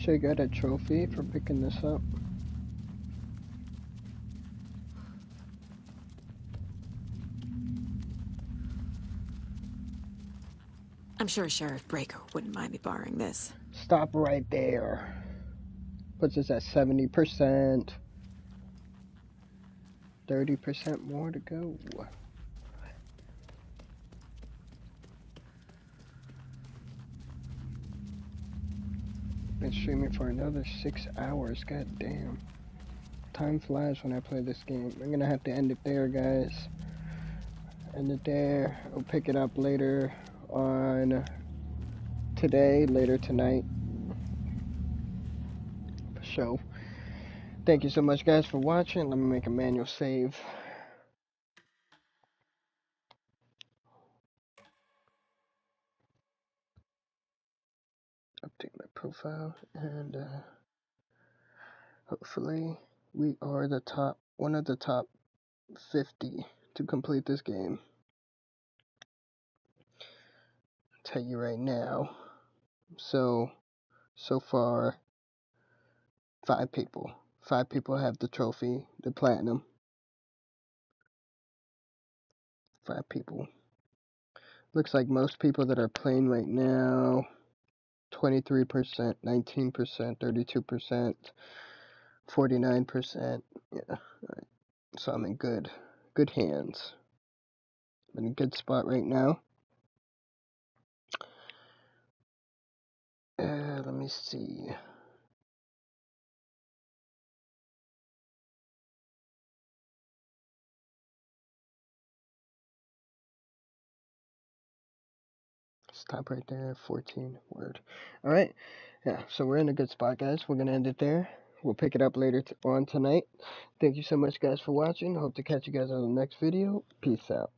should get a trophy for picking this up. I'm sure Sheriff Breaker wouldn't mind me borrowing this. Stop right there. Puts us at 70%. 30% more to go. Been streaming for another 6 hours. God damn. Time flies when I play this game. I'm gonna have to end it there, guys. End it there. I'll pick it up later on today, later tonight. For sure. Thank you so much, guys, for watching. Let me make a manual save. Update my profile, and hopefully we are one of the top 50 to complete this game. I'll tell you right now. So far, 5 people. 5 people have the trophy, the platinum. 5 people. Looks like most people that are playing right now, 23%, 19%, 32%, 49%. Yeah, all right. So I'm in good hands. I'm in a good spot right now. Let me see. Stop right there, 14 word. All right, yeah, so we're in a good spot, guys. We're going to end it there. We'll pick it up later on tonight. Thank you so much, guys, for watching. Hope to catch you guys on the next video. Peace out.